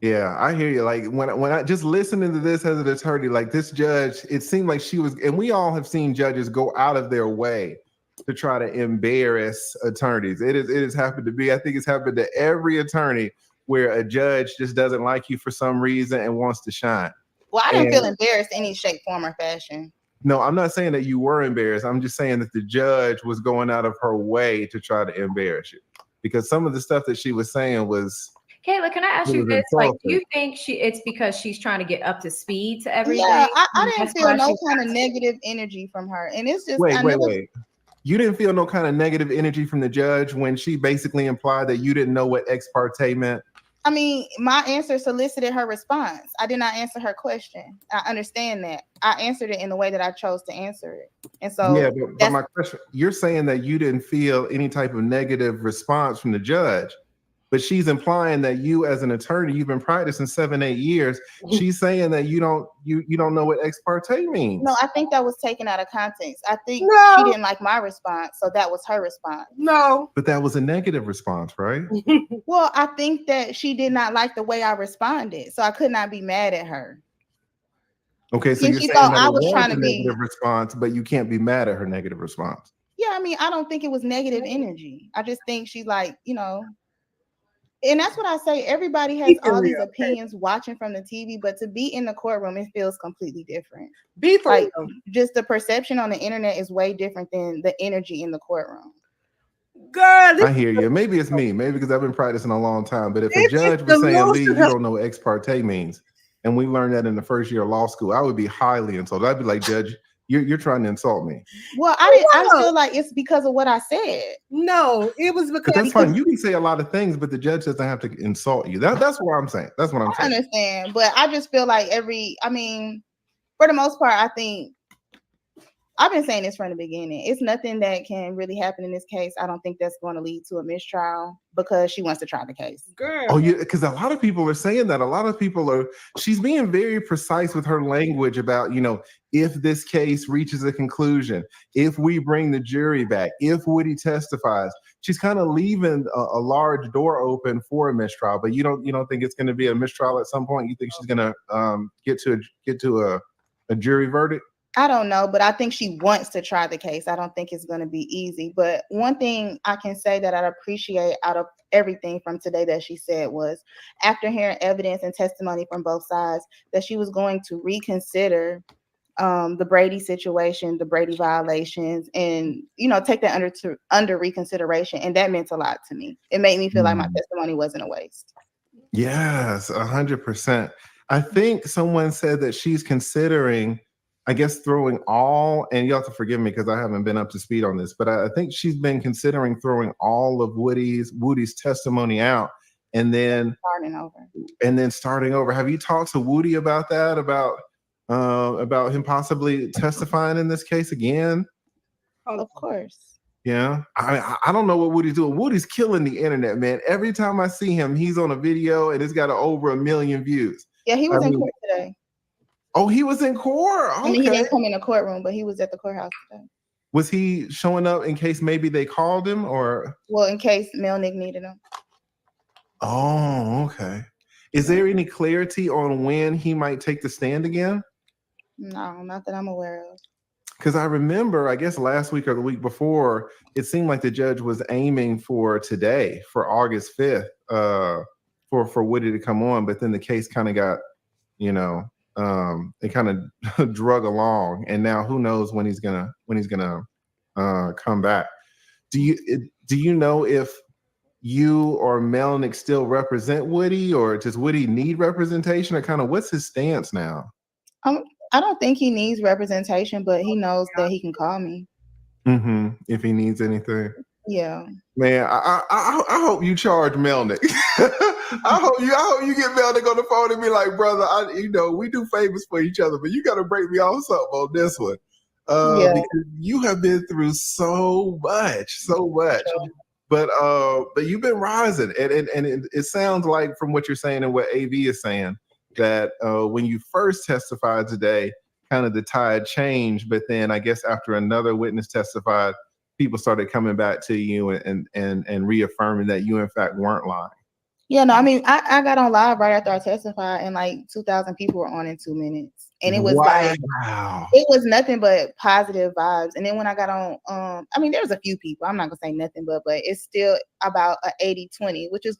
Yeah, I hear you. Like, when I just listening to this as an attorney, like, this judge, it seemed like she was, and we all have seen judges go out of their way to try to embarrass attorneys. It has happened to me. I think it's happened to every attorney where a judge just doesn't like you for some reason and wants to shine. Well, I didn't feel embarrassed in any shape, form, or fashion. No, I'm not saying that you were embarrassed. I'm just saying that the judge was going out of her way to try to embarrass you, because some of the stuff that she was saying was. Kayla, can I ask you this? Like, do you think it's because she's trying to get up to speed to everything? Yeah, I didn't feel no kind of negative energy from her. And it's just Wait. You didn't feel no kind of negative energy from the judge when she basically implied that you didn't know what ex parte meant? I mean, my answer solicited her response. I did not answer her question. I understand that. I answered it in the way that I chose to answer it. And so yeah, but my question, you're saying that you didn't feel any type of negative response from the judge, but she's implying that you, as an attorney, you've been practicing 7-8 years. She's saying that you don't know what ex parte means. No, I think that was taken out of context. I think she didn't like my response, so that was her response. No. But that was a negative response, right? Well, I think that she did not like the way I responded, so I could not be mad at her. Okay, so you're saying that I was trying to be negative response, but you can't be mad at her negative response. Yeah, I mean, I don't think it was negative energy. I just think she's like, and that's what I say. Everybody has all these opinions watching from the TV, but to be in the courtroom, it feels completely different. Just the perception on the internet is way different than the energy in the courtroom. Girl, I hear you. Maybe it's me. Maybe because I've been practicing a long time. But if a judge was saying, Lee, you don't know what ex parte means, and we learned that in the first year of law school, I would be highly insulted. I'd be like, Judge, you're trying to insult me. Well, I feel like it's because of what I said. No, it was because. But that's fine. You can say a lot of things, but the judge doesn't have to insult you. That's what I'm saying. That's what I'm saying. I understand, but I just feel like for the most part, I think I've been saying this from the beginning. It's nothing that can really happen in this case. I don't think that's going to lead to a mistrial because she wants to try the case. Girl. Oh, yeah, because a lot of people are saying that. A lot of people are. She's being very precise with her language about, if this case reaches a conclusion, if we bring the jury back, if Woody testifies. She's kind of leaving a large door open for a mistrial. But you don't think it's going to be a mistrial at some point? You think she's going to get to a jury verdict? I don't know, but I think she wants to try the case. I don't think it's going to be easy. But one thing I can say that I appreciate out of everything from today that she said was, after hearing evidence and testimony from both sides, that she was going to reconsider the Brady situation, the Brady violations, and take that under reconsideration. And that meant a lot to me. It made me feel like my testimony wasn't a waste. Yes, 100%. I think someone said that she's considering, I guess, throwing all, and you have to forgive me because I haven't been up to speed on this, but I think she's been considering throwing all of Woody's testimony out and then starting over. Have you talked to Woody about that? About him possibly testifying in this case again? Of course. Yeah, I don't know what Woody's doing. Woody's killing the internet, man. Every time I see him, he's on a video and it's got over 1 million views. Yeah, he was in court today. Oh, he was in court. Okay. I mean, he didn't come in the courtroom, but he was at the courthouse today. Was he showing up in case maybe they called him or? Well, in case Melnick needed him. Oh, okay. Is there any clarity on when he might take the stand again? No, not that I'm aware of. Because I remember, I guess last week or the week before, it seemed like the judge was aiming for today, for August 5th, for Woody to come on. But then the case kind of got, it kind of drug along, and now who knows when he's gonna come back. Do you know if you or Melnick still represent Woody, or does Woody need representation, or kind of what's his stance now? I don't think he needs representation, but he knows that he can call me. Mm-hmm. If he needs anything. Yeah. Man, I hope you charge Melnick. I hope you get Melnick on the phone and be like, brother, we do favors for each other, but you got to break me off something on this one. Because you have been through so much. But you've been rising, and it sounds like from what you're saying and what AV is saying that when you first testified today, kind of the tide changed. But then I guess after another witness testified, people started coming back to you and reaffirming that you in fact weren't lying. Yeah, no, I mean, I got on live right after I testified, and like 2,000 people were on in 2 minutes, and it was it was nothing but positive vibes. And then when I got on, I mean, there was a few people. I'm not gonna say nothing, but it's still about a 80-20, which has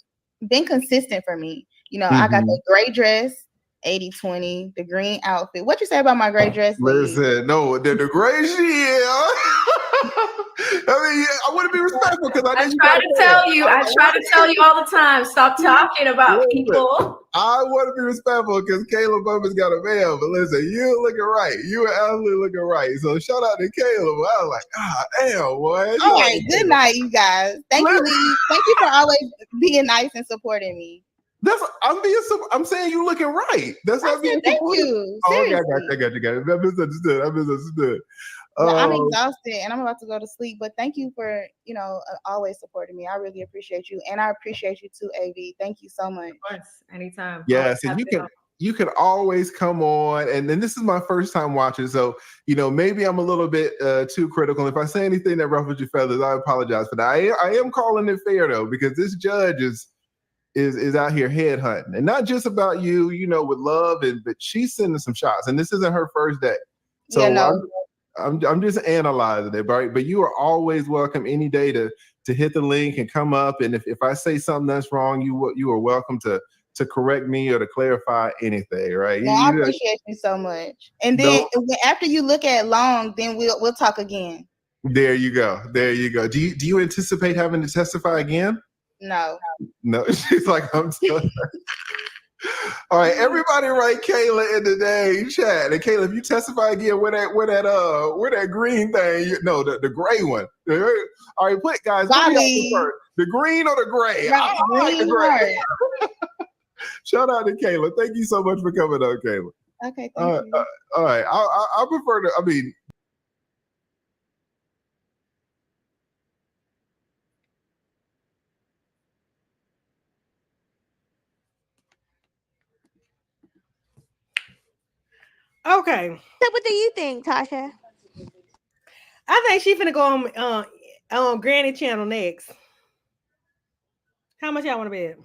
been consistent for me. I got the gray dress, 80-20, the green outfit. What you say about my gray dress? Listen, no, the gray I mean, I want to be respectful because I try to tell you all the time, stop talking about people. I want to be respectful because Kayla Bumpus got a man, but listen, you looking right. You are absolutely looking right. So shout out to Kayla. I was like, damn, boy. All right, good night, you guys. Thank you, Lee. Thank you for always being nice and supporting me. I'm saying you looking right. That's what I'm being. Thank you. Oh, okay, I got you. I misunderstood. I'm exhausted and I'm about to go to sleep. But thank you for always supporting me. I really appreciate you, and I appreciate you too, AV. Thank you so much. Of course, anytime. Yes, and you can always come on. And then this is my first time watching, so maybe I'm a little bit too critical. If I say anything that ruffles your feathers, I apologize for that. I am calling it fair though, because this judge is out here headhunting, and not just about you, with love, but she's sending some shots, and this isn't her first day. So yeah, no. I'm just analyzing it, right? But you are always welcome any day to hit the link and come up. And if I say something that's wrong, you are welcome to correct me or to clarify anything, right? No, I appreciate you so much. And then after you look at Long, then we'll talk again. There you go. Do you anticipate having to testify again? No. She's like, I'm done. All right, everybody write Kayla in the dang chat. And Kayla, if you testify again, where that green thing? The gray one. All right, guys. The green or the gray? Right, green the gray. Shout out to Kayla. Thank you so much for coming on, Kayla. Okay, thank you. All right, I prefer to. I mean. Okay. So what do you think, Tasha? I think she's finna go on Granny channel next. How much y'all want to bet?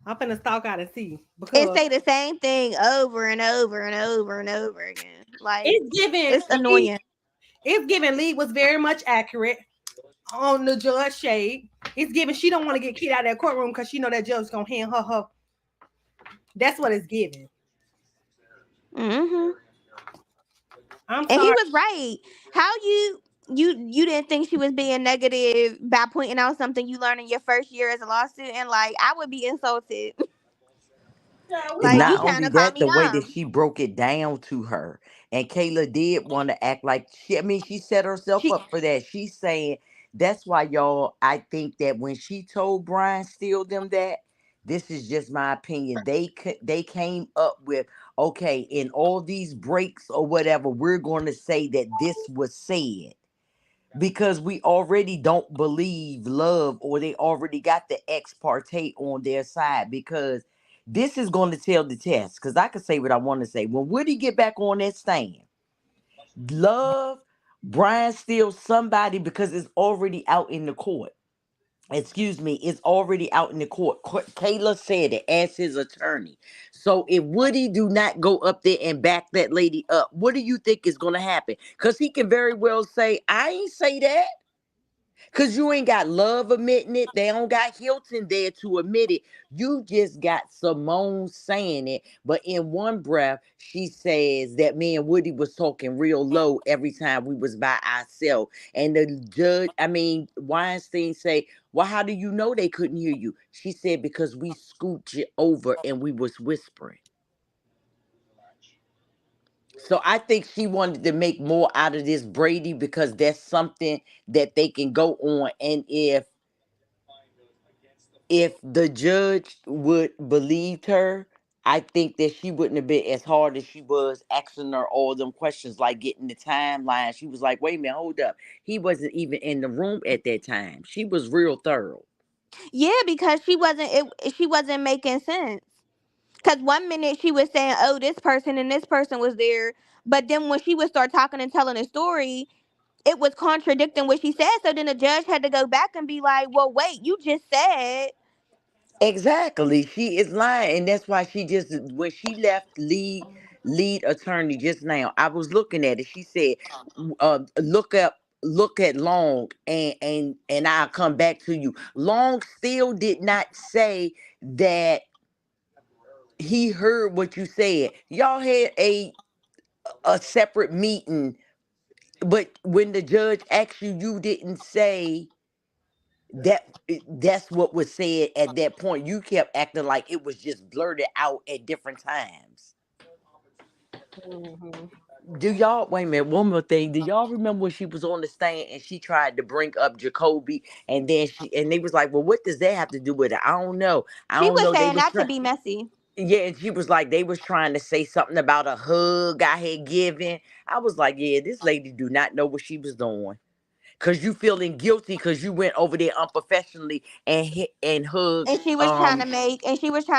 I'm finna stalk out and see. Because it say the same thing over and over and over and over again. Like it's annoying. It's giving Lee was very much accurate on the judge shade. It's giving she don't want to get kicked out of that courtroom because she know that judge is gonna hand her. That's what it's giving. Mm-hmm. And he was right. How you didn't think she was being negative by pointing out something you learned in your first year as a law student? Like, I would be insulted. Like, not only that, the way that she broke it down to her, and Kayla did want to act like she set herself up for that. She's saying that's why y'all. I think that when she told Brian Steele them that. This is just my opinion. They came up with, okay, in all these breaks or whatever, we're going to say that this was said. because we already don't believe love, or they already got the ex parte on their side, because this is going to tell the test. Because I can say what I want to say. When Woody get back on that stand, love Brian still somebody, because it's already out in the court. Excuse me, it's already out in the court. Kayla said it as his attorney. So if Woody do not go up there and back that lady up, what do you think is going to happen? Because he can very well say, I ain't say that. Because you ain't got Love admitting it. They don't got Hilton there to admit it. You just got Simone saying it. But in one breath, she says that me and Woody was talking real low every time we was by ourselves. And the judge, Weinstein say, well, how do you know they couldn't hear you? She said, because we scooched it over and we was whispering. So I think she wanted to make more out of this Brady, because that's something that they can go on. And if the judge would believed her, I think that she wouldn't have been as hard as she was asking her all them questions, like getting the timeline. She was like, wait a minute, hold up. He wasn't even in the room at that time. She was real thorough. Yeah, because she wasn't making sense. Because one minute she was saying, oh, this person and this person was there. But then when she would start talking and telling a story, it was contradicting what she said. So then the judge had to go back and be like, well, wait, you just said. Exactly. She is lying. And that's why she just, when she left lead attorney just now, I was looking at it. She said, look at Long, and I'll come back to you. Long still did not say that he heard what you said. Y'all had a separate meeting, but when the judge asked you, you didn't say that's what was said at that point. You kept acting like it was just blurted out at different times. Do y'all wait a minute? One more thing. Do y'all remember when she was on the stand and she tried to bring up Jacoby, and then they was like, "Well, what does that have to do with it?" I don't know. I She don't was know. They saying was not to trying. be messy. Yeah, and she was like, they was trying to say something about a hug I had given. I was like, yeah, this lady do not know what she was doing. Cause you feeling guilty because you went over there unprofessionally and hit and hugged. And she was trying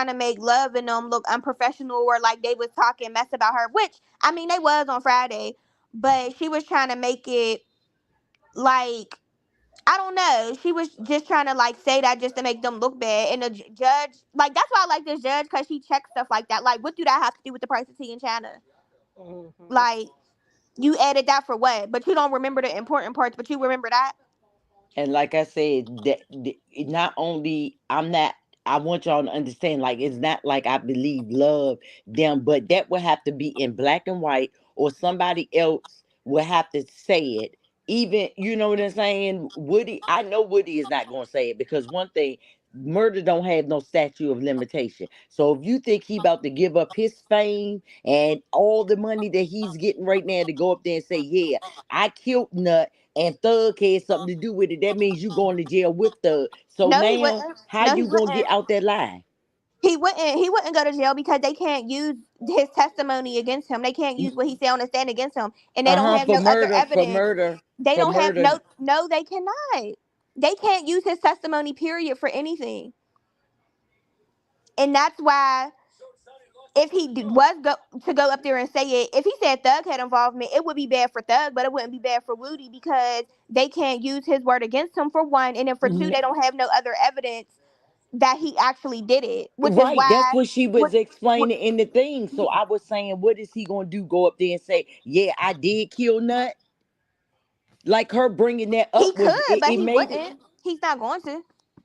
to make Love and them look unprofessional, or like they was talking mess about her, which I mean they was on Friday, but she was trying to make it like, I don't know. She was just trying to like say that just to make them look bad. And the judge, like, that's why I like this judge, because she checks stuff like that. Like, what do that have to do with the price of tea in China? Like, you added that for what? But you don't remember the important parts, but you remember that? And like I said, not only I'm not. I want y'all to understand, like, it's not like I believe love them, but that would have to be in black and white, or somebody else would have to say it. Even, you know what I'm saying? Woody, I know Woody is not going to say it, because one thing, murder don't have no statute of limitation. So if you think he about to give up his fame and all the money that he's getting right now to go up there and say, yeah, I killed Nut and Thug had something to do with it, that means you going to jail with Thug. So No, he now, wouldn't. how No, he you gonna get wouldn't. out that lie? He wouldn't go to jail because they can't use his testimony against him. They can't use what he said on the stand against him, and they don't have For no other murder, for evidence. murder, They for don't have murder. no. They cannot. They can't use his testimony. Period, for anything. And that's why, if he to go up there and say it, if he said Thug had involvement, it would be bad for Thug, but it wouldn't be bad for Woody, because they can't use his word against him, for one, and then for two, they don't have no other evidence that he actually did it, which is Right, that's why. what she What, was explaining in the thing. So I was saying, what is he gonna do? Go up there and say, "Yeah, I did kill Nut"? Like, her bringing that he up was could, but it he made it wouldn't. He's not going to.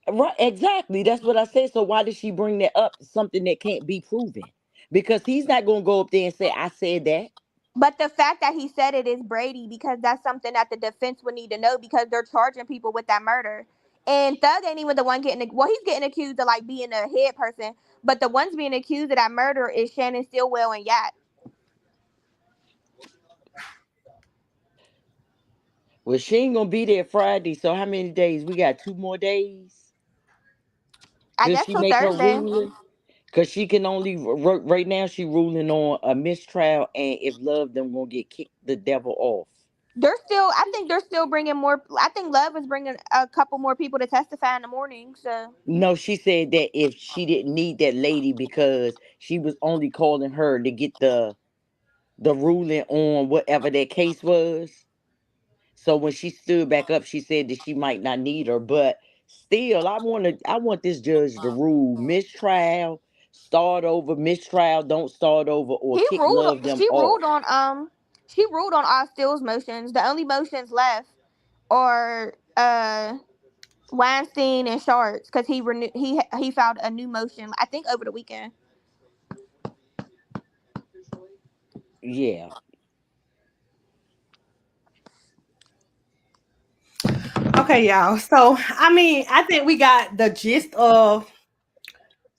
right. Exactly, that's what I said. So why did she bring that up? Something that can't be proven, because he's not gonna go up there and say, "I said that." But the fact that he said it is Brady, because that's something that the defense would need to know, because they're charging people with that murder. And Thug ain't even the one getting, well, he's getting accused of like being a head person, but the ones being accused of that murder is Shannon Stillwell and Yacht. Well, she ain't gonna be there Friday. So how many days? We got 2 more days. I Till guess she till make her Thursday. ruling. Cause she can only right now she ruling on a mistrial, and if love them gonna get kicked the devil off. I think they're still bringing more. I think Love is bringing a couple more people to testify in the morning. So No, she said that if she didn't need that lady because she was only calling her to get the ruling on whatever that case was. So when she stood back up, she said that she might not need her, but still, I want this judge to rule mistrial, start over, mistrial, don't start over, or he kick ruled. Love them off. She ruled on all Steele's motions. The only motions left are Weinstein and Sharks because he filed a new motion. I think over the weekend. Yeah. Okay, y'all. So I mean, I think we got the gist of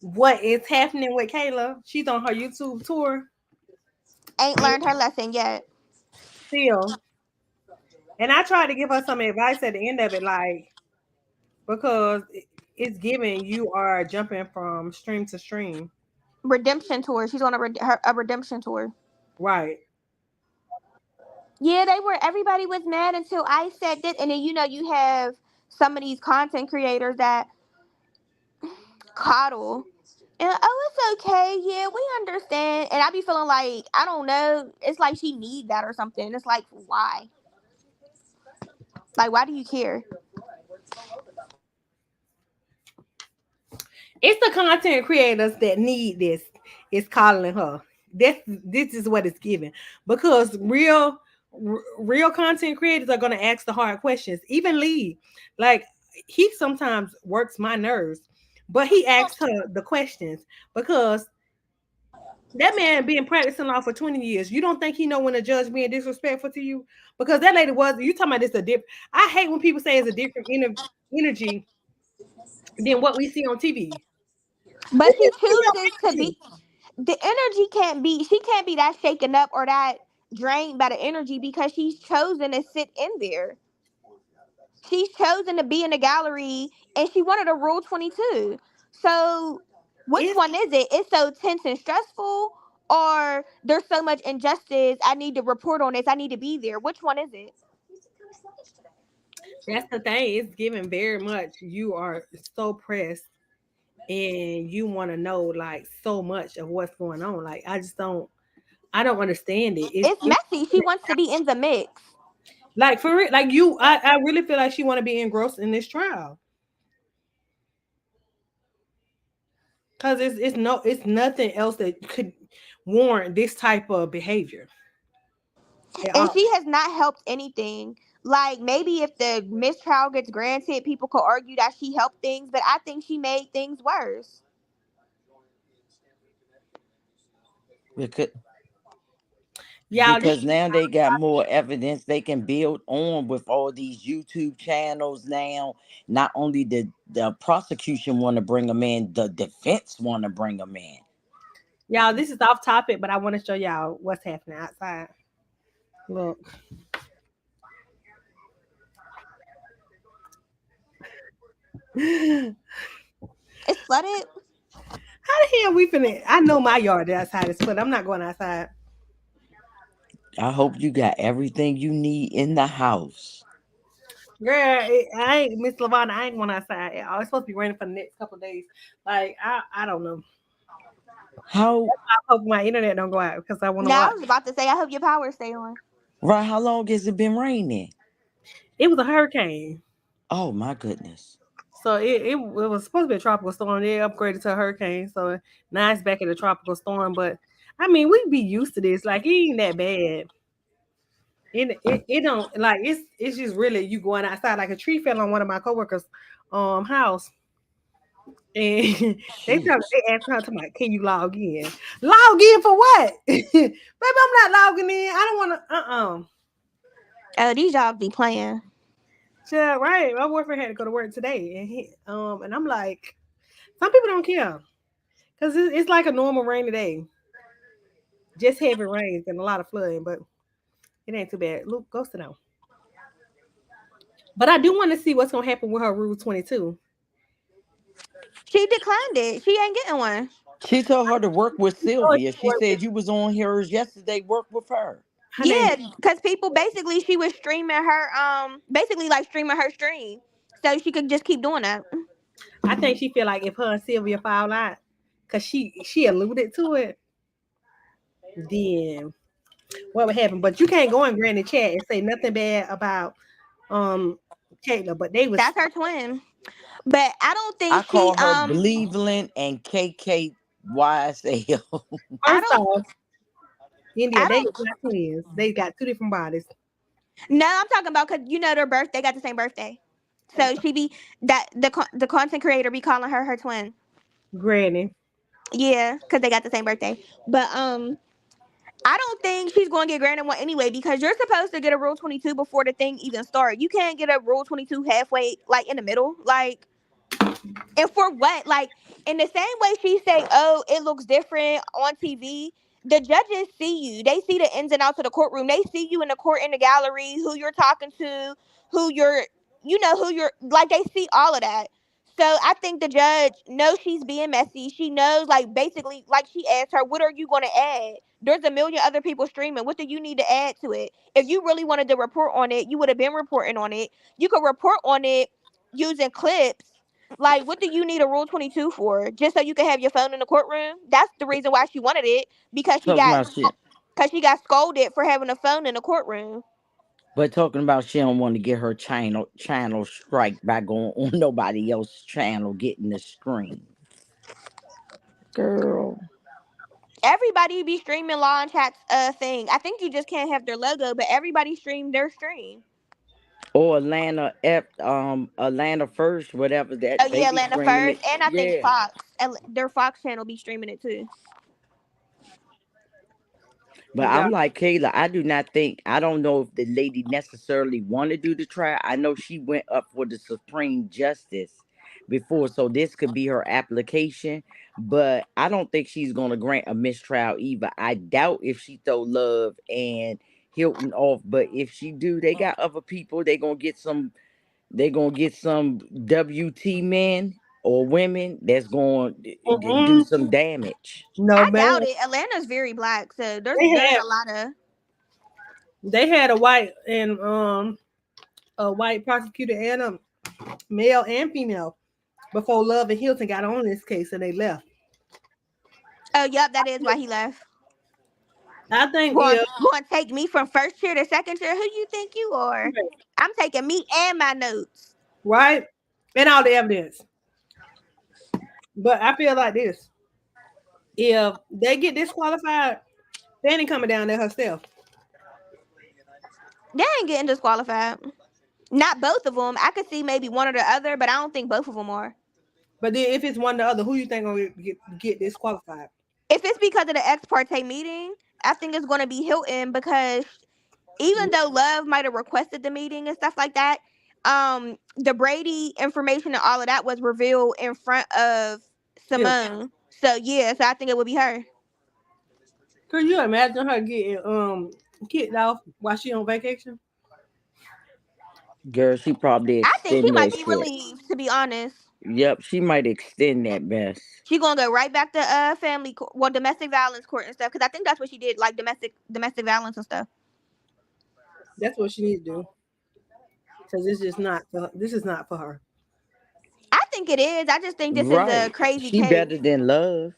what is happening with Kayla. She's on her YouTube tour. Ain't learned her lesson yet. Still. And I tried to give her some advice at the end of it, like, because it's given you are jumping from stream to stream. Redemption tour. She's on a redemption tour. Right. Yeah, everybody was mad until I said this. And then, you have some of these content creators that coddle. And, oh, it's okay. Yeah, we understand. And I be feeling like, I don't know. It's like she need that or something. It's like, why? Like, why do you care? It's the content creators that need this. It's calling her. This is what it's giving. Because real content creators are going to ask the hard questions. Even Lee, like, he sometimes works my nerves, but he asks her the questions because that man been practicing law for 20 years. You don't think he know when a judge being disrespectful to you? Because that lady was, you talking about this a different, I hate when people say it's a different energy than what we see on TV. But she chooses to be, the energy she can't be that shaken up or that drained by the energy because she's chosen to sit in there. She's chosen to be in the gallery and she wanted a Rule 22. So which one is it? It's so tense and stressful, or there's so much injustice. I need to report on this. I need to be there. Which one is it? That's the thing. It's given very much. You are so pressed and you want to know like so much of what's going on. Like I don't understand it. It's messy. She wants to be in the mix. Like for it, like I really feel like she want to be engrossed in this trial. Cause it's nothing else that could warrant this type of behavior. And she has not helped anything. Like maybe if the mistrial gets granted, people could argue that she helped things, but I think she made things worse. Because now they got more evidence they can build on with all these YouTube channels now. Not only the prosecution want to bring them in, the defense want to bring them in. Y'all, this is off topic, but I want to show y'all what's happening outside. Look. It's flooded. How the hell we finna? I know my yard outside is flooded. I'm not going outside. I hope you got everything you need in the house. Girl, I ain't Miss Lavonna. I ain't going outside. It's supposed to be raining for the next couple of days. Like I don't know. How? I hope my internet don't go out because I want to Now watch. I was about to say, I hope your power stay on. Right? How long has it been raining? It was a hurricane. Oh my goodness. So it was supposed to be a tropical storm. They upgraded to a hurricane. So now it's back in a tropical storm. But I mean, we be used to this. Like it ain't that bad. It don't like it's just really you going outside. Like a tree fell on one of my coworkers' house. And they asked her to me, can you log in? Log in for what? Baby, I'm not logging in. I don't want to. Oh, these jobs be playing. Yeah, right. My boyfriend had to go to work today, and I'm like, some people don't care because it's like a normal rainy day, just heavy rains and a lot of flooding, but it ain't too bad. Look, go sit down. But I do want to see what's gonna happen with her Rule 22. She declined it. She ain't getting one. She told her to work with Sylvia. She said you was on hers yesterday. Work with her. Yeah, because people basically she was streaming her basically like streaming her stream. So she could just keep doing that. I think she feel like if her and Sylvia fall out, cause she alluded to it, then what would happen? But you can't go in Granny chat and say nothing bad about Kayla, but they was That's her twin. But I don't I think she call her Bleveland and KK YSL. I first don't off, India, I they don't got twins. They got two different bodies. no, I'm talking about because you know their birthday got the same birthday. So she be that the content creator be calling her twin. Granny. Yeah, because they got the same birthday. But I don't think she's going to get granted one anyway because you're supposed to get a Rule 22 before the thing even starts. You can't get a Rule 22 halfway, like in the middle. Like, and for what? Like, in the same way she say, oh, it looks different on TV, the judges see you. They see the ins and outs of the courtroom. They see you in the court, in the gallery, who you're talking to, who you're, like, they see all of that. So I think the judge knows she's being messy. She knows, like, basically, like she asked her, what are you going to add? There's a million other people streaming. What do you need to add to it? If you really wanted to report on it, you would have been reporting on it. You could report on it using clips. Like, what do you need a Rule 22 for? Just so you can have your phone in the courtroom? That's the reason why she wanted it because Talking about shit. she got scolded for having a phone in the courtroom. But talking about she don't want to get her channel strike by going on nobody else's channel getting the screen. Girl. Everybody be streaming Law and Chat's thing. I think you just can't have their logo, but everybody streamed their stream. Or Atlanta First, whatever Oh that they yeah, be Atlanta streaming it. First, and I think Yeah. Fox. Their Fox channel be streaming it too. But I'm like Kayla, I don't know if the lady necessarily want to do the trial. I know she went up for the Supreme Justice before, so this could be her application. But I don't think she's gonna grant a mistrial either. I doubt if she throw Love and Hilton off, but if she do, they got other people. They gonna get some WT men or women that's going to do some damage. No, I man. doubt it. Atlanta's very black, so there's a lot of. They had a white prosecutor and a male and female before Love and Hilton got on this case and they left. Oh, yep, that is why he left. I think going to take me from first chair to second chair. Who you think you are? Right. I'm taking me and my notes. Right, and all the evidence. But I feel like this: if they get disqualified, they ain't coming down there herself. They ain't getting disqualified. Not both of them. I could see maybe one or the other, but I don't think both of them are. But then if it's one or the other, who you think gonna get disqualified? If it's because of the ex parte meeting, I think it's gonna be Hilton because even though Love might have requested the meeting and stuff like that, the Brady information and all of that was revealed in front of Simone. So yeah, so I think it would be her. Could you imagine her getting kicked off while she on vacation? Girl, she probably extend I think she might be shit. relieved, to be honest. Yep, she might extend that mess. She gonna go right back to family court, well, domestic violence court and stuff, because I think that's what she did, like domestic violence and stuff. That's what she needs to do. Because this is not for her. I think it is. I just think this is a crazy She case. better than Love.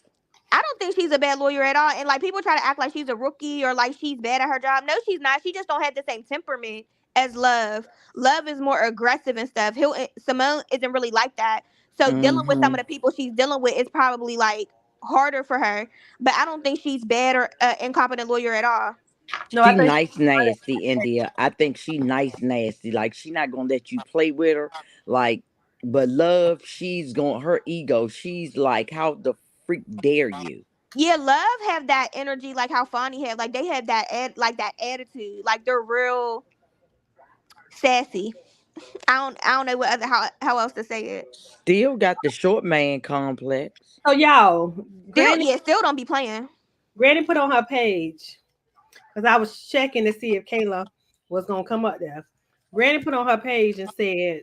I don't think she's a bad lawyer at all. And like people try to act like she's a rookie or like she's bad at her job. No, she's not. She just don't have the same temperament as Love. Love is more aggressive and stuff. Simone isn't really like that. So dealing with some of the people she's dealing with is probably like harder for her. But I don't think she's bad or incompetent lawyer at all. No, she nice nasty, India. I think she nice nasty. Like she not gonna let you play with her. Like, but Love, her ego. She's like, how the freak dare you? Yeah, Love have that energy like how Fonny have. Like they have that attitude. Like they're real sassy. I don't know how else to say it. Still got the short man complex. Oh y'all, still don't be playing. Granny put on her page because I was checking to see if Kayla was gonna come up there. Granny put on her page and said,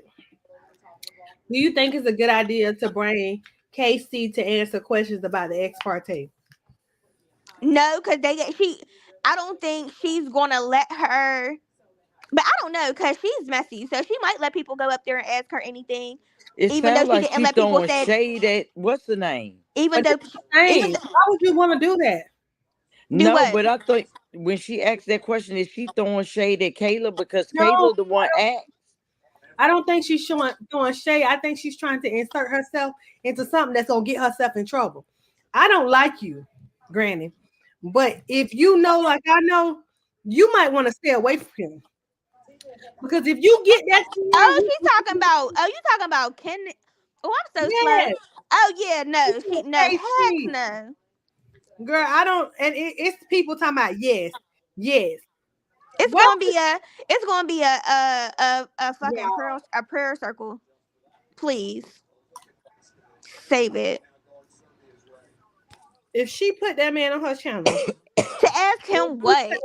"Do you think it's a good idea to bring KC to answer questions about the ex parte?" No, because I don't think she's gonna let her. But I don't know because she's messy, so she might let people go up there and ask her anything, It even though sounds she like didn't she let people throwing say. shade at what's the name? Even But though, that's the even thing. Why would you want to do that? do No, what? but I think when she asked that question, is she throwing shade at Kayla because No, Kayla the one asked? I don't think she's throwing shade. I think she's trying to insert herself into something that's gonna get herself in trouble. I don't like you, Granny, but if you know, like I know, you might want to stay away from him because if you get that, Oh, she's talking about. Oh, you talking about Ken? Oh, I'm so slow. yeah, Oh yeah, no, she no, okay, heck no. girl, I don't, and it's people talking about yes, yes. It's Well, gonna be a yeah, fucking prayer circle. Please save it if she put that man on her channel, to ask him what.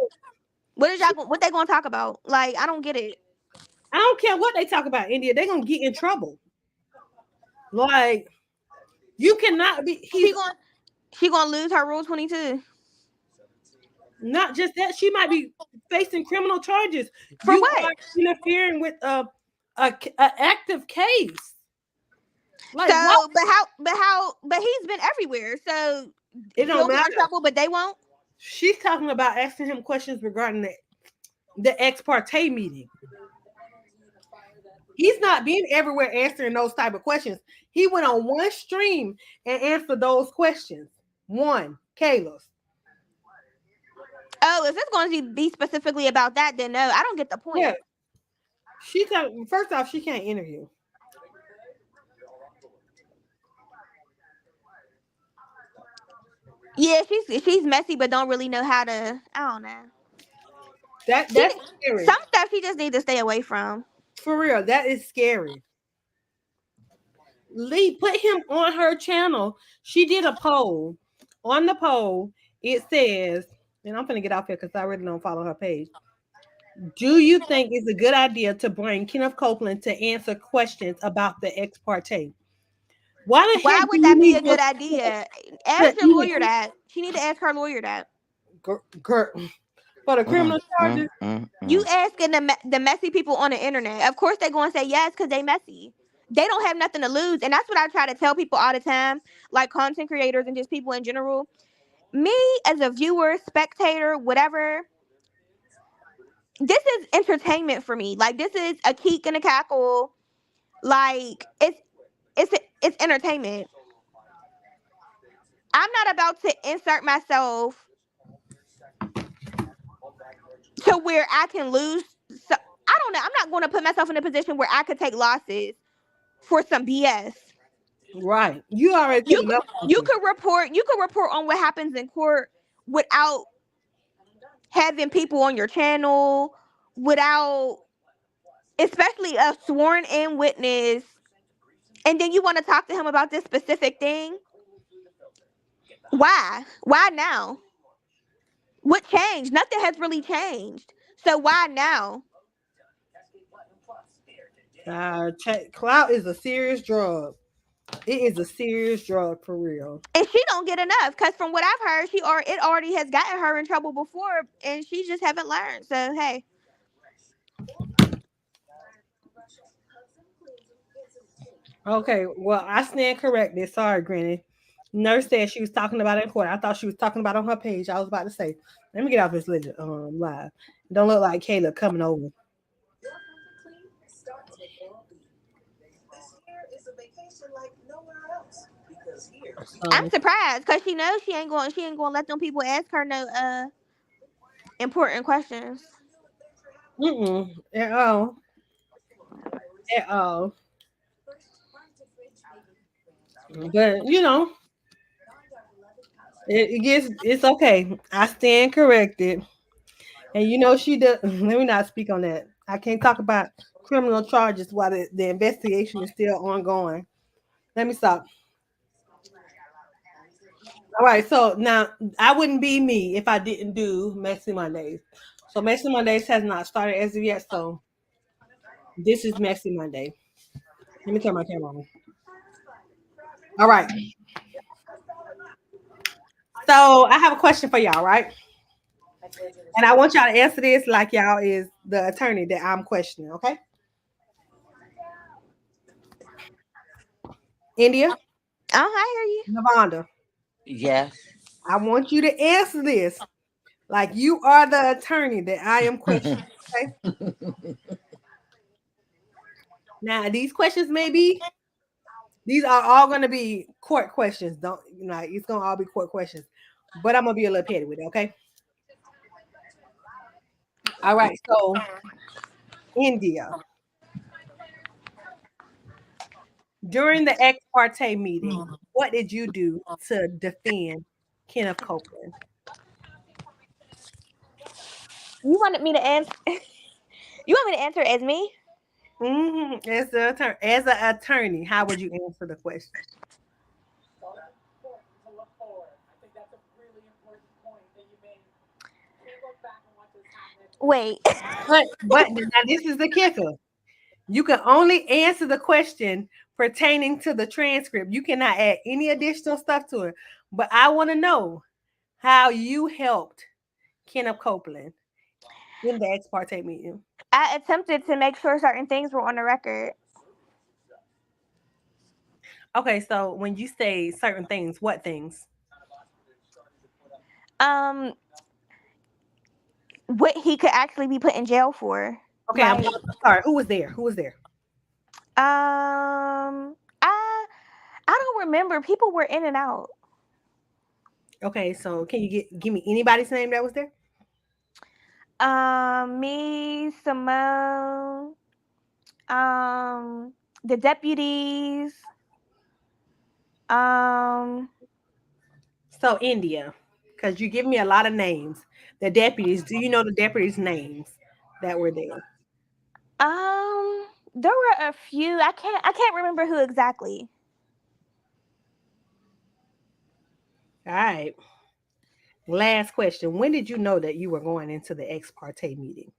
What is y'all? What they gonna talk about? Like I don't get it. I don't care what they talk about, India, they're gonna get in trouble. Like you cannot be. She gonna lose her Rule 22. Not just that, she might be facing criminal charges. For You what? are interfering with a active case. Like what? So, but he's been everywhere. So It he'll don't get in matter. trouble, but they won't. She's talking about asking him questions regarding the ex parte meeting. He's not being everywhere answering those type of questions. He went on one stream and answered those questions. One, Kayla's. Oh, if it's going to be specifically about that, then no, I don't get the point. Yeah. First off, she can't interview. Yeah, she's messy, but don't really know how to. I don't know. That's scary. Some stuff she just needs to stay away from. For real, that is scary. Lee, put him on her channel. She did a poll. On the poll, it says, and I'm gonna get off here because I really don't follow her page. Do you think it's a good idea to bring Kenneth Copeland to answer questions about the ex parte? Why Why would that be a good idea? Ask your lawyer that. She need to ask her lawyer that. For the criminal charges? You asking the messy people on the internet. Of course they're going to say yes because they messy. They don't have nothing to lose. And that's what I try to tell people all the time, like content creators and just people in general. Me as a viewer, spectator, whatever, this is entertainment for me. Like this is a keek and a cackle. Like it's entertainment. I'm not about to insert myself to where I can lose. So I don't know. I'm not going to put myself in a position where I could take losses for some BS. Right. You already you could report on what happens in court without having people on your channel, without especially a sworn in witness, and then you want to talk to him about this specific thing. Why now? What changed? Nothing has really changed, so why now? Clout is a serious drug. It is a serious drug for real. And she don't get enough because from what I've heard, it already has gotten her in trouble before, and she just haven't learned. So hey. Okay, well, I stand corrected. Sorry, Granny. Nurse said she was talking about it in court. I thought she was talking about it on her page. I was about to say, let me get off this live. Don't look like Kayla coming over. I'm surprised because she knows she ain't going to let them people ask her no important questions. At all. At all. But it's okay. I stand corrected. And she does. Let me not speak on that. I can't talk about criminal charges while the investigation is still ongoing. Let me stop. All right, so now I wouldn't be me if I didn't do Messy Mondays. So Messy Mondays has not started as of yet. So this is Messy Monday. Let me turn my camera on. All right. So I have a question for y'all, right? And I want y'all to answer this like y'all is the attorney that I'm questioning, okay? India? I hear you. Lavonda, Yes. I want you to answer this like you are the attorney that I am questioning, okay? Now, these questions these are all going to be court questions. Don't, like, it's going to all be court questions. But I'm going to be a little petty with it, okay? All right, so India. During the ex parte meeting, what did you do to defend Kenneth Copeland? You wanted me to answer. You want me to answer as me? Mm-hmm. As an attorney, how would you answer the question? Wait. But now this is the kicker. You can only answer the question pertaining to the transcript. You cannot add any additional stuff to it. But I want to know how you helped Kenneth Copeland in the ex parte meeting. I attempted to make sure certain things were on the record. Okay, so when you say certain things, what things? What he could actually be put in jail for. Okay, I'm sorry. Who was there? Who was there? I don't remember. People were in and out. Okay, so can you give me anybody's name that was there? Me, Simone, the deputies. So India, because you give me a lot of names. The deputies. Do you know the deputies' names that were there? There were a few. I can't remember who exactly. All right. Last question. When did you know that you were going into the ex parte meeting?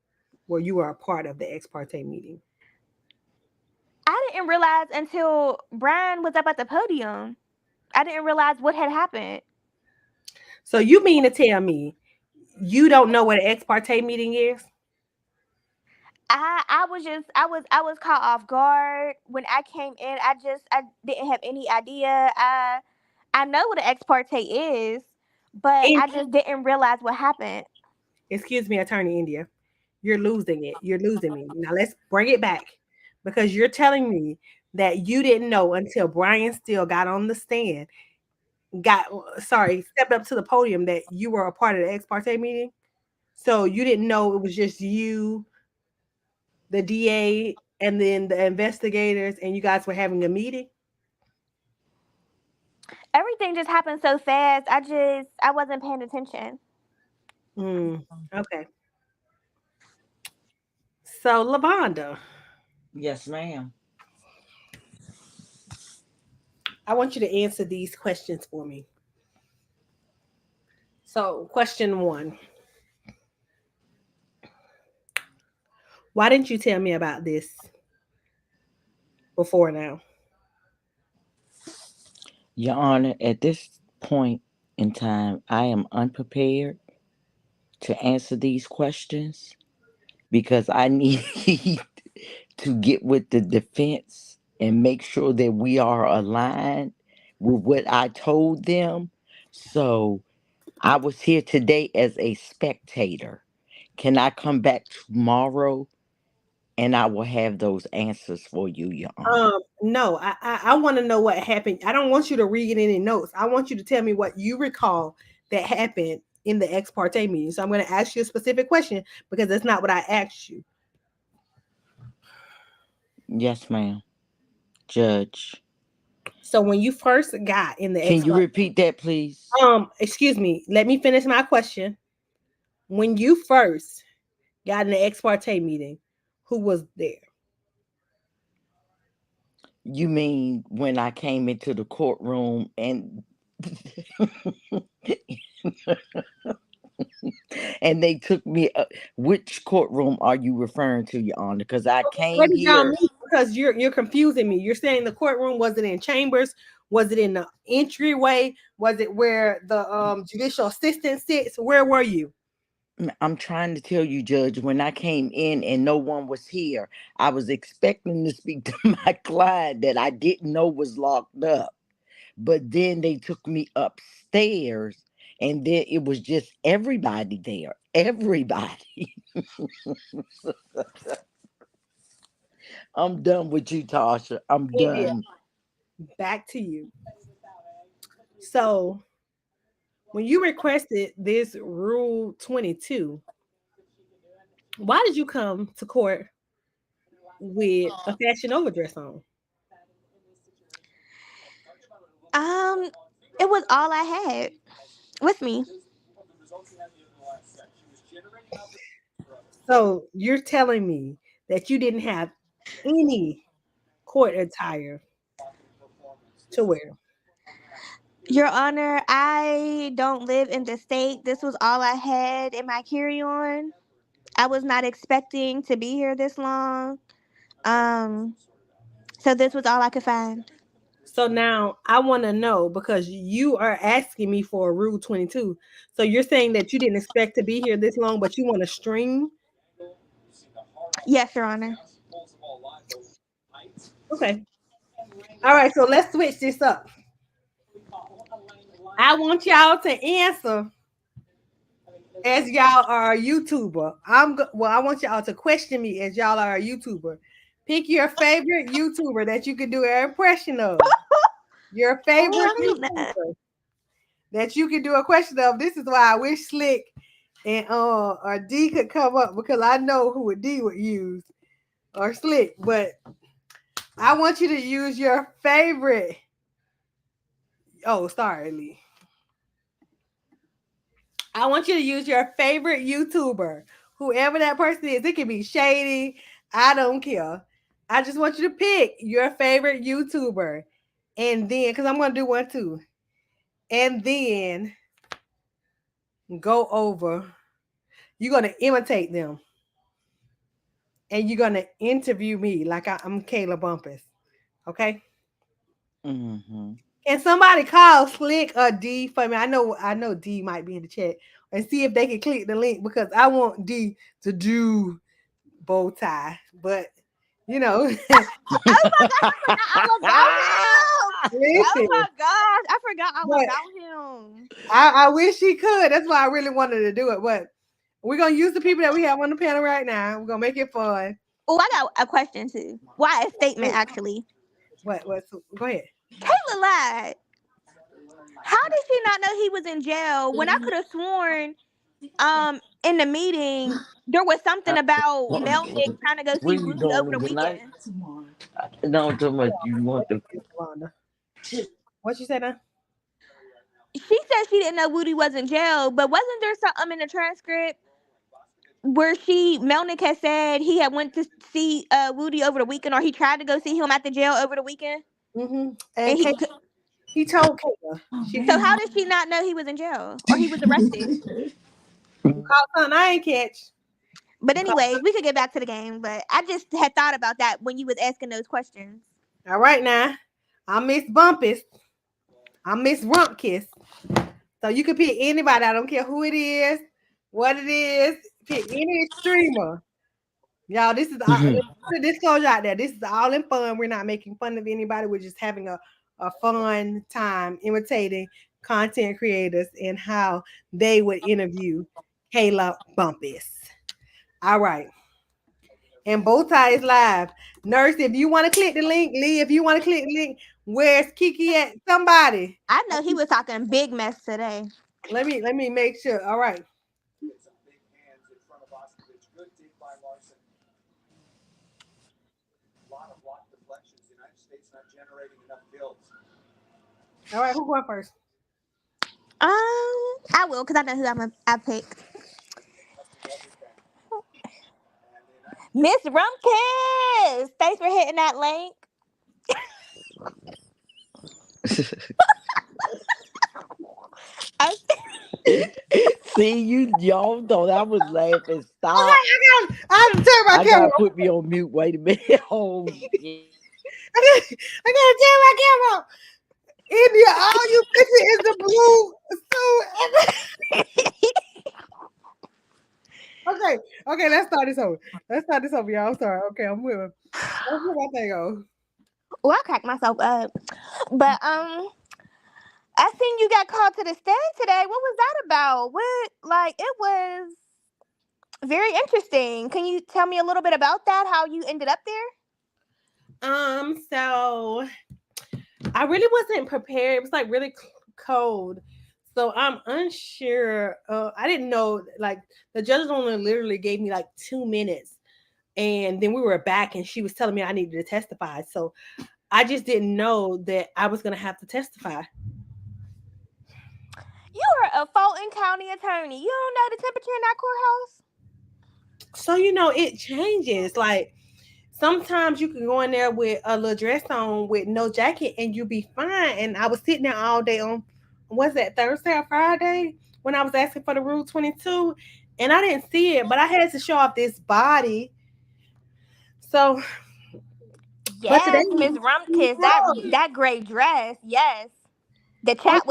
Or you were a part of the ex parte meeting? I didn't realize until Brian was up at the podium. I didn't realize what had happened. So you mean to tell me you don't know what an ex parte meeting is? I was caught off guard when I came in. I didn't have any idea. I know what an ex parte is, but I just didn't realize what happened. Excuse me, Attorney India. You're losing it. You're losing me. Now let's bring it back because you're telling me that you didn't know until Brian Steele got on the stand, stepped up to the podium that you were a part of the ex parte meeting. So you didn't know it was just you, the DA, and then the investigators, and you guys were having a meeting? Everything just happened so fast. I wasn't paying attention. Okay. So Lavonda. Yes, ma'am. I want you to answer these questions for me. So, question 1. Why didn't you tell me about this before now? Your Honor, at this point in time, I am unprepared to answer these questions because I need to get with the defense and make sure that we are aligned with what I told them. So I was here today as a spectator. Can I come back tomorrow and I will have those answers for you, Your Honor? No, I want to know what happened. I don't want you to read any notes. I want you to tell me what you recall that happened in the ex parte meeting. So I'm going to ask you a specific question because that's not what I asked you. Yes, ma'am. Judge. So when you first got in the Can you repeat that, please? Excuse me. Let me finish my question. When you first got in the ex parte meeting, who was there? You mean when I came into the courtroom and and they took me? Which courtroom are you referring to, Your Honor? Because I came here. Because you're confusing me. You're saying the courtroom, was it in chambers? Was it in the entryway? Was it where the judicial assistant sits? Where were you? I'm trying to tell you, Judge, when I came in and no one was here, I was expecting to speak to my client that I didn't know was locked up. But then they took me upstairs and then it was just everybody there. Everybody. I'm done with you, Tasha. I'm Yeah. done. Back to you. So when you requested this Rule 22, why did you come to court with a Fashion Nova dress on? It was all I had with me. So you're telling me that you didn't have any court attire to wear? Your Honor, I don't live in the state. This was all I had in my carry-on. I was not expecting to be here this long. Um, so this was all I could find. So now I want to know, because you are asking me for a Rule 22. So you're saying that you didn't expect to be here this long, but you want to stream? Yes, Your Honor. Okay. All right. So let's switch this up. I want y'all to answer as y'all are a YouTuber. I want y'all to question me as y'all are a YouTuber. Pick your favorite YouTuber that you could do an impression of. Your favorite YouTuber that you can do a question of. This is why I wish Slick and or D could come up, because I know who a D would use, or Slick. But I want you to use your favorite. Oh, sorry, Lee. I want you to use your favorite YouTuber, whoever that person is. It can be shady. I don't care. I just want you to pick your favorite YouTuber. And then, because I'm going to do one too. And then go over. You're going to imitate them. And you're going to interview me like I'm Kayla Bumpus. Okay? Mm-hmm. Can somebody call Slick or D for me? I know D might be in the chat, and see if they can click the link, because I want D to do bow tie. But you know, Oh my gosh, I forgot all about him. listen, Oh my gosh, I forgot all but about him. I wish he could. That's why I really wanted to do it. But we're gonna use the people that we have on the panel right now. We're gonna make it fun. Oh, I got a question too. Why a statement actually? What? Go ahead. Kayla lied. How did she not know he was in jail when I could have sworn in the meeting there was something about Melnick trying to go What see are you Rudy over doing the tonight? weekend? No, too much. You want to. What you said now? She said she didn't know Woody was in jail, but wasn't there something in the transcript where Melnick had said he had went to see Woody over the weekend, or he tried to go see him at the jail over the weekend? Mm-hmm. And And he told Kayla. So how did she not know he was in jail or he was arrested? Caught something I ain't catch. But anyways, we could get back to the game. But I just had thought about that when you was asking those questions. All right now, I'm Miss Bumpus. I'm Miss Rumpkiss. So you can pick anybody. I don't care who it is, what it is. Pick any streamer. Y'all, this is all, put disclosure out there. This is all in fun. We're not making fun of anybody. We're just having a fun time imitating content creators and how they would interview Kayla Bumpus. All right. And Bowtie is live. Nurse, if you want to click the link, Lee, if you want to click the link, where's Kiki at? Somebody. I know he was talking big mess today. Let me make sure. All right. All right, who going first? I will, because I know who I picked. Miss Rumpkiss, thanks for hitting that link. See, y'all thought I was laughing. Stop. Okay, I gotta turn my I camera. gotta put me on mute. Wait a minute. Oh, yeah. I gotta turn my camera off. India, all you bitches is the blue. So Okay, let's start this over. Y'all. I'm sorry. Okay, I'm with. Let's put my thing on. Well, I cracked myself up. But I seen you got called to the stand today. What was that about? What it was very interesting. Can you tell me a little bit about that? How you ended up there? So I really wasn't prepared. It was like really cold. So I'm unsure. I didn't know, like, the judge only literally gave me like 2 minutes. And then we were back and she was telling me I needed to testify. So I just didn't know that I was going to have to testify. You are a Fulton County attorney. You don't know the temperature in that courthouse? So, it changes. Like, sometimes you can go in there with a little dress on with no jacket and you'll be fine. And I was sitting there all day on, was that Thursday or Friday, when I was asking for the Rule 22, and I didn't see it, but I had to show off this body. So, yes, Miss Rumpkiss, that gray dress, yes. The chat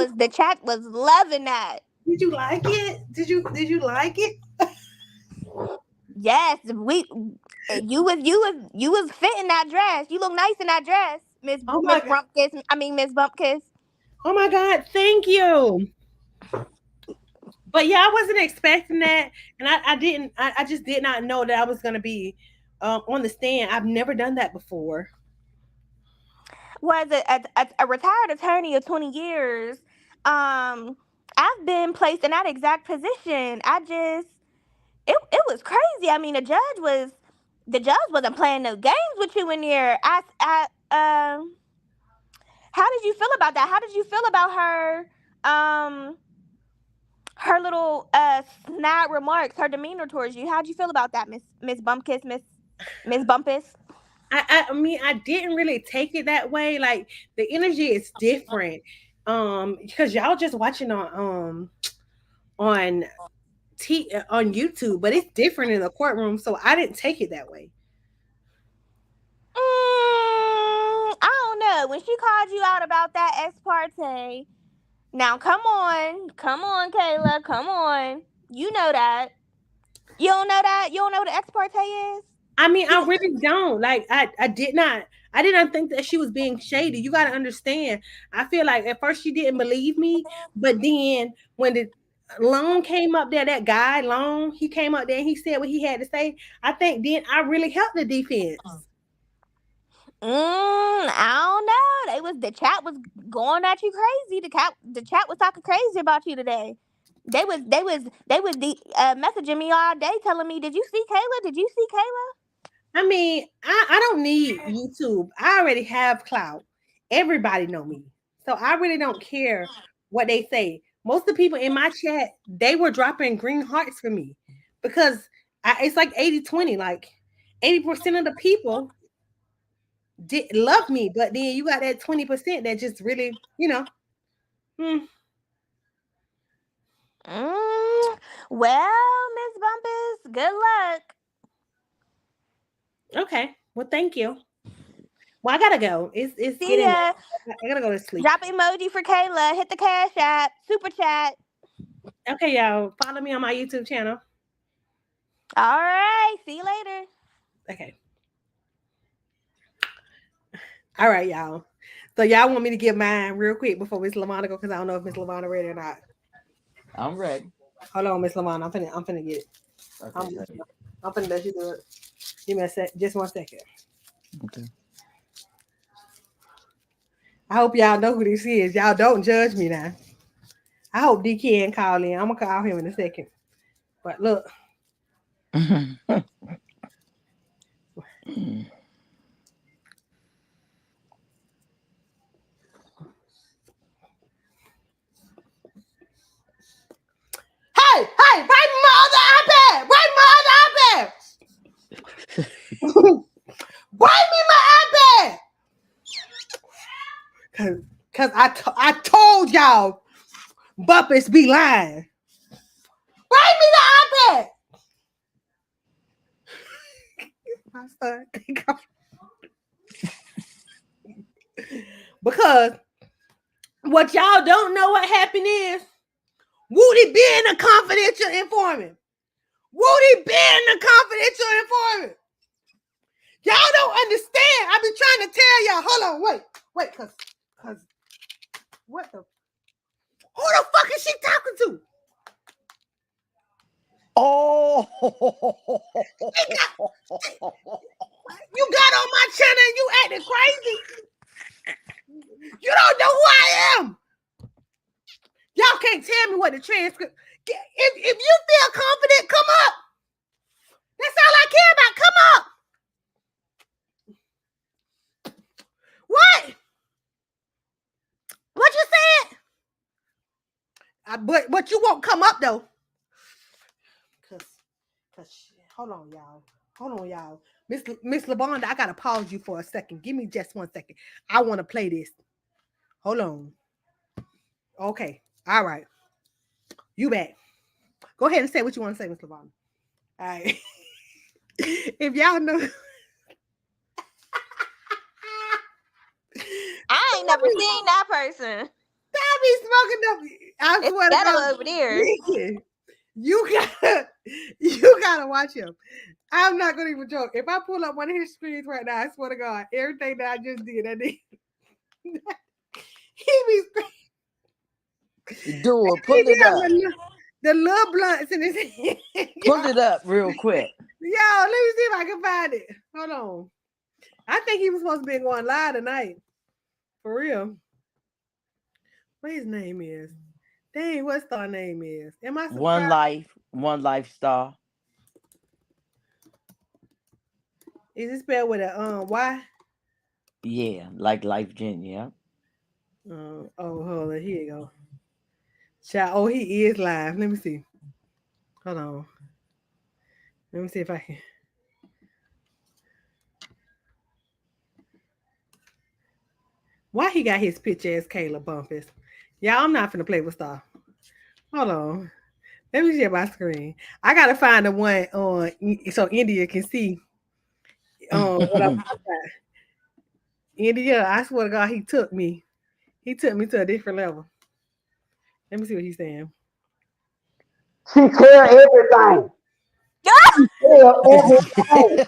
was loving that. Did you like it? Did you like it? Yes, you was fitting that dress. You look nice in that dress, Miss Rumpkiss. I mean Miss Bumpkiss. Oh my God, thank you. But yeah, I wasn't expecting that, and I just did not know that I was gonna be on the stand. I've never done that before. Was a retired attorney of 20 years. I've been placed in that exact position. It was crazy. I mean, the judge wasn't playing no games with you in there. How did you feel about that? How did you feel about her little snide remarks, her demeanor towards you? How'd you feel about that, Miss Bumpkiss, Miss Bumpus? I mean, I didn't really take it that way. Like, the energy is different. Because y'all just watching on YouTube, but it's different in the courtroom, so I didn't take it that way. I don't know. When she called you out about that ex parte, now come on, Kayla, come on. You know that. You don't know that? You don't know what an ex parte is? I mean, I really don't. Like, I did not think that she was being shady. You got to understand. I feel like at first she didn't believe me, but then when the Long came up there, that guy Long, he came up there and he said what he had to say. I think then I really helped the defense. I don't know. The chat was going at you crazy. The chat was talking crazy about you today. They was messaging me all day, telling me, "Did you see Kayla? Did you see Kayla?" I mean, I don't need YouTube. I already have clout. Everybody know me, so I really don't care what they say. Most of the people in my chat, they were dropping green hearts for me because it's like 80-20. Like 80% of the people did love me, but then you got that 20% that just really, Well, Miss Bumpus, good luck. Okay. Well, thank you. Well, I gotta go. It's See ya. I gotta go to sleep. Drop emoji for Kayla. Hit the Cash App. Super chat. Okay, y'all. Follow me on my YouTube channel. All right. See you later. Okay. All right, y'all. So y'all want me to give mine real quick before Miss Lavonna go, because I don't know if Miss Lavonna ready or not. I'm ready. Hold on, Miss Lavonna. I'm finna get it. Okay, I'm finna let you do it. Give me a sec. Just 1 second. Okay. I hope y'all know who this is. Y'all don't judge me now. I hope D can call in. I'm gonna call him in a second. But look. Hey, write my other iPad. Write me my iPad. Cause I told y'all Bumpus be lying. Write me the iPad. My son. Because what y'all don't know what happened is Woody being a confidential informant. Woody been the confidential informant. Y'all don't understand. I've been trying to tell y'all. Hold on, wait, cause what the? Who the fuck is she talking to? Oh, you got on my channel and you acting crazy. You don't know who I am. Y'all can't tell me what the transcript. If you feel confident, come up. That's all I care about. Come up. What? What you said? But you won't come up though. Cause hold on, y'all. Miss LaBonda, I gotta pause you for a second. Give me just 1 second. I want to play this. Hold on. Okay. All right. You back. Go ahead and say what you want to say, Miss LaBonda. All right. If y'all know, I ain't never seen that person. That be smoking up. I swear to God, over there. Listen, you gotta watch him. I'm not gonna even joke. If I pull up one of his screens right now, I swear to God, everything that I just did, he be do it. Pull it up. The little blunts in his hand. Pull it up real quick. Yo, let me see if I can find it. Hold on. I think he was supposed to be going live tonight. For real. What his name is? Dang, what star name is? Am I surprised? One life star. Is it spelled with a Y? Yeah, like Life Gen, yeah. Oh, hold on. Here you go. Child, oh, he is live. Let me see. Hold on. Let me see if I can. Why he got his picture as Kayla Bumpus? Yeah, I'm not finna play with Star. Hold on. Let me share my screen. I gotta find the one on so India can see what I'm talking about. India, I swear to God, he took me to a different level. Let me see what he's saying. She tell everything. She tell everything.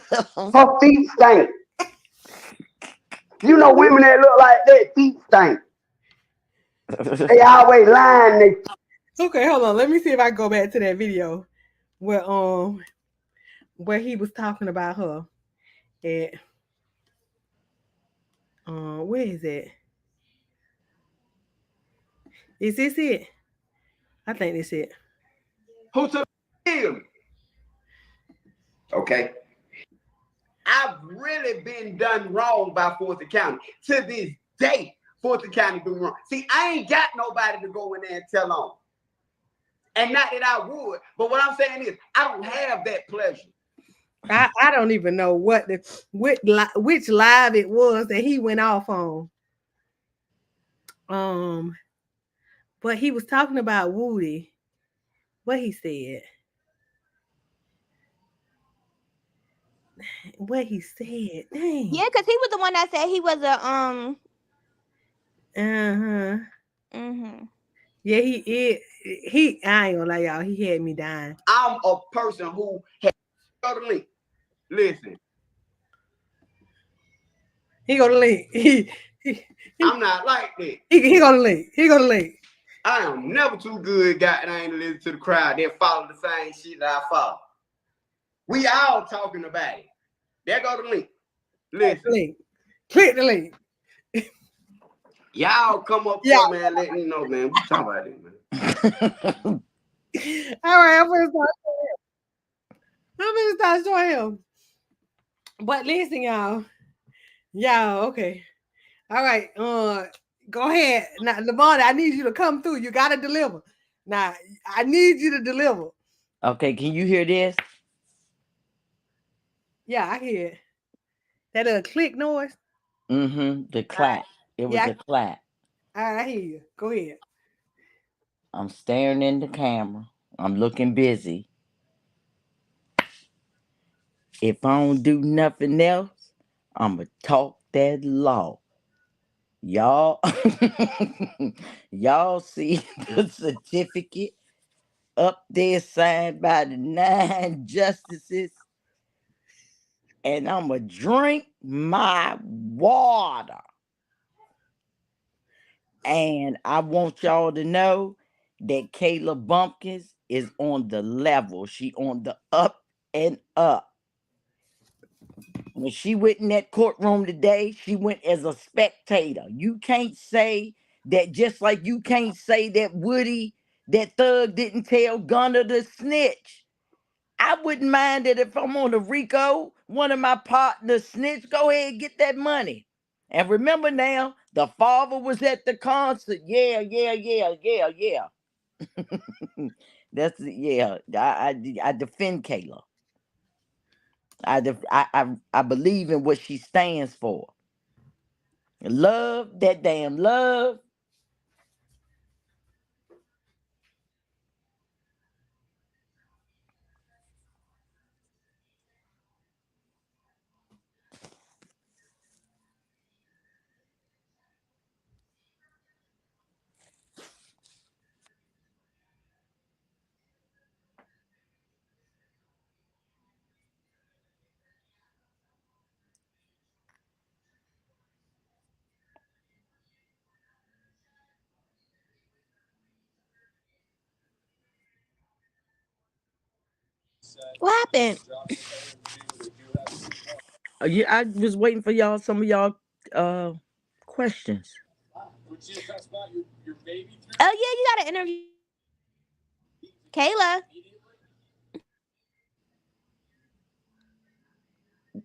Her feet stink. You know women that look like that, feet stink. They always lying. Okay, hold on. Let me see if I go back to that video where he was talking about her. At where is it? Is this it? I think this it. Who took him? Okay. I've really been done wrong by Fulton County. To this day, Fulton County doing wrong. See, I ain't got nobody to go in there and tell on. And not that I would, but what I'm saying is, I don't have that pleasure. I don't even know which live it was that he went off on. But he was talking about Woody. What he said. What he said. Dang. Yeah, because he was the one that said he was a Yeah, he is. I ain't gonna lie, y'all. He had me dying. I'm a person who has totally listen. He gonna link. I'm not like that. He gonna link. He gonna link. I am never too good, guy, and I ain't listen to the crowd. They follow the same shit that I follow. We all talking about it. There go the link. Listen. Click the link. Y'all come up here, man. Let me know, man. We talking about it, man. All right, I'm gonna start showing him. But listen, y'all. Okay. All right. Go ahead. Now, Lavonda, I need you to come through. You gotta deliver. Now, I need you to deliver. Okay, can you hear this? Yeah, I hear it. That little click noise. The clap. It was a clap. All right, I hear you. Go ahead. I'm staring in the camera. I'm looking busy. If I don't do nothing else, I'ma talk that law. Y'all, y'all see the certificate up there signed by the 9 justices. And I'm going to drink my water. And I want y'all to know that Kayla Bumpkins is on the level. She on the up and up. When she went in that courtroom today, she went as a spectator. You can't say that, just like you can't say that Woody, that thug, didn't tell Gunner to snitch. I wouldn't mind it if I'm on the Rico, one of my partners snitch. Go ahead and get that money. And remember now, the father was at the concert. Yeah. That's yeah. I defend Kayla. I believe in what she stands for. Love, that damn love. What happened? Yeah, I was waiting for y'all. Some of y'all questions. Oh yeah, you got to interview Kayla.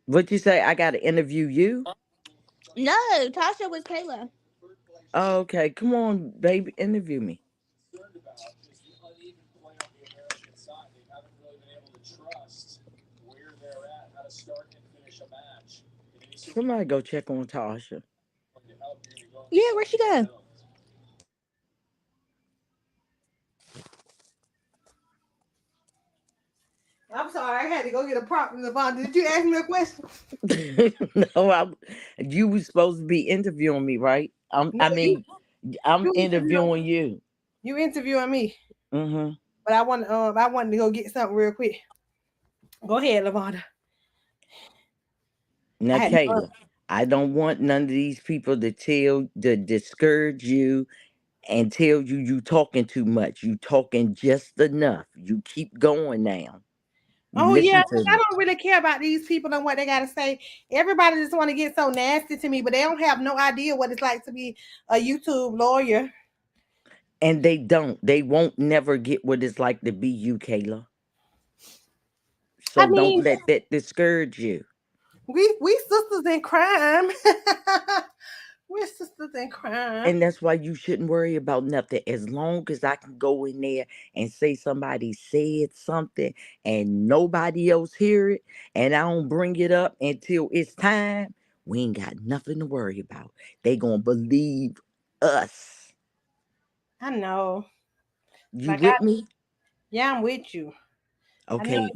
What you say? I got to interview you? No, Tasha was Kayla. Okay, come on, baby, interview me. Somebody go check on Tasha. Yeah, where'd she go? I'm sorry, I had to go get a prop from the bond. Did you ask me a question? No, you was supposed to be interviewing me, right? No, I'm you interviewing you. You interviewing me. Mm-hmm. But I wanted to go get something real quick. Go ahead, Lavonda. Now, Kayla, I don't want none of these people to discourage you and tell you talking too much. You talking just enough. You keep going now. You Oh yeah, listen to I me. don't really care about these people and what they gotta say. Everybody just want to get so nasty to me, but they don't have no idea what it's like to be a YouTube lawyer. And they don't. They won't never get what it's like to be you, Kayla. I So don't mean, let that discourage you. we sisters in crime. We're sisters in crime. And that's why you shouldn't worry about nothing. As long as I can go in there and say somebody said something and nobody else hear it, and I don't bring it up until it's time, we ain't got nothing to worry about. They gonna believe us. I know. You Like with me? yeah, I'm with you. I know. Okay.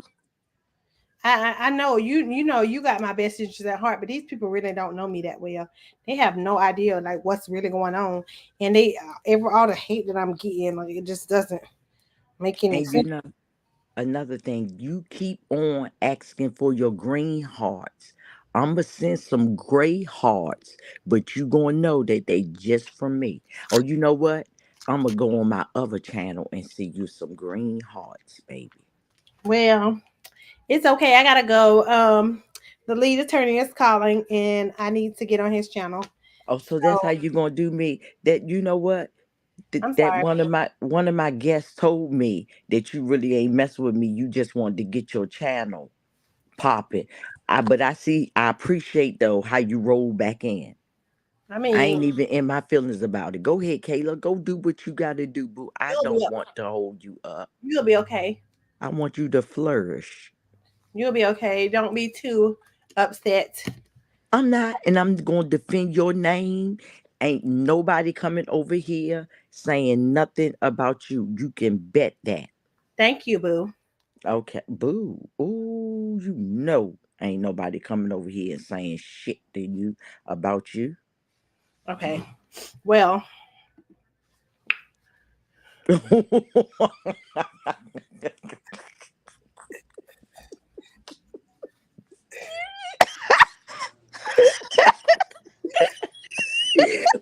I know you know you got my best interests at heart, but these people really don't know me that well. They have no idea like what's really going on, and they all the hate that I'm getting, like it just doesn't make any And you sense. know, another thing, you keep on asking for your green hearts. I'ma send some gray hearts, but you gonna know that they just from me. Oh, you know what? I'ma go on my other channel and see you some green hearts, baby. Well, it's okay. I gotta go. The lead attorney is calling, and I need to get on his channel. Oh, so that's how So you gonna do me? That you know what? I'm That sorry. one of my guests told me that you really ain't messing with me. You just wanted to get your channel popping. But I appreciate though how you roll back in. I I mean, ain't even in my feelings about it. Go ahead, Kayla. Go do what you got to do, boo. I don't want to hold you up. you'll be okay. I want you to flourish. You'll be okay. Don't be too upset. I'm not, and I'm going to defend your name. Ain't nobody coming over here saying nothing about you. You can bet that. Thank you, boo. Okay, boo. Ooh, you know, ain't nobody coming over here and saying shit to you about you. Okay. Well,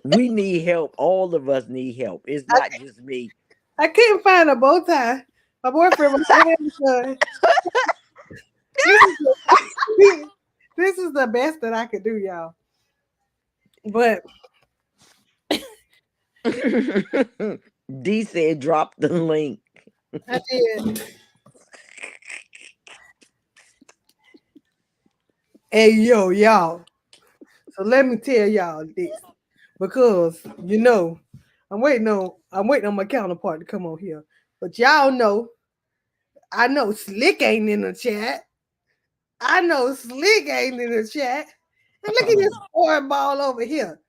We need help. All of us need help. It's not just me. I couldn't find a bow tie. My boyfriend was saying, this is the best that I could do, y'all. But D said drop the link. I did. Hey, yo, y'all. So let me tell y'all this. Because, I'm waiting on my counterpart to come on here. But y'all know, I know Slick ain't in the chat. And look at this ball over here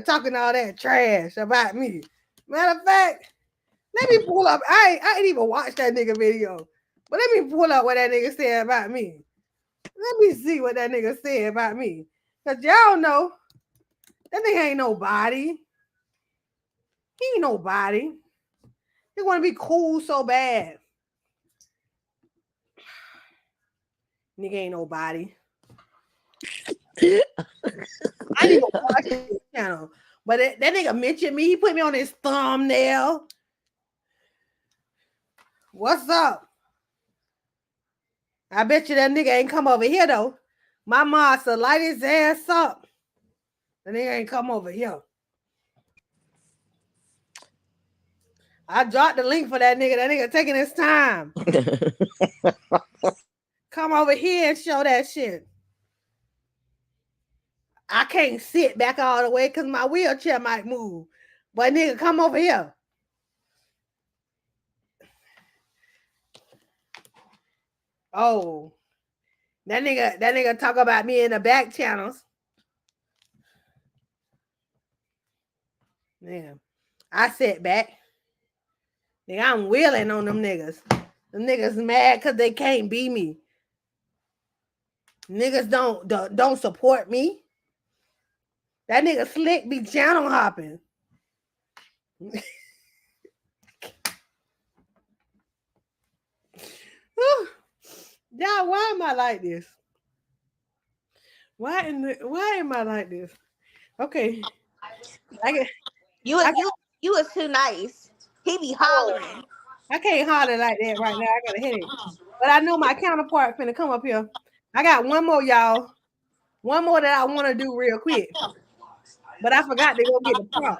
talking all that trash about me. Matter of fact, let me pull up. I ain't even watched that nigga video, but let me pull up what that nigga said about me. Let me see what that nigga said about me. Cause y'all know that nigga ain't nobody. He ain't nobody. He want to be cool so bad. Nigga ain't nobody. I didn't even watch his channel. But that nigga mentioned me. He put me on his thumbnail. What's up? I bet you that nigga ain't come over here, though. My mom said, light his ass up. The nigga ain't come over here. I dropped the link for that nigga. That nigga taking his time. Come over here and show that shit. I can't sit back all the way because my wheelchair might move. But nigga, come over here. Oh. That nigga talk about me in the back channels. Yeah. I sit back. Nigga, I'm wheeling on them niggas. Them niggas mad because they can't be me. Niggas don't support me. That nigga Slick be channel hopping. Y'all, why am I like this? Why am I like this? Okay. You was too nice. He be hollering. I can't holler like that right now. I got a headache. But I know my counterpart finna come up here. I got one more, y'all. One more that I want to do real quick. But I forgot to go get the prop.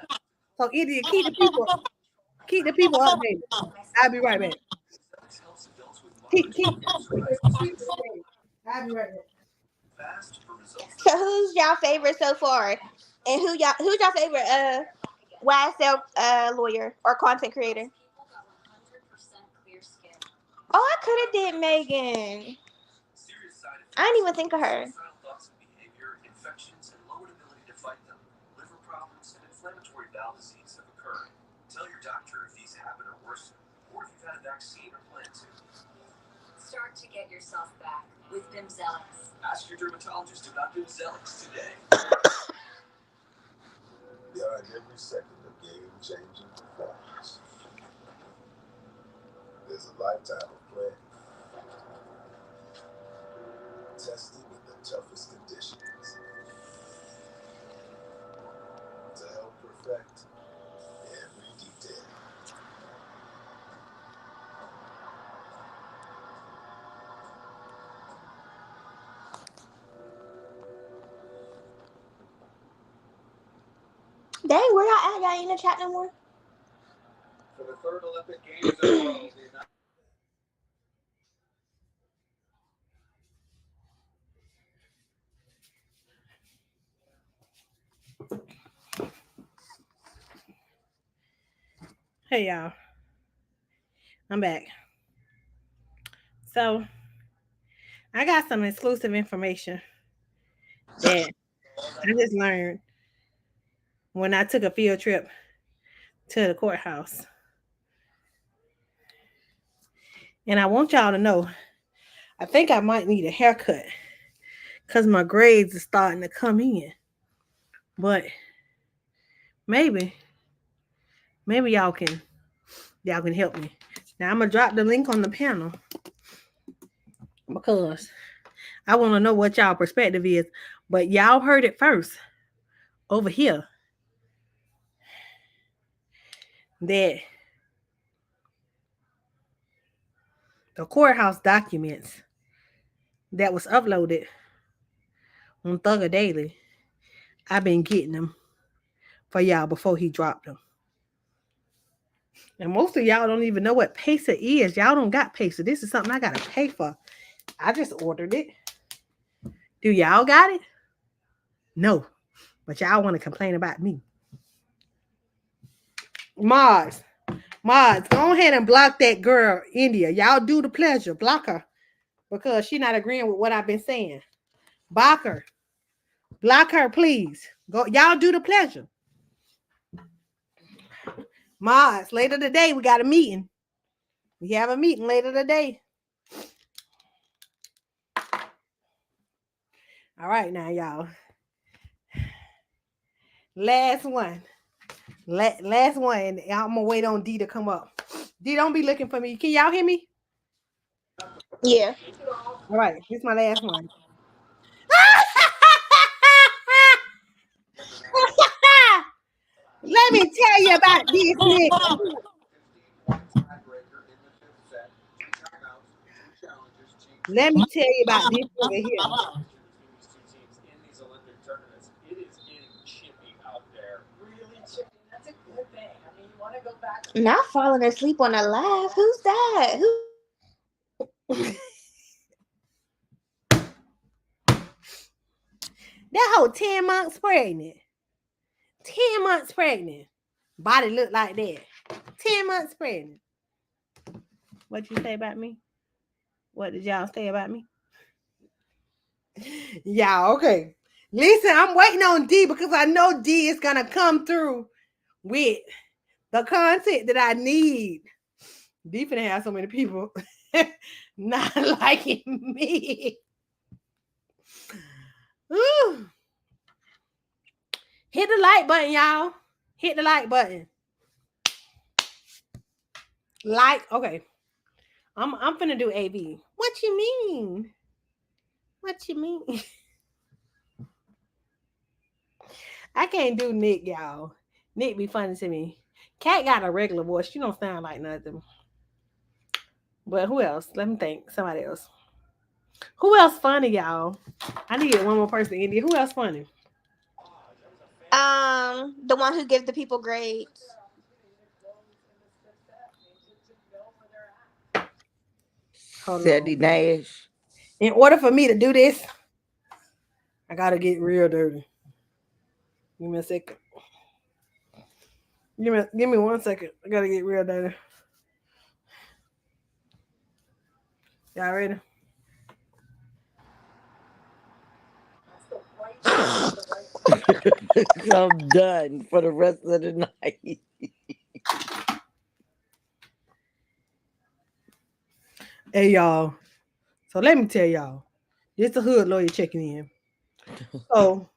So either keep the people updated. I'll be right back. I'll be right back. So who's y'all favorite so far? And who's y'all favorite YSL lawyer or content creator? Oh, I could have did Megan. I didn't even think of her. Tell your doctor if these happen or worsen, or if you've had a vaccine or plan to. Start to get yourself back with Bimzelx. Ask your dermatologist about Bimzelx today. Beyond every second of game-changing performance, there's a lifetime of planning. Testing in the toughest conditions to help perfect every detail. Dang, where y'all at? Y'all ain't in the chat no more? For the third Olympic Games in a row, Hey y'all, I'm back. So I got some exclusive information that I just learned when I took a field trip to the courthouse. And I want y'all to know, I think I might need a haircut because my grades are starting to come in. But maybe y'all can Y'all can help me. Now I'm gonna drop the link on the panel because I want to know what y'all perspective is. But y'all heard it first over here that the courthouse documents that was uploaded on Thugger Daily, I've been getting them for y'all before he dropped them. And most of y'all don't even know what Pacer is. Y'all don't got Pacer. This is something I got to pay for. I just ordered it. Do y'all got it? No. But y'all want to complain about me. Mods, go ahead and block that girl, India. Y'all do the pleasure. Block her. Because she's not agreeing with what I've been saying. Block her. Block her, please. Go. Y'all do the pleasure. Mods, later today, we got a meeting. We have a meeting later today. All right, now, y'all. Last one. Last one. And I'm going to wait on D to come up. D, don't be looking for me. Can y'all hear me? Yeah. All right. This is my last one. Let me tell you about this nigga. Let me tell you about this nigga here. Not falling asleep on a laugh. Who's that? That whole 10 months pregnant. 10 months pregnant. Body look like that. 10 months pregnant. What you say about me? What did y'all say about me? Yeah, okay. Listen, I'm waiting on D because I know D is going to come through with the content that I need. D finna have so many people not liking me. Ooh. Hit the like button, y'all. Hit the like button. Like, okay. I'm finna do AV. What you mean? What you mean? I can't do Nick, y'all. Nick be funny to me. Cat got a regular voice. She don't sound like nothing. But who else? Let me think. Somebody else. Who else funny, y'all? I need one more person, India. Who else funny? The one who gives the people grades. Sadie Nash. In order for me to do this, I gotta get real dirty. Give me a second. Give me 1 second. I gotta get real dirty. Y'all ready? I'm done for the rest of the night. Hey, y'all. So let me tell y'all. This the hood lawyer checking in. So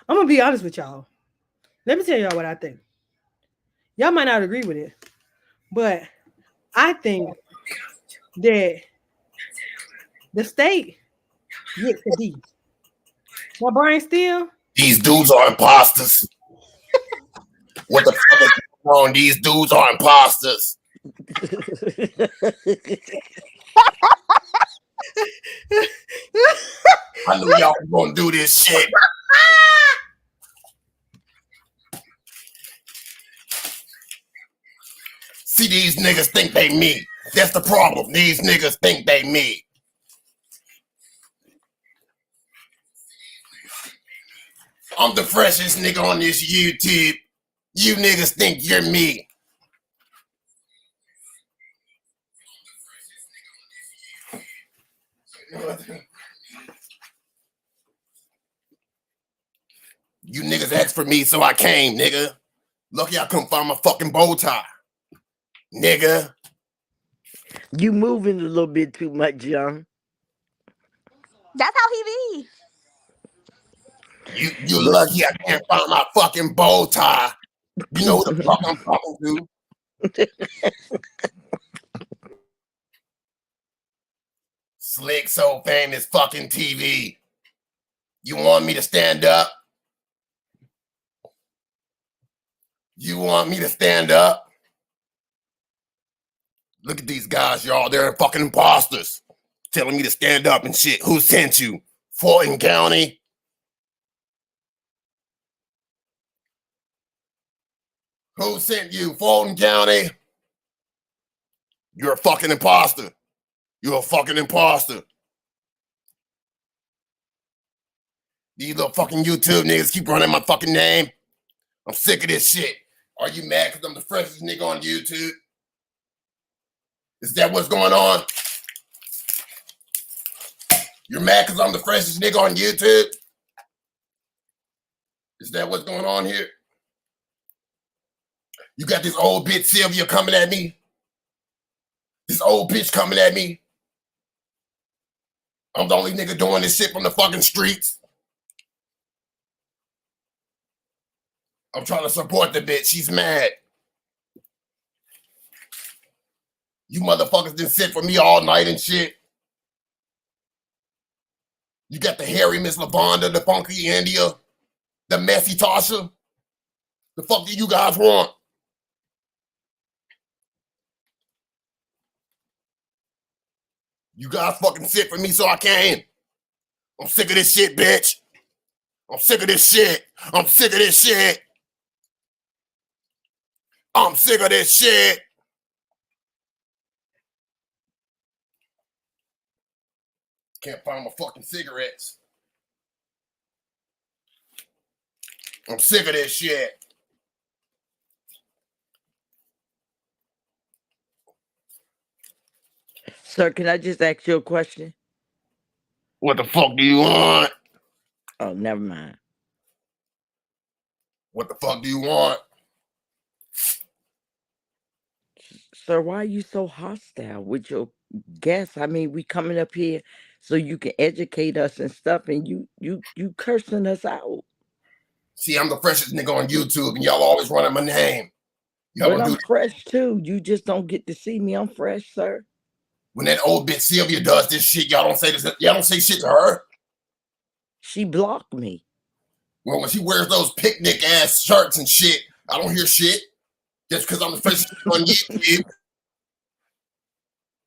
I'm gonna be honest with y'all. Let me tell y'all what I think. Y'all might not agree with it, but I think that the state gets the D. My brain still. These dudes are imposters. What the fuck is going on? These dudes are imposters. I knew y'all was gonna do this shit. See, these niggas think they me. That's the problem. These niggas think they me. I'm the freshest nigga on this YouTube. You niggas think you're me. You niggas asked for me, so I came, nigga. Lucky I couldn't find my fucking bow tie. Nigga. You moving a little bit too much, young. That's how he be. You lucky I can't find my fucking bow tie. You know who the fuck I'm talking to. Slick so famous fucking TV. You want me to stand up? You want me to stand up? Look at these guys, y'all. They're fucking imposters. Telling me to stand up and shit. Who sent you? Fulton County? Who sent you? Fulton County? You're a fucking imposter. You're a fucking imposter. These little fucking YouTube niggas keep running my fucking name. I'm sick of this shit. Are you mad because I'm the freshest nigga on YouTube? Is that what's going on? You're mad because I'm the freshest nigga on YouTube? Is that what's going on here? You got this old bitch Sylvia coming at me? This old bitch coming at me? I'm the only nigga doing this shit from the fucking streets. I'm trying to support the bitch. She's mad. You motherfuckers didn't sit for me all night and shit. You got the hairy Miss Lavonda, the funky India, the messy Tasha. The fuck do you guys want? You guys fucking sit for me so I can. I'm sick of this shit, bitch. I'm sick of this shit. I'm sick of this shit. I'm sick of this shit. Can't find my fucking cigarettes. I'm sick of this shit. Sir, can I just ask you a question? What the fuck do you want? Oh, never mind. What the fuck do you want? Sir, why are you so hostile with your guests? I mean, we coming up here so you can educate us and stuff, and you cursing us out. See, I'm the freshest nigga on YouTube, and y'all always running my name. Y'all But I'm fresh too. You just don't get to see me. I'm fresh, sir. When that old bitch Sylvia does this shit, y'all don't say this. Y'all don't say shit to her. She blocked me. Well, when she wears those picnic ass shirts and shit, I don't hear shit. Just because I'm the freshest nigga on YouTube.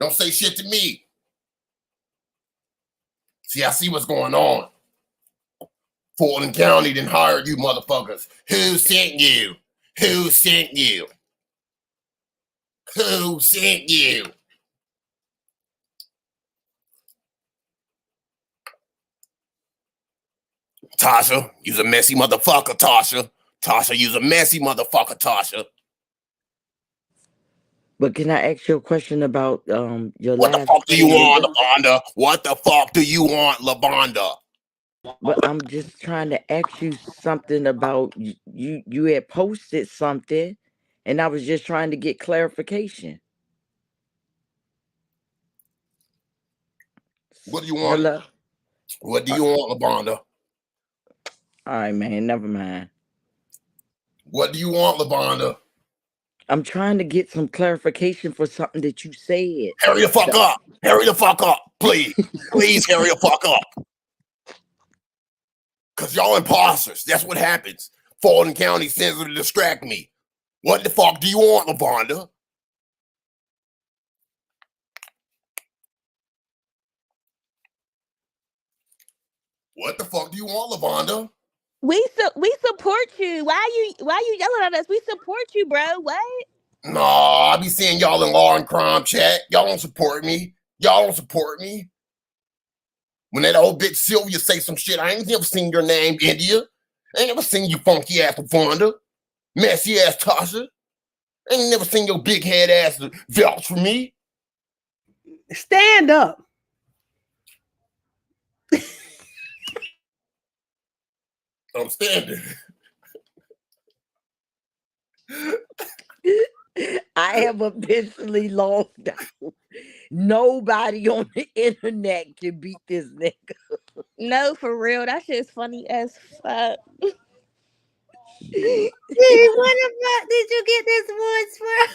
Don't say shit to me. See, I see what's going on. Fulton County didn't hire you motherfuckers. Who sent you? Who sent you? Who sent you? Tasha, you's a messy motherfucker, Tasha. Tasha, you's a messy motherfucker, Tasha. But can I ask you a question about your What last the fuck do you video? want, Lavonda? What the fuck do you want, Lavonda? But I'm just trying to ask you something about you had posted something, and I was just trying to get clarification. What do you want? Hello? What do you want, Lavonda? All right, man, never mind. What do you want, Lavonda? I'm trying to get some clarification for something that you said. Hurry the fuck up. Hurry the fuck up, please. Please hurry the fuck up. Because y'all imposters. That's what happens. Fulton County sends her to distract me. What the fuck do you want, Lavonda? What the fuck do you want, Lavonda? We support you. Why you yelling at us? We support you, bro. What? Nah, I be seeing y'all in law and crime chat. Y'all don't support me. Y'all don't support me. When that old bitch Sylvia say some shit, I ain't never seen your name, India. I ain't never seen you funky ass Lavonda. Messy ass Tasha. I ain't never seen your big head ass vouch for me. Stand up. I'm standing. I have officially logged out. Nobody on the internet can beat this nigga. No, for real. That shit's funny as fuck. Where the fuck did you get this voice from?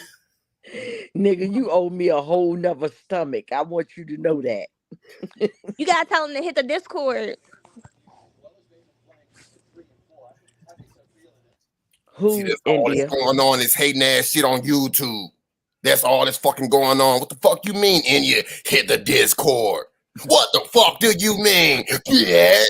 Nigga, you owe me a whole nother stomach. I want you to know that. You gotta tell him to hit the Discord. See, Who, that's all that's India? going on, is hating ass shit on YouTube. That's all that's fucking going on. What the fuck you mean, India? Hit the Discord. What the fuck do you mean, bitch?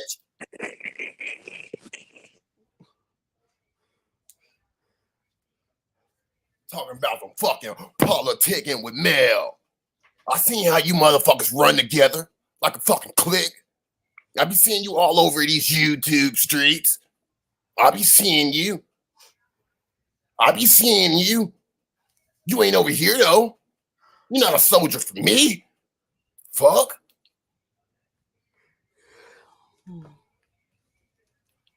Talking about some fucking politicking with Mel. I seen how you motherfuckers run together like a fucking clique. I be seeing you all over these YouTube streets. I be seeing you. You ain't over here though. You're not a soldier for me. Fuck.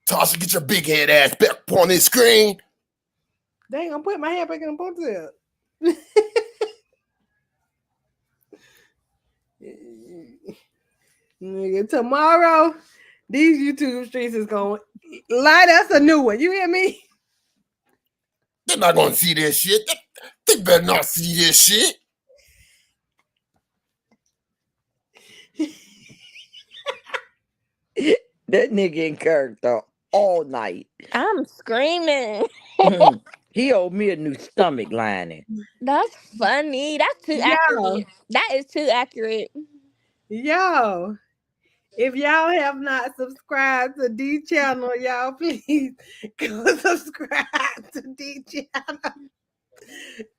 Tasha, get your big head ass back up on this screen. Dang, I'm putting my head back in the ponytail. Nigga, tomorrow, these YouTube streets is gonna light us a new one. You hear me? They're not gonna see this shit. They better not see this shit. That nigga in character all night. I'm screaming. He owed me a new stomach lining. That's funny. That's too accurate. That is too accurate. Yo, if y'all have not subscribed to D channel, y'all please go subscribe to D channel.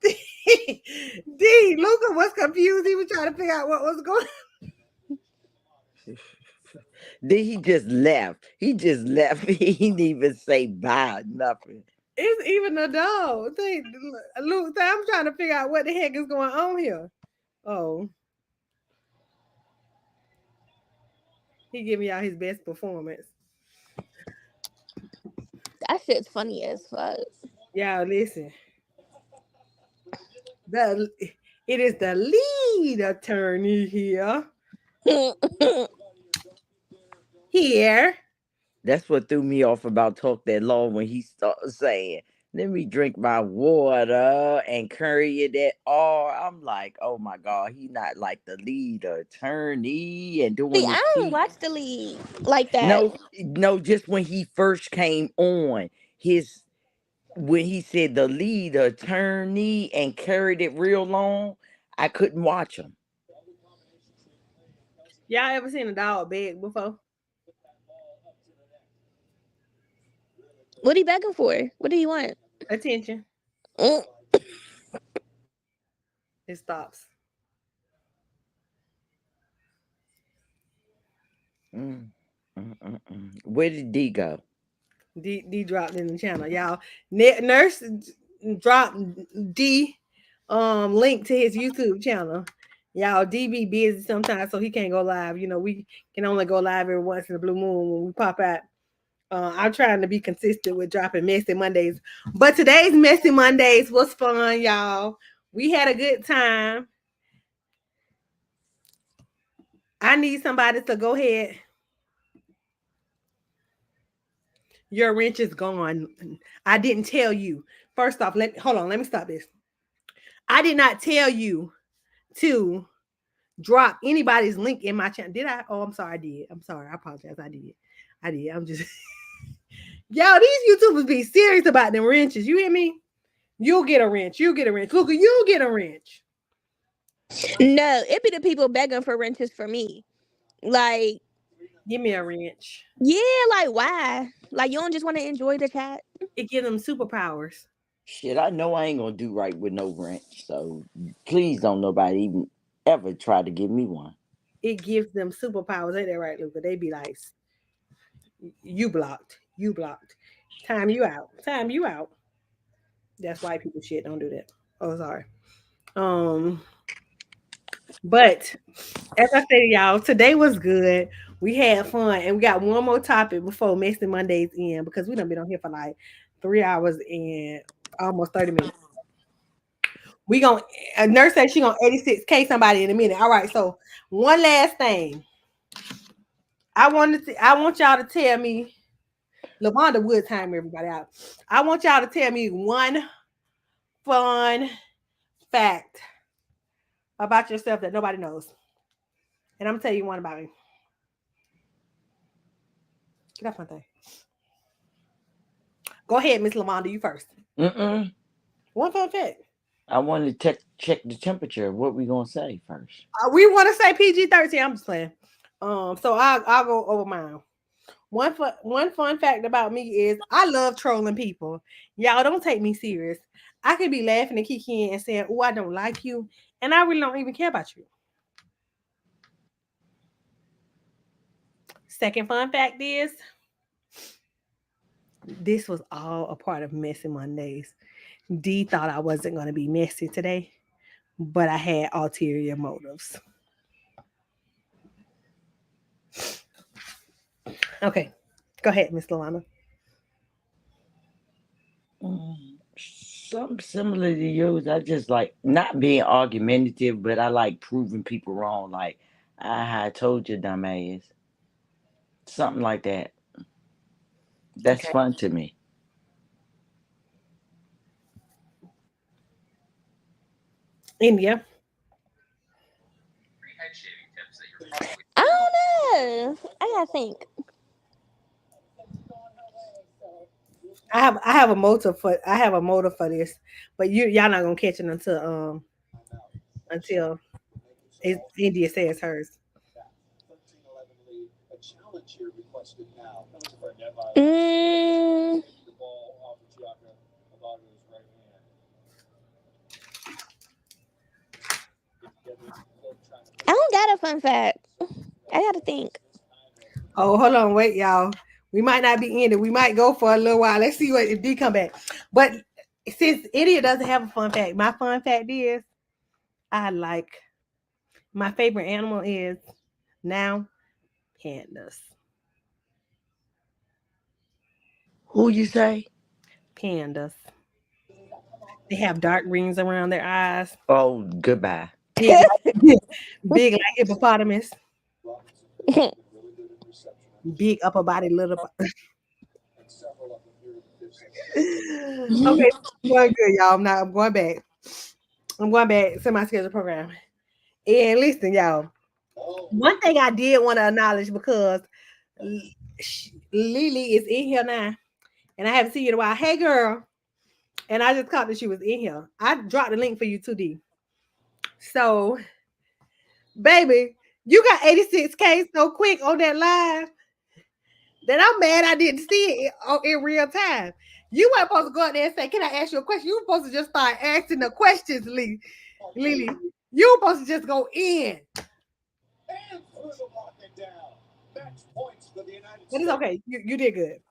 D, Luca was confused. He was trying to figure out what was going on. Then he just left. He didn't even say bye, nothing. It's even a dog. Luke, I'm trying to figure out what the heck is going on here. Oh. He giving y'all his best performance. That shit's funny as fuck. Y'all listen. It is the lead attorney here. Here. That's what threw me off about Talk That Law when he started saying, let me drink my water and carry it at all. I'm like, oh my God, he not like the lead attorney and doing See, I don't watch the lead like that. No, just when he first came on, when he said the lead attorney and carried it real long, I couldn't watch him. Y'all ever seen a dog beg before? What are you begging for? What do you want? Attention. It stops. Where did D go? D dropped in the channel, y'all. Nurse dropped D link to his YouTube channel. Y'all, D be busy sometimes, so he can't go live. You know, we can only go live every once in a blue moon when we pop out. I'm trying to be consistent with dropping Messy Mondays. But today's Messy Mondays was fun, y'all. We had a good time. I need somebody to go ahead. Your wrench is gone. I didn't tell you. First off, hold on. Let me stop this. I did not tell you to drop anybody's link in my channel. Did I? Oh, I'm sorry. I did. I'm sorry. I apologize. I did. I'm just... Yo, these YouTubers be serious about them wrenches. You hear me? You'll get a wrench. You'll get a wrench. Look, you'll get a wrench. No, it be the people begging for wrenches for me. Like, give me a wrench. Yeah, like why? Like you don't just want to enjoy the chat? It gives them superpowers. Shit, I know I ain't gonna do right with no wrench. So please don't nobody even ever try to give me one. It gives them superpowers. Ain't that right, Luca? They be like, you blocked. You blocked. Time you out. Time you out. That's white people shit. Don't do that. Oh, sorry. But as I said, y'all, today was good. We had fun, and we got one more topic before Messy Mondays end because we done been on here for like 3 hours and almost 30 minutes. We gonna a nurse said she gonna 86K somebody in a minute. All right, so one last thing. I want y'all to tell me. LaVonda would time everybody out. I want y'all to tell me one fun fact about yourself that nobody knows. And I'm gonna tell you one about me. Get off my thing. Go ahead, Miss Lamondra, you first. One fun fact. I want to check the temperature. What we gonna say first? We want to say PG-13. I'm just playing. So I'll go over mine. One fun fact about me is I love trolling people. Y'all don't take me serious. I can be laughing and kicking and saying, "Oh, I don't like you," and I really don't even care about you. Second fun fact is this was all a part of Messy Mondays. D thought I wasn't going to be messy today, but I had ulterior motives. Okay, go ahead, Miss Lalana. Something similar to yours. I just like not being argumentative, but I like proving people wrong. Like I told you, dumbass. Something like that. That's fun to me. India. I don't know. I gotta think. I have a motive for this, but y'all not gonna catch it until India says hers. I don't got a fun fact. I gotta think. Oh, hold on, wait, y'all. We might not be ended. We might go for a little while. Let's see if D come back. But since India doesn't have a fun fact, my fun fact is my favorite animal is now pandas. Who you say? Pandas. They have dark rings around their eyes. Oh, goodbye. Big like hippopotamus. Big upper body, little body. Okay, I'm going good, y'all. I'm going back. I'm going back to my schedule program. And listen, y'all. One thing I did want to acknowledge because Lily is in here now, and I haven't seen you in a while. Hey, girl. And I just caught that she was in here. I dropped the link for you, 2D. So, baby, you got 86K so quick on that live that I'm mad I didn't see it in real time. You weren't supposed to go out there and say, "Can I ask you a question?" You were supposed to just start asking the questions, Lily. You were supposed to just go in. But it's okay. You did good.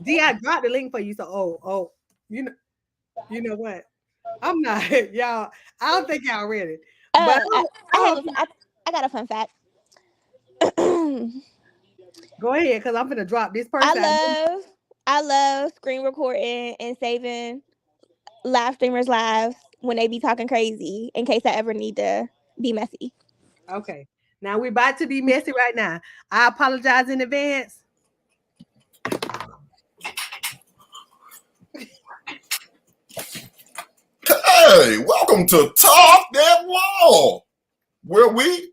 D, I dropped the link for you. So, you know what? I'm not, y'all. I don't think y'all ready. But I got a fun fact. Go ahead, because I'm gonna drop this person. I love screen recording and saving live streamers' lives when they be talking crazy in case I ever need to be messy. Okay. Now we're about to be messy right now. I apologize in advance. Hey, welcome to Talk That Wall, where we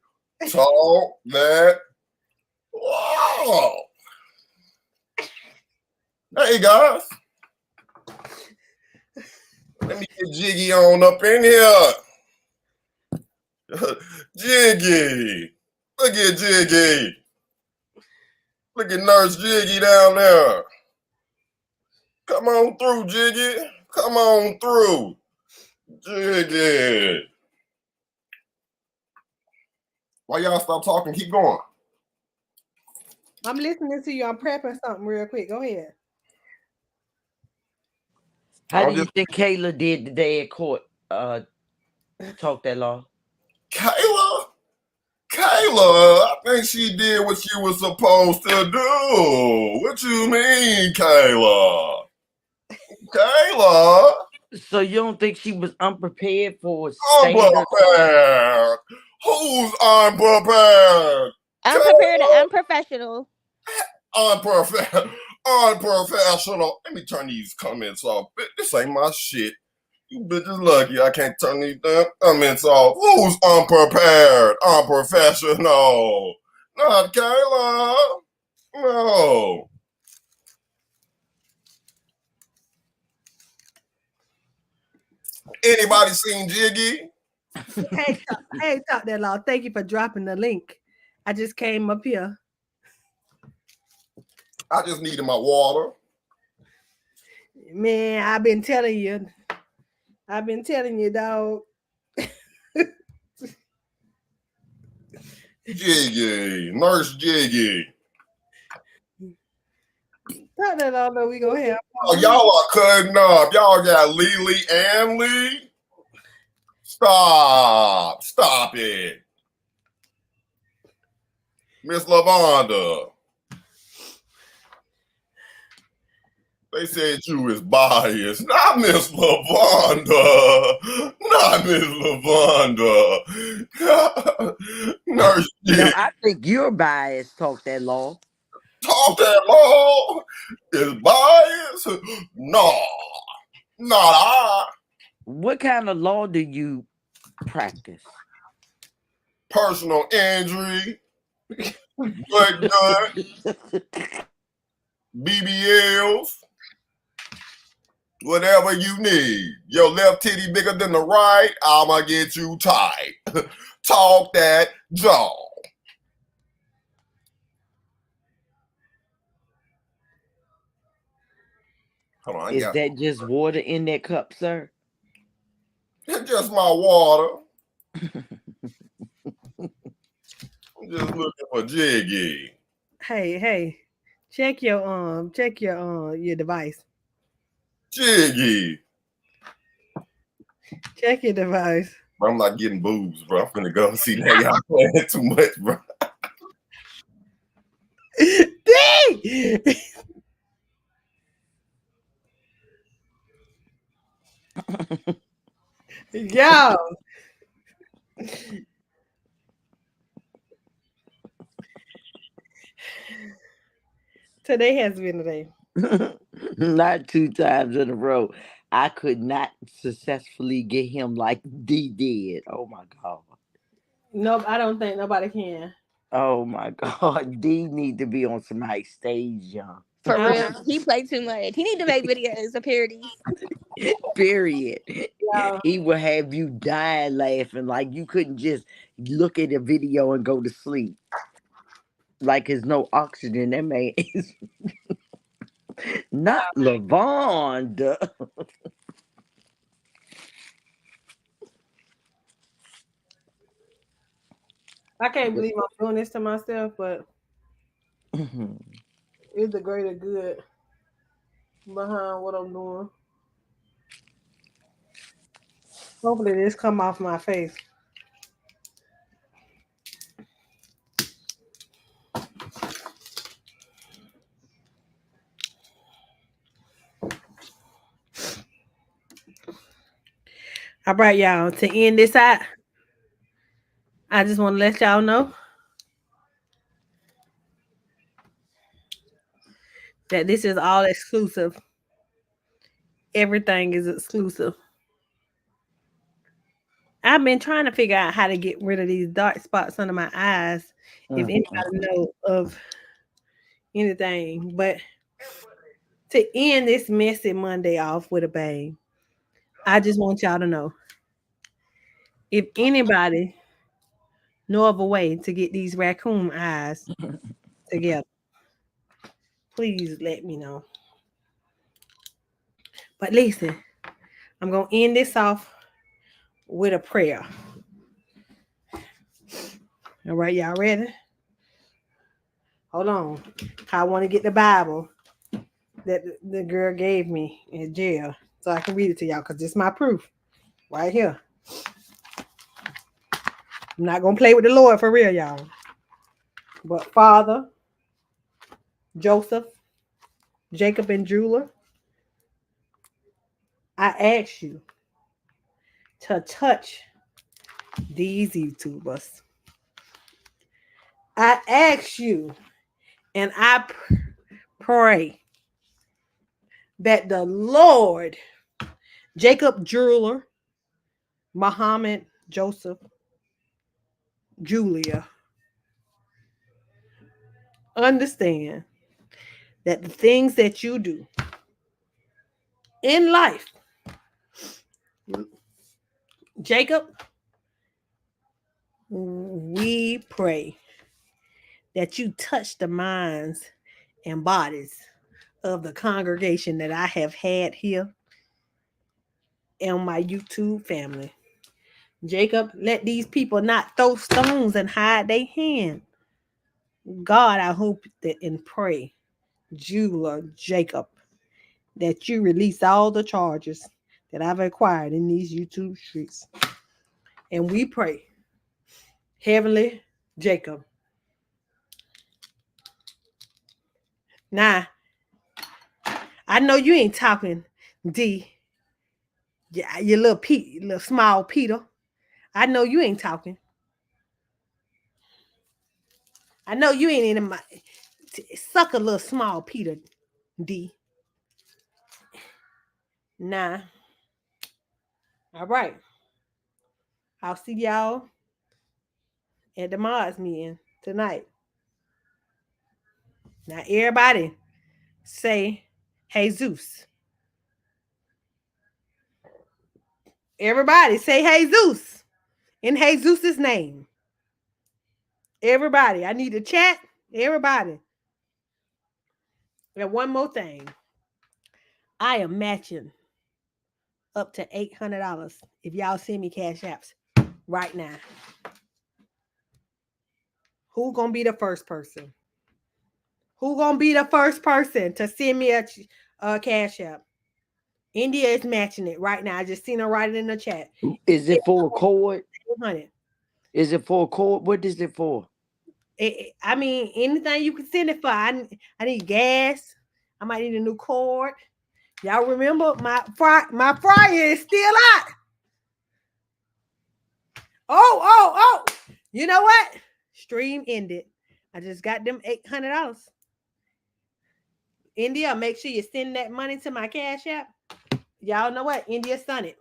talk that wall. Hey, guys. Let me get Jiggy on up in here. Jiggy. Look at Jiggy. Look at Nurse Jiggy down there. Come on through, Jiggy. Come on through. Jiggy. Why y'all stop talking? Keep going. I'm listening to you. I'm prepping something real quick. Go ahead. How do you think Kayla did today at court? Talk that law. Kayla, I think she did what she was supposed to do. What you mean, Kayla? Kayla? So you don't think she was unprepared for unprepared? Who's unprepared? Unprepared and unprofessional. Unprofessional. Let me turn these comments off. This ain't my shit. You bitches lucky I can't turn these damn comments off. Who's unprepared? Unprofessional. Not Kayla. No. Anybody seen Jiggy? Hey, Talk That Law. Thank you for dropping the link. I just came up here. I just needed my water. Man, I've been telling you, dog. Jiggy. Nurse Jiggy. Talk That Law, though, we gonna have. Oh, y'all are cutting up. Y'all got Lily and Lee. Stop it. Miss Lavonda. They said you was biased. Not Miss Lavonda. Not Miss Lavonda. Nurse G. No, I think you're biased, Talk That Law. Talk That Law is biased? No. Not I. What kind of law do you practice? Personal injury. Blood gun. BBLs. Whatever you need. Your left titty bigger than the right, I'ma get you tight. Talk that jaw. Hold on, Is that just water in that cup, sir? It's just my water. I'm just looking for Jiggy. Hey, check your device. Jiggy. Check your device. Bro, I'm not getting boobs, bro. I'm finna go see that y'all playing too much, bro. D! Yo. Today has been a day. Not 2 times in a row. I could not successfully get him like D did. Oh my God. Nope, I don't think nobody can. Oh my God. D need to be on somebody's stage, y'all. For real, he played too much. He need to make videos of parodies. Period. Yeah. He will have you dying laughing like you couldn't just look at a video and go to sleep. Like there's no oxygen. That man is not Lavonda. I can't believe I'm doing this to myself, but it's the greater good behind what I'm doing. Hopefully this come off my face. All right, y'all. To end this out, I just want to let y'all know that this is all exclusive. Everything is exclusive. I've been trying to figure out how to get rid of these dark spots under my eyes. If anybody know of anything, but to end this messy Monday off with a bang, I just want y'all to know, if anybody know of a way to get these raccoon eyes together, please let me know. But listen, I'm going to end this off with a prayer. All right, y'all ready? Hold on. I want to get the Bible that the girl gave me in jail so I can read it to y'all because it's my proof right here. I'm not going to play with the Lord for real, y'all. But Father, Joseph, Jacob, and Julia, I ask you to touch these YouTubers. I ask you and I pray that the Lord Jacob Jeweler, Muhammad Joseph, Julia. Understand that the things that you do in life, Jacob, we pray that you touch the minds and bodies of the congregation that I have had here and my YouTube family. Jacob, let these people not throw stones and hide their hand. God, I hope that and pray, Julia, Jacob, that you release all the charges that I've acquired in these YouTube streets. And we pray, Heavenly Jacob. Now, I know you ain't talking, D. Your little Pete, little small Peter. I know you ain't talking. I know you ain't in my suck a little small Peter, D. Nah. All right. I'll see y'all at the Mars meeting tonight. Now, everybody say Jesus. Everybody say Jesus in Jesus' name. Everybody, I need to chat. Everybody. And one more thing. I am matching up to $800 if y'all send me cash apps right now. Who gonna be the first person? Who gonna be the first person to send me a cash app? India is matching it right now. I just seen her write it in the chat. Is it for a cord? 800. Is it for a cord? What is it for? I mean, anything you can send it for. I need gas. I might need a new cord. Y'all remember my fryer is still out. Oh. You know what? Stream ended. I just got them $800. India, make sure you send that money to my cash app. Y'all know what? India son it.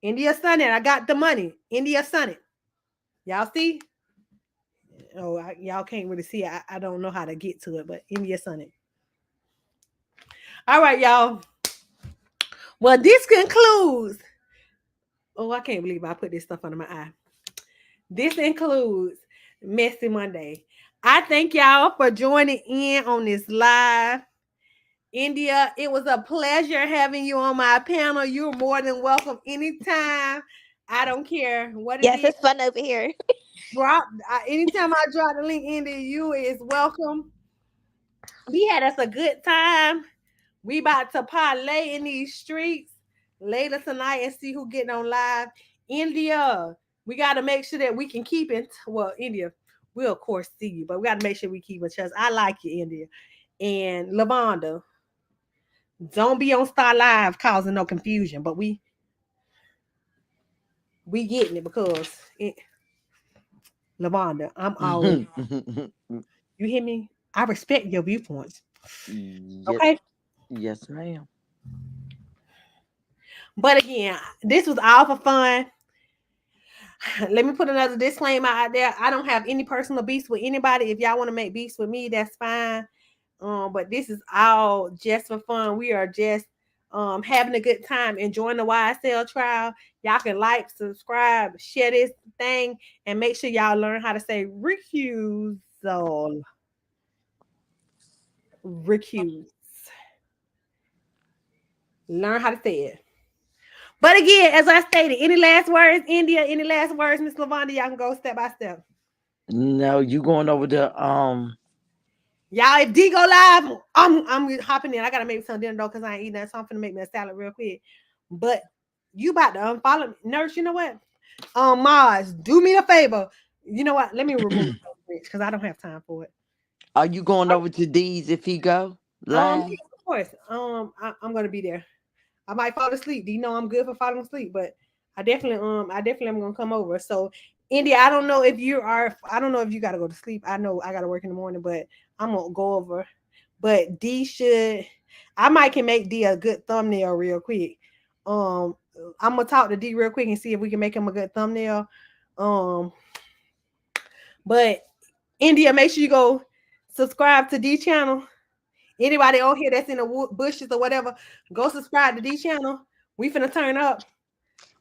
India son it. I got the money. India son it. Y'all see? Oh, y'all can't really see it. I don't know how to get to it, but India son it. All right, y'all. Well, this concludes. Oh, I can't believe I put this stuff under my eye. This includes Messy Monday. I thank y'all for joining in on this live. India, it was a pleasure having you on my panel. You're more than welcome anytime. I don't care what it is. Yes, it's fun over here. Anytime I drop the link, India, you is welcome. We had us a good time. We about to parlay in these streets later tonight and see who getting on live. India, we got to make sure that we can keep it. Well, India, we'll of course see you, but we got to make sure we keep in touch. I like you, India. And Lavonda, don't be on Star Live causing no confusion, but we getting it because Lavonda, I'm always you hear me? I respect your viewpoints. Okay. Yes, ma'am. But again, this was all for fun. Let me put another disclaimer out there. I don't have any personal beefs with anybody. If y'all want to make beefs with me, that's fine. But this is all just for fun. We are just having a good time, enjoying the YSL trial. Y'all can like, subscribe, share this thing, and make sure y'all learn how to say recusal. Recuse. Learn how to say it. But again, as I stated, any last words, India? Any last words, Miss Lavonda? Y'all can go step by step. No, you going over the Y'all, if D go live, I'm hopping in. I gotta make some dinner though, because I ain't eating that. So I'm finna make me a salad real quick. But you about to unfollow me. Nurse, you know what? Mars, do me a favor. You know what? Let me remove because I don't have time for it. Are you going over to D's if he go live? Of course. I'm gonna be there. I might fall asleep. Do you know I'm good for falling asleep? But I definitely am gonna come over. So India, I don't know if you gotta go to sleep. I know I gotta work in the morning, but I'm gonna go over. But I might can make D a good thumbnail real quick. I'm gonna talk to D real quick and see if we can make him a good thumbnail. But India, make sure you go subscribe to D channel. Anybody on here that's in the bushes or whatever, go subscribe to D channel. We finna turn up.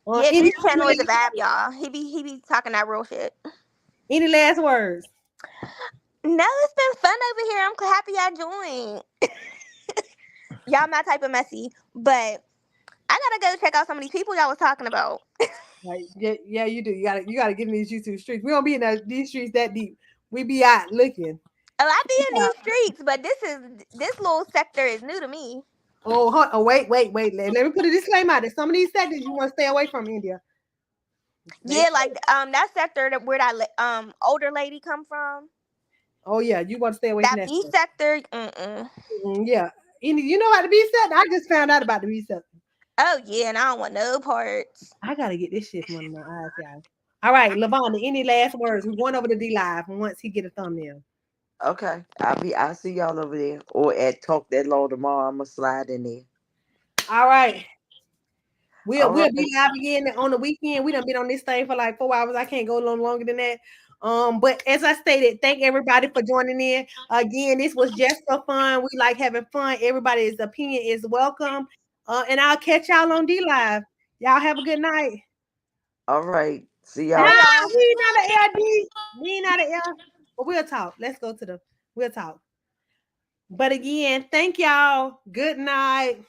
Yeah, this channel is a vibe, y'all. He be talking that real shit. Any last words? No, it's been fun over here. I'm happy I joined. Y'all my type of messy, but I gotta go check out some of these people y'all was talking about. Like, yeah, you do. You gotta get in these YouTube streets. We don't be in these streets that deep. We be out looking. Oh, I be in these streets, but this little sector is new to me. Oh, wait. Let me put a disclaimer out there. Some of these sectors you want to stay away from, India. Yeah, like that sector where that older lady come from. Oh yeah, you want to stay away that from that B stuff. sector. Yeah, you know how to B sector. I just found out about the B sector. Oh yeah, and I don't want no parts. I gotta get this shit from under my eyes, y'all. All right, Lavonda, any last words? We're going over to D Live once he get a thumbnail. Okay, I'll see y'all over there or at Talk That Law tomorrow. I'm gonna slide in there. All right. We'll right. be live again on the weekend. We done been on this thing for like 4 hours. I can't go no longer than that. But as I stated, thank everybody for joining in. Again, this was just for fun. We like having fun. Everybody's opinion is welcome. And I'll catch y'all on D Live. Y'all have a good night. All right. See y'all. Nah, we not an LD. We not an L. But we'll talk. Let's go to we'll talk. But again, thank y'all. Good night.